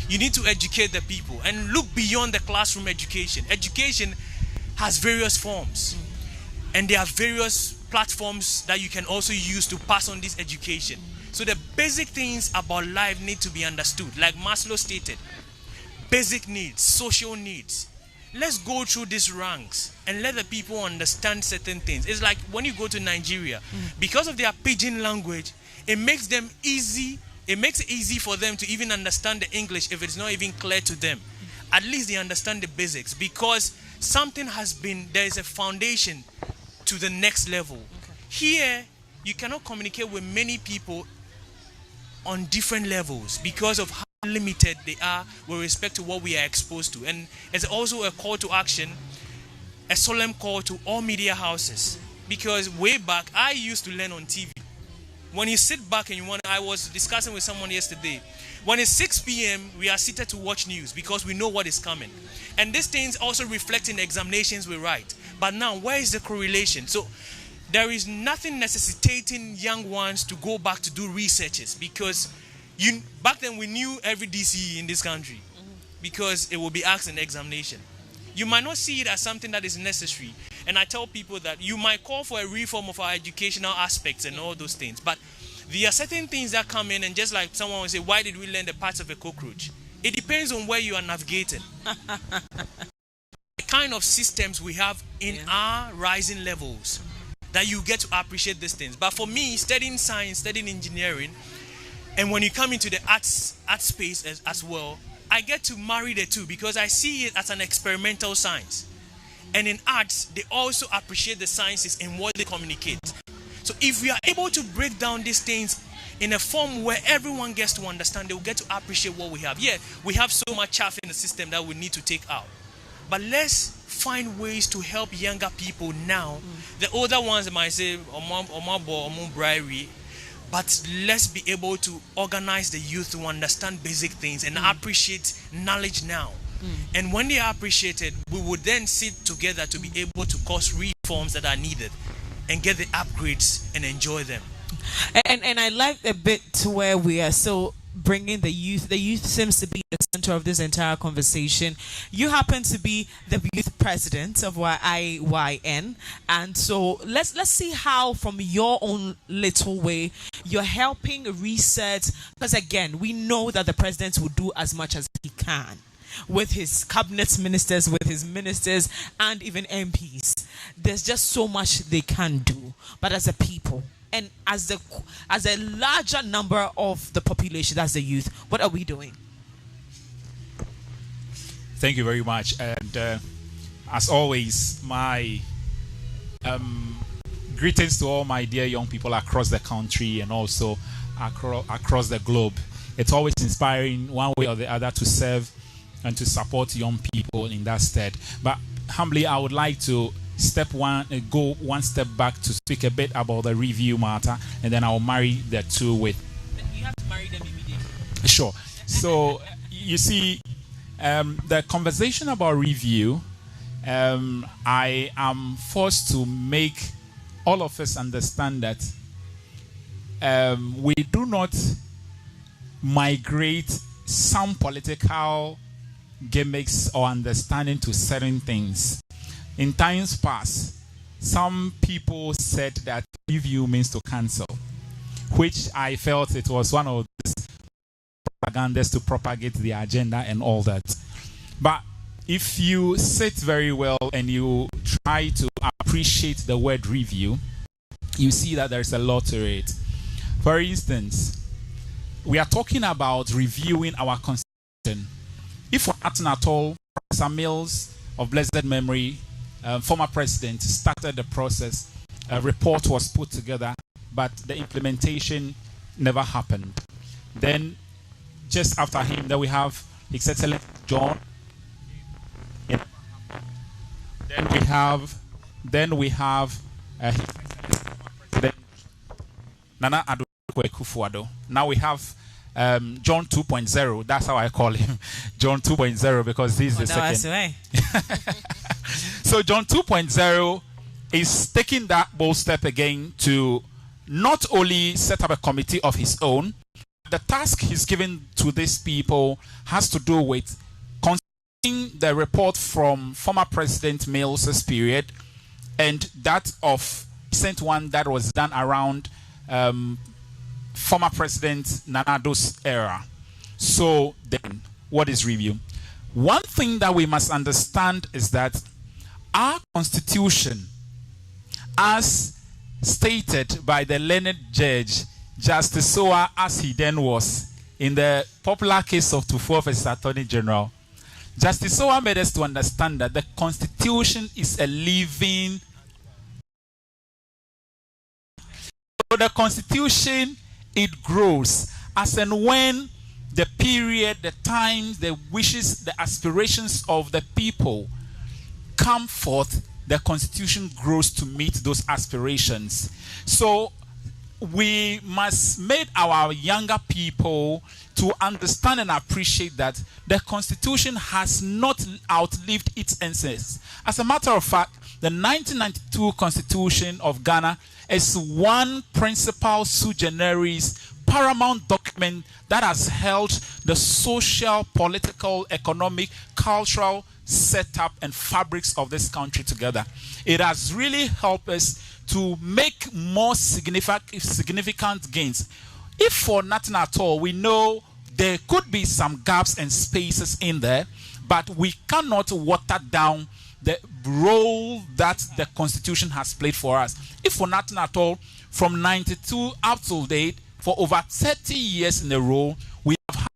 You need to educate the people and look beyond the classroom education. Education has various forms. And there are various platforms that you can also use to pass on this education. So the basic things about life need to be understood. Like Maslow stated, basic needs, social needs. Let's go through these ranks and let the people understand certain things. It's like when you go to Nigeria, because of their pidgin language, it makes it easy for them to even understand the English if it's not even clear to them. At least they understand the basics, because there is a foundation to the next level. Here, you cannot communicate with many people on different levels because of how limited they are with respect to what we are exposed to. And it's also a call to action, a solemn call to all media houses. Because way back, I used to learn on TV. When you sit back and I was discussing with someone yesterday, when it's 6 p.m., we are seated to watch news because we know what is coming. And these things also reflect in the examinations we write. But now, where is the correlation? So there is nothing necessitating young ones to go back to do researches, because back then we knew every DCE in this country because it will be asked in the examination. You might not see it as something that is necessary. And I tell people that you might call for a reform of our educational aspects and all those things. But there are certain things that come in, and just like someone will say, why did we learn the parts of a cockroach? It depends on where you are navigating. The kind of systems we have in our rising levels that you get to appreciate these things. But for me, studying science, studying engineering, and when you come into the arts space as well, I get to marry the two because I see it as an experimental science. And in arts, they also appreciate the sciences and what they communicate. So if we are able to break down these things in a form where everyone gets to understand, they will get to appreciate what we have. Yeah, we have so much chaff in the system that we need to take out. But let's find ways to help younger people now. The older ones might say, but let's be able to organize the youth to understand basic things and appreciate knowledge now. And when they are appreciated, we would then sit together to be able to cause reforms that are needed and get the upgrades and enjoy them. And I like the bit to where we are so bringing the youth. The youth seems to be the center of this entire conversation. You happen to be the youth president of IYN, and so let's see how, from your own little way, you're helping research. Because again, we know that the president will do as much as he can with his cabinet ministers, with his ministers, and even MPs. There's just so much they can do. But as a people, and as a larger number of the population, that's the youth, what are we doing? Thank you very much. And as always, my greetings to all my dear young people across the country and also across the globe. It's always inspiring one way or the other to serve and to support young people in that stead. But humbly, I would like to go one step back to speak a bit about the review matter, and then I'll marry the two with. You have to marry them immediately. Sure. So you see, the conversation about review, I am forced to make all of us understand that we do not migrate some political gimmicks or understanding to certain things. In times past, some people said that review means to cancel, which I felt it was one of these propagandas to propagate the agenda and all that. But if you sit very well and you try to appreciate the word review, you see that there's a lot to it. For instance, we are talking about reviewing our constitution. If for nothing at all, Professor Mills of blessed memory, former president, started the process. A report was put together, but the implementation never happened. Then, just after him, then we have His Excellency John. Then we have Nana Adasah. Now we have John 2.0. That's how I call him, John 2.0, because this is the second. So John 2.0 is taking that bold step again to not only set up a committee of his own. The task he's given to these people has to do with considering the report from former President Mills's period and that of recent one that was done around former President Nana Adasah's era. So then, what is review? One thing that we must understand is that our constitution, as stated by the learned judge Justice Soa, as he then was in the popular case of Tufo versus Attorney General, Justice Soa made us to understand that the constitution is a living. So the constitution, it grows as and when the period, the times, the wishes, the aspirations of the people come forth, the constitution grows to meet those aspirations. So we must make our younger people to understand and appreciate that the constitution has not outlived its essence. As a matter of fact, the 1992 constitution of Ghana is one principal sui generis paramount document that has held the social, political, economic, cultural setup and fabrics of this country together. It has really helped us to make more significant gains. If for nothing at all, we know there could be some gaps and spaces in there, but we cannot water down the role that the Constitution has played for us. If for nothing at all, from 92 up to date, for over 30 years in a row, we have had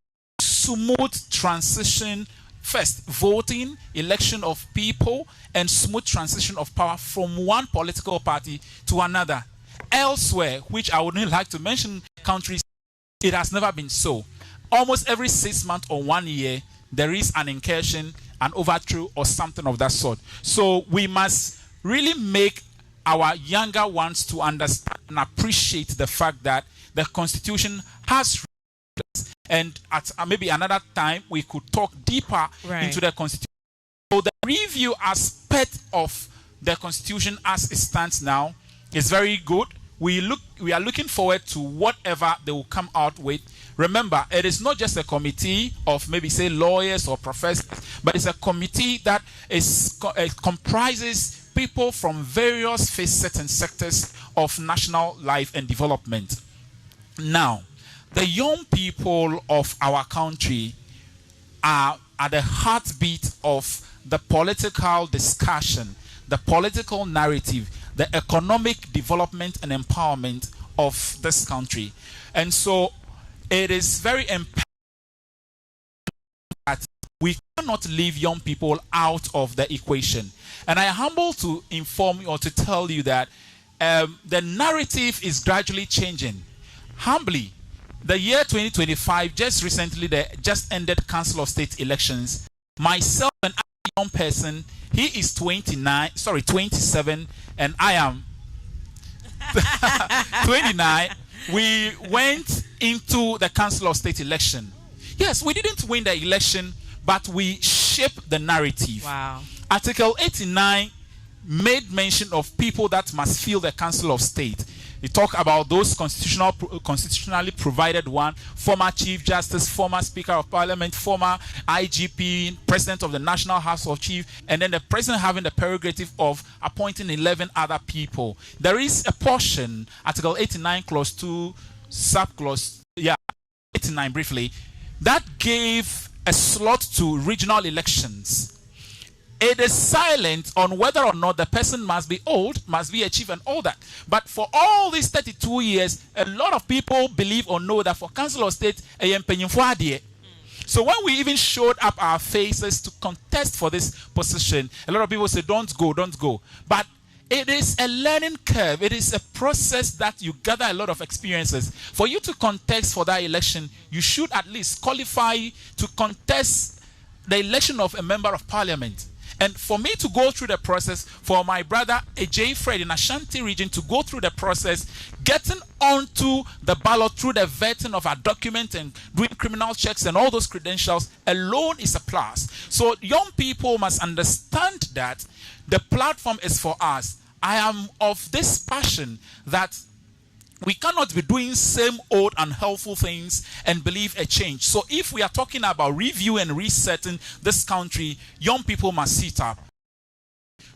smooth transition. First, voting, election of people, and smooth transition of power from one political party to another. Elsewhere, which I wouldn't like to mention countries, it has never been so. Almost every 6 months or 1 year, there is an incursion, an overthrow, or something of that sort. So we must really make our younger ones to understand and appreciate the fact that the Constitution has, and at maybe another time we could talk deeper into the Constitution. So the review aspect of the Constitution as it stands now is very good. We are looking forward to whatever they will come out with. Remember, it is not just a committee of maybe say lawyers or professors, but it's a committee that comprises people from various facets and sectors of national life and development. Now, the young people of our country are at the heartbeat of the political discussion, the political narrative, the economic development and empowerment of this country. And so it is very important that we cannot leave young people out of the equation. And I am humbled to inform you or to tell you that the narrative is gradually changing. Humbly, the year 2025, just recently, the just ended Council of State elections. Myself and a young person, he is 27, and I am 29. We went into the Council of State election. Yes, we didn't win the election, but we shaped the narrative. Wow. Article 89 made mention of people that must fill the Council of State. It talk about those constitutionally provided one, former Chief Justice, former Speaker of Parliament, former IGP, President of the National House of Chiefs, and then the President having the prerogative of appointing 11 other people. There is a portion, Article 89, Clause 2, Subclause 89 briefly, that gave a slot to regional elections. It is silent on whether or not the person must be old, must be a chief and all that. But for all these 32 years, a lot of people believe or know that for Council of State, so when we even showed up our faces to contest for this position, a lot of people say, don't go, don't go. But it is a learning curve. It is a process that you gather a lot of experiences. For you to contest for that election, you should at least qualify to contest the election of a member of parliament. And for me to go through the process, for my brother AJ Fred in Ashanti region to go through the process, getting onto the ballot through the vetting of our document and doing criminal checks and all those credentials alone is a plus. So young people must understand that the platform is for us. I am of this passion that we cannot be doing same old unhelpful things and believe a change. So if we are talking about review and resetting this country, young people must sit up.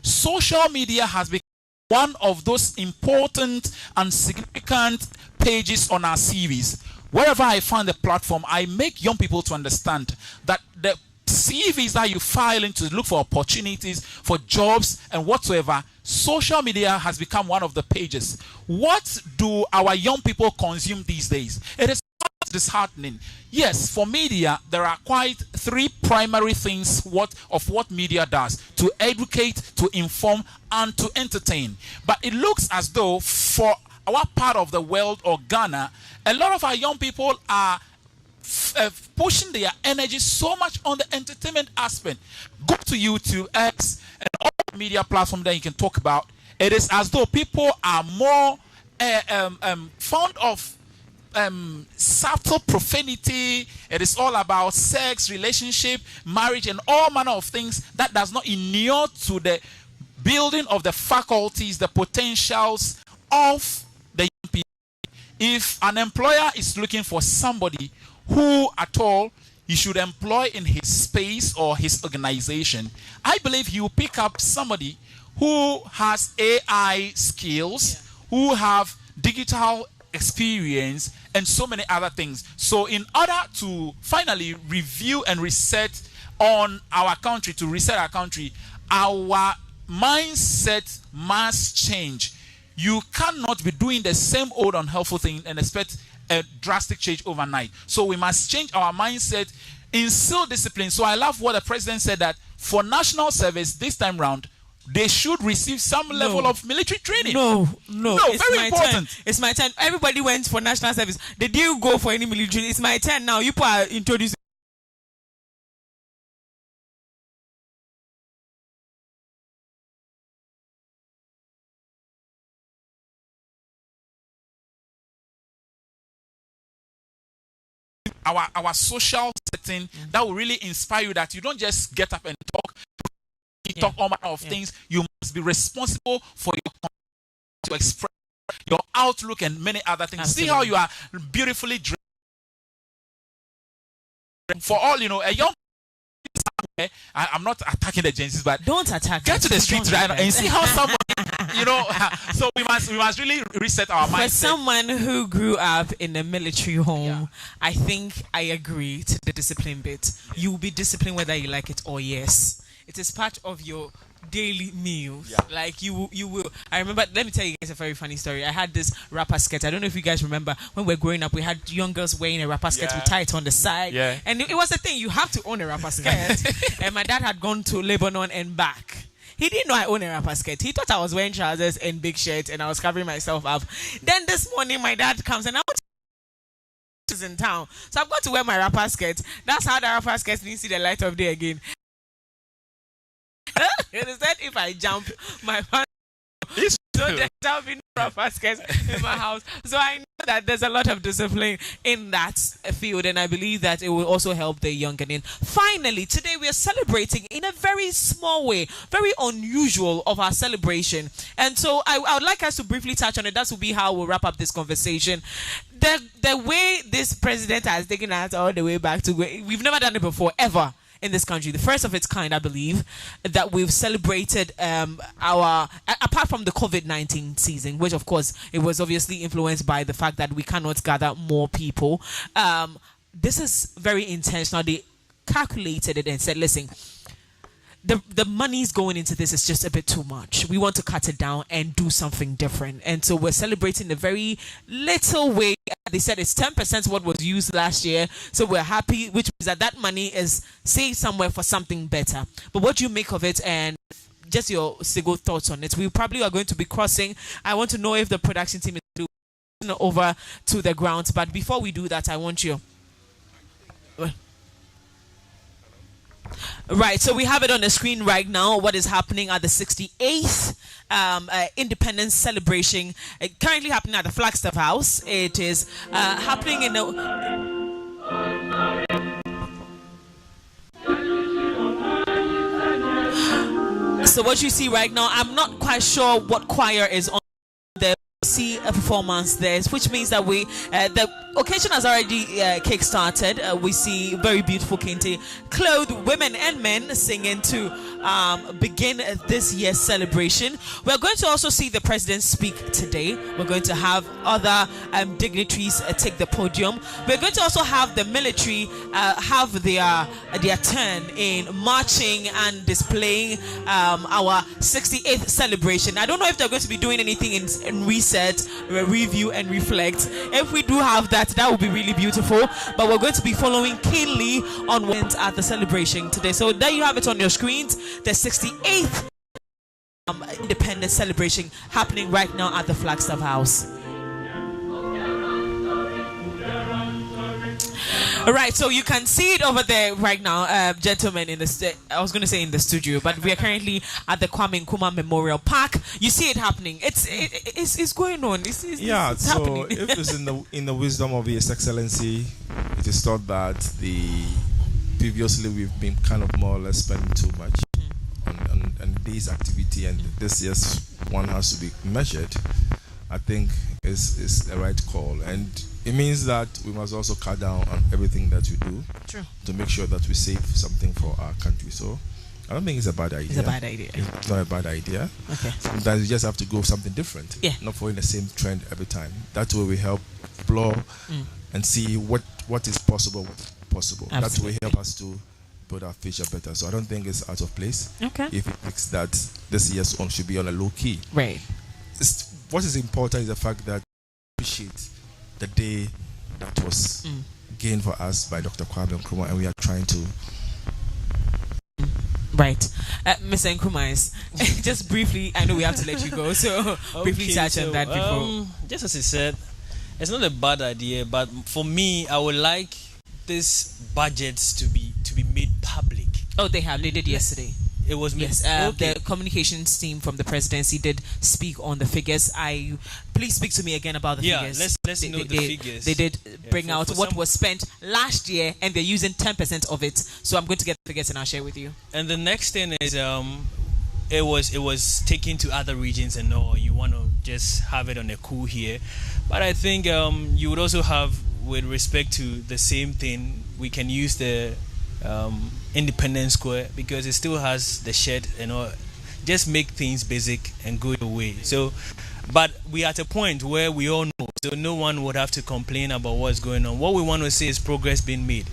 Social media has become one of those important and significant pages on our CVs. Wherever I find a platform, I make young people to understand that the CVs that you file in to look for opportunities, for jobs and whatsoever, social media has become one of the pages. What do our young people consume these days? It is disheartening. Yes, for media, there are quite three primary things what media does: to educate, to inform, and to entertain. But it looks as though for our part of the world, or Ghana, a lot of our young people are pushing their energy so much on the entertainment aspect. Go to YouTube, X, and all the media platforms that you can talk about. It is as though people are more fond of subtle profanity. It is all about sex, relationship, marriage, and all manner of things that does not inure to the building of the faculties, the potentials of the young people. If an employer is looking for somebody who at all you should employ in his space or his organization, I believe he will pick up somebody who has AI skills, who have digital experience, and so many other things. So in order to finally review and reset on our country, to reset our country, our mindset must change. You cannot be doing the same old unhelpful thing and expect a drastic change overnight. So we must change our mindset, instill discipline. So I love what the president said, that for national service this time round, they should receive some level of military training. No, it's very important. Turn. It's my turn. Everybody went for national service. Did you go for any military? It's my turn now. You are introducing. Our social setting that will really inspire you, that you don't just get up and talk all manner of things. You must be responsible for your to express your outlook and many other things. Absolutely. See how you are beautifully dressed. For all you know, a young I'm not attacking the Gen Zs, but don't attack. Get to the streets right now and see how someone, you know. So we must really reset our mindset. For someone who grew up in a military home, I think I agree to the discipline bit. You will be disciplined whether you like it or yes. It is part of your daily meals. Like you will. I remember, let me tell you guys a very funny story. I had this rapper skirt. I don't know if you guys remember when we were growing up, we had young girls wearing a rapper skirt with tight on the side. And it was a thing. You have to own a rapper skirt. And my dad had gone to Lebanon and back. He didn't know I own a rapper skirt. He thought I was wearing trousers and big shirts and I was covering myself up. Then this morning my dad comes and I want to in town. So I've got to wear my rapper skirt. That's how the rapper skirt didn't see the light of day again. It is that if I jump, my father, so there'll be no rapper skirts in my house. So I know that there's a lot of discipline in that field, and I believe that it will also help the young Ghanaian. Finally, today we are celebrating in a very small way, very unusual of our celebration. And so I would like us to briefly touch on it. That will be how we'll wrap up this conversation. The way this president has taken us all the way back to where we've never done it before, ever. In this country, the first of its kind, I believe, that we've celebrated apart from the COVID-19 season, which of course it was obviously influenced by the fact that we cannot gather more people. This is very intentional. They calculated it and said, listen, the money's going into this is just a bit too much. We want to cut it down and do something different. And so we're celebrating a very little way. They said it's 10% what was used last year. So we're happy, which means that money is saved somewhere for something better. But what do you make of it, and just your single thoughts on it? We probably are going to be crossing. I want to know if the production team is doing over to the ground. But before we do that, I want you... Right, so we have it on the screen right now. What is happening at the 68th Independence celebration? Currently happening at the Flagstaff House. It is happening in the. So what you see right now, I'm not quite sure what choir is on there. See a performance there, which means that the occasion has already kick-started. We see very beautiful kente clothed women and men singing to begin this year's celebration. We're going to also see the president speak today. We're going to have other dignitaries take the podium. We're going to also have the military have their turn in marching and displaying our 68th celebration. I don't know if they're going to be doing anything in reset, review and reflect. If we do have that, that would be really beautiful. But we're going to be following keenly on wins at the celebration today. So there you have it on your screens. The 68th Independence celebration happening right now at the Flagstaff House. All right, so you can see it over there right now, gentlemen. I was going to say in the studio, but we are currently at the Kwame Nkrumah Memorial Park. You see it happening. It's going on. It's so happening. If it's in the wisdom of His Excellency, it is thought that previously we've been kind of more or less spending too much on this activity, and this year's one has to be measured. I think is the right call, and it means that we must also cut down on everything that we do. True. To make sure that we save something for our country. So I don't think it's a bad idea. It's a bad idea. It's not a bad idea. Okay. Sometimes you just have to go something different. Yeah. Not following the same trend every time. That way we help explore and see what is possible. Absolutely. That way help us to build our future better. So I don't think it's out of place. Okay. If it thinks that this year's one should be on a low key. Right. What is important is the fact that we appreciate the day that was gained for us by Dr. Kwame Nkrumah, and we are trying to. Right. Mr. Nkrumah, just briefly, I know we have to let you go, so briefly touch on that before. Just as he said, it's not a bad idea, but for me, I would like these budgets to be made public. Oh, they did yesterday. It was yes. The communications team from the presidency did speak on the figures. Please speak to me again about the figures. Let's know the figures. They did bring out what was spent last year, and they're using 10% of it. So I'm going to get the figures and I'll share with you. And the next thing is it was taken to other regions and all. You want to just have it on a cool here, but I think you would also have, with respect to the same thing, we can use the Independence Square because it still has the shed and all. Just make things basic and go away. So, but we are at a point where we all know, so no one would have to complain about what's going on. What we want to see is progress being made.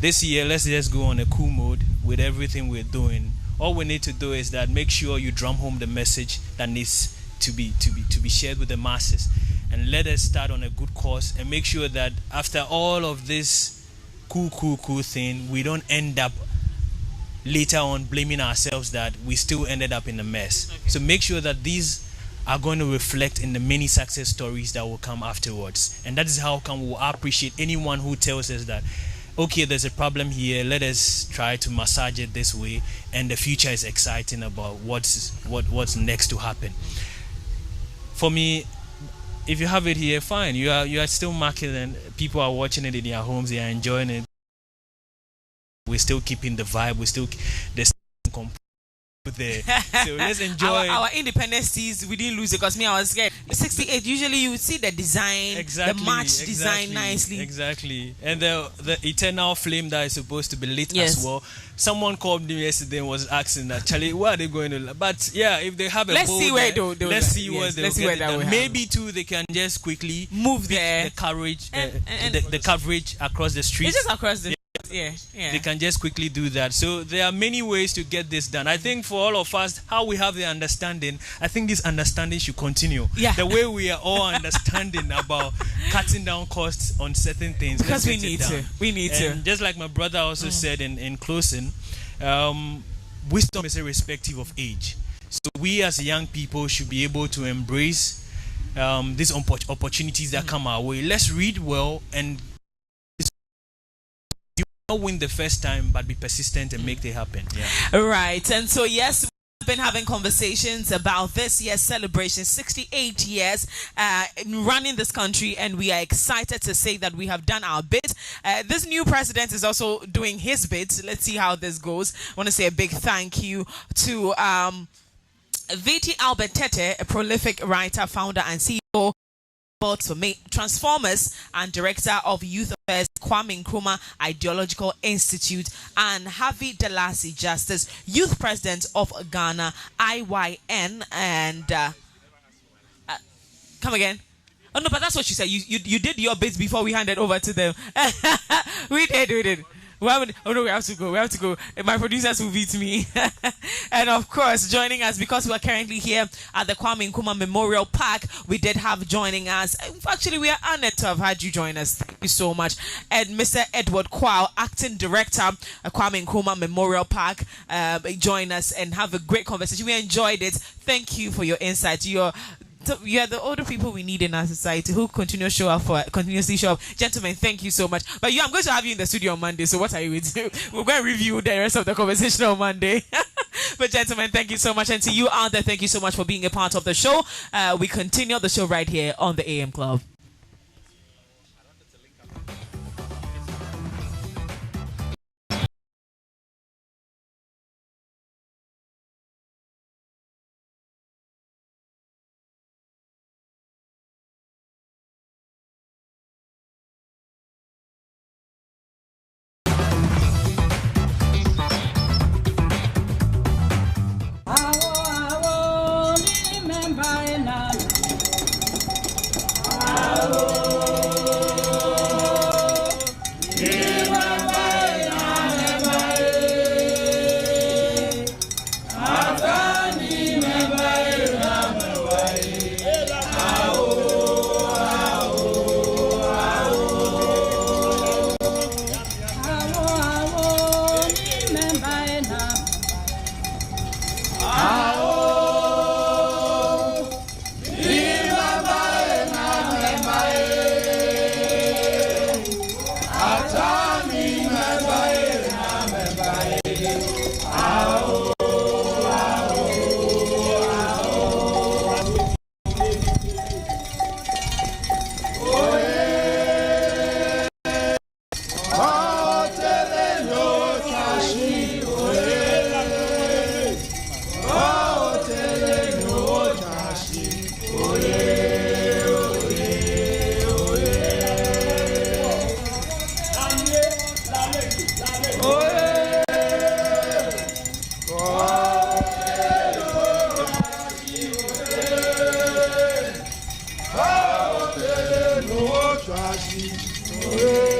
This year, let's just go on a cool mode with everything we're doing. All we need to do is that make sure you drum home the message that needs to be shared with the masses, and let us start on a good course and make sure that after all of this cool thing, we don't end up later on blaming ourselves that we still ended up in a mess. Okay. So make sure that these are going to reflect in the many success stories that will come afterwards. And that is how come we'll appreciate anyone who tells us that, okay, there's a problem here, let us try to massage it this way, and the future is exciting about what's next to happen. For me, if you have it here, fine. You are still marketing, people are watching it in their homes, they are enjoying it. We're still keeping the vibe. We're still there. So let's enjoy our independence teas. We didn't lose it because I was scared. 68. Usually you would see the design, the match design nicely. Exactly. And the eternal flame that is supposed to be lit as well. Someone called me yesterday and was asking that, Charlie, where are they going to? But yeah, if they have a let's bowl see where there, let's see where they will get it done. Maybe too they can just quickly move there. The coverage, the coverage across the street. It's just across the. Yeah. They can just quickly do that. So there are many ways to get this done. I think for all of us, how we have the understanding, I think this understanding should continue. Yeah. The way we are all understanding about cutting down costs on certain things. Because we need to. We need to. Just like my brother also said in closing, wisdom is irrespective of age. So we as young people should be able to embrace these opportunities that come our way. Let's read well and not win the first time, but be persistent and make it happen. Yeah. Right. And so, yes, we've been having conversations about this year's celebration, 68 years running this country, and we are excited to say that we have done our bit. This new president is also doing his bit. Let's see how this goes. I want to say a big thank you to VT Albert Tete, a prolific writer, founder, and CEO for Transformers and director of Youth Affairs, Kwame Nkrumah Ideological Institute, and Harvey Delasi Justice, youth president of Ghana IYN, and come again. Oh no, but that's what you said. You did your bits before we handed over to them. we did. Oh no, we have to go. My producers will beat me. And of course, joining us, because we are currently here at the Kwame Nkrumah Memorial Park, we did have joining us. Actually, we are honored to have had you join us. Thank you so much. And Mr. Edward Kwao, acting director at Kwame Nkrumah Memorial Park, join us and have a great conversation. We enjoyed it. Thank you for your insight. You are the older people we need in our society who continuously show up. Gentlemen, thank you so much. But I'm going to have you in the studio on Monday, so what are you going to do? We're going to review the rest of the conversation on Monday. But gentlemen, thank you so much. And to you out there, thank you so much for being a part of the show. We continue the show right here on the AM Club. Yeah.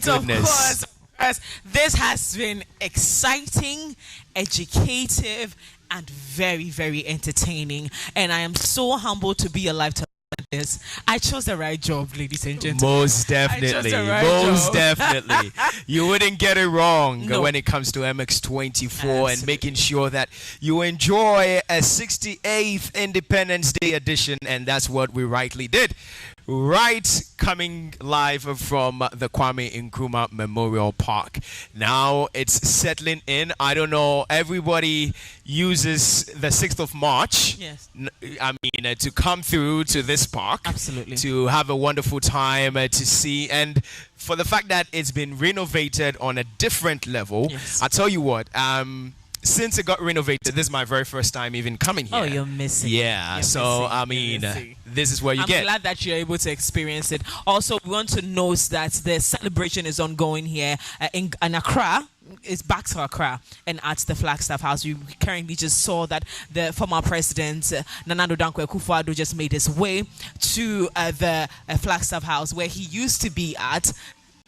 Of course, this has been exciting, educative, and very, very entertaining. And I am so humbled to be alive to this. I chose the right job, ladies and gentlemen. Most definitely. Definitely. You wouldn't get it wrong when it comes to MX24. Absolutely. And making sure that you enjoy a 68th Independence Day edition. And that's what we rightly did. Right, coming live from the Kwame Nkrumah Memorial Park. Now it's settling in. I don't know, everybody uses the 6th of March. Yes. To come through to this park. Absolutely. To have a wonderful time to see. And for the fact that it's been renovated on a different level, yes. I tell you what, since it got renovated, this is my very first time even coming here. Oh, you're missing. Yeah, this is where you get. I'm glad that you're able to experience it. Also, we want to note that the celebration is ongoing here in Accra. It's back to Accra and at the Flagstaff House. We currently just saw that the former president, Nana Kwame just made his way to the Flagstaff House where he used to be at.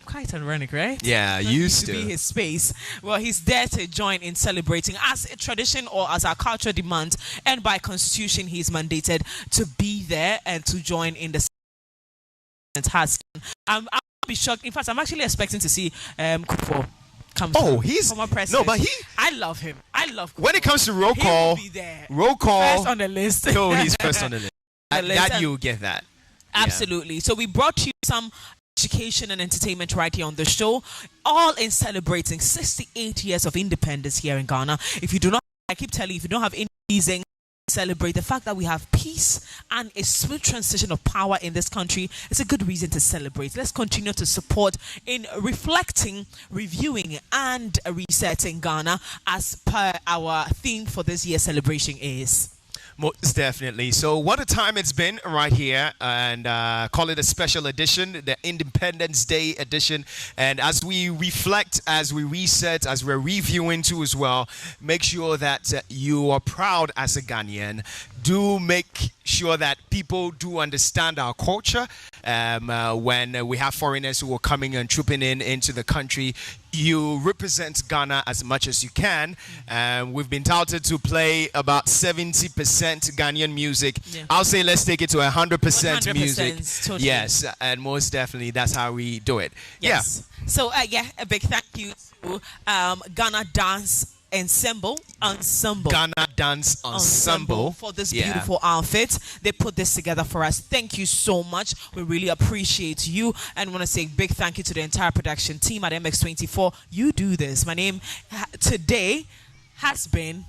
Quite ironic, right? Yeah, used to be his space. Well, he's there to join in celebrating as a tradition or as our culture demands, and by constitution, he's mandated to be there and to join in the task. I'll be shocked. In fact, I'm actually expecting to see Kufo come. Oh, he's former president. No, but I love him. I love Kufo. When it comes to roll call, first on the list. No, he's first on the list. That you get that. Absolutely. Yeah. So we brought you some education and entertainment right here on the show, all in celebrating 68 years of independence here in Ghana. If you do not, I keep telling you, if you don't have any reason to celebrate the fact that we have peace and a smooth transition of power in this country, it's a good reason to celebrate. Let's continue to support in reflecting, reviewing, and resetting Ghana as per our theme for this year's celebration is. Most definitely. So what a time it's been right here, and call it a special edition, the Independence Day edition. And as we reflect, as we reset, as we're reviewing too as well, make sure that you are proud as a Ghanaian. Do make sure that people do understand our culture. When we have foreigners who are coming and trooping into the country, you represent Ghana as much as you can. We've been touted to play about 70% Ghanaian music. Yeah. I'll say let's take it to 100% music. Totally. Yes, and most definitely that's how we do it. Yes. Yeah. So a big thank you to Ghana Dance Ensemble. Ghana Dance Ensemble for this beautiful outfit. They put this together for us. Thank you so much. We really appreciate you, and want to say big thank you to the entire production team at MX24. You do this. My name today has been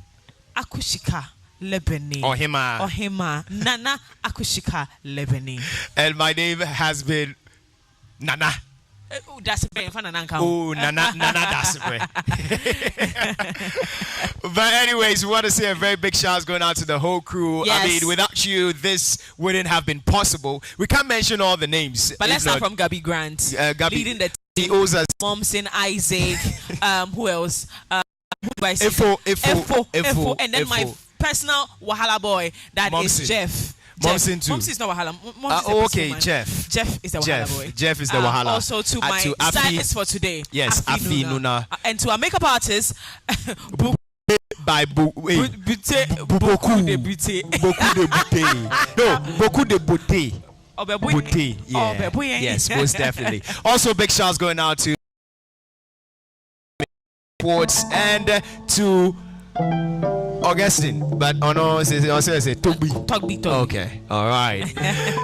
Akushika Lebeni. Ohima Nana Akushika Lebeni. And my name has been Nana. Oh, that's a great fun. Oh, Nana, that's a great. But anyways, we want to say a very big shout going out to the whole crew. Yes. I mean, without you, this wouldn't have been possible. We can't mention all the names. But let's start from Gabby Grant, leading the team. He owes us. Momsen, Isaac, who else? Who do I say? Efo, and then my personal Wahala boy, that Momsen. is Jeff. Momsen too. Momsen is not Wahala. Okay, Jeff. Jeff is the Wahala boy. Jeff is the Wahala. Also to my stylist for today. Yes, Afi Nuna. And to our makeup artist, by Boku de Bute. No, Boku de Bute. Bute. Yeah. Yes, most definitely. Also, big shouts going out to sports and to Augustine, but no, it's Toby. Okay, all right.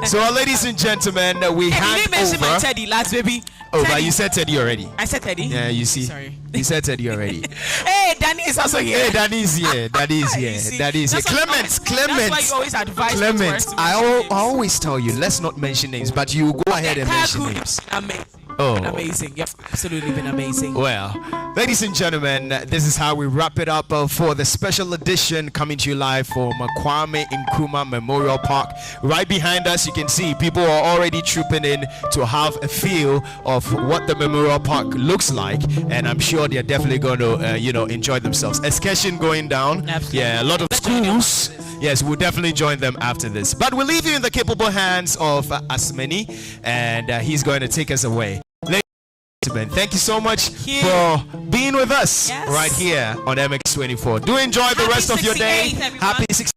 So, ladies and gentlemen, we hand you mentioned over. My Teddy last baby. Oh, but you said Teddy already. I said Teddy. Yeah, you see. Sorry. You said Teddy already. Hey, Danny is also here. Hey, Danny's here. Danny's here. Danny's here. Clement. That's why you always advise Clement. I always tell you, let's not mention names, but you go ahead and mention names. Amazing. Oh, been amazing. Yep, absolutely been amazing. Well, ladies and gentlemen, this is how we wrap it up for the special edition coming to you live from Kwame Nkrumah Memorial Park. Right behind us, you can see people are already trooping in to have a feel of what the Memorial Park looks like, and I'm sure they're definitely going to, enjoy themselves. Excursion going down. Absolutely. Yeah, a lot of schools. Yes, we'll definitely join them after this. But we'll leave you in the capable hands of Asmani, and he's going to take us away. Ladies and gentlemen, thank you so much for being with us right here on MX24. Do enjoy the rest of your day. Happy 68th.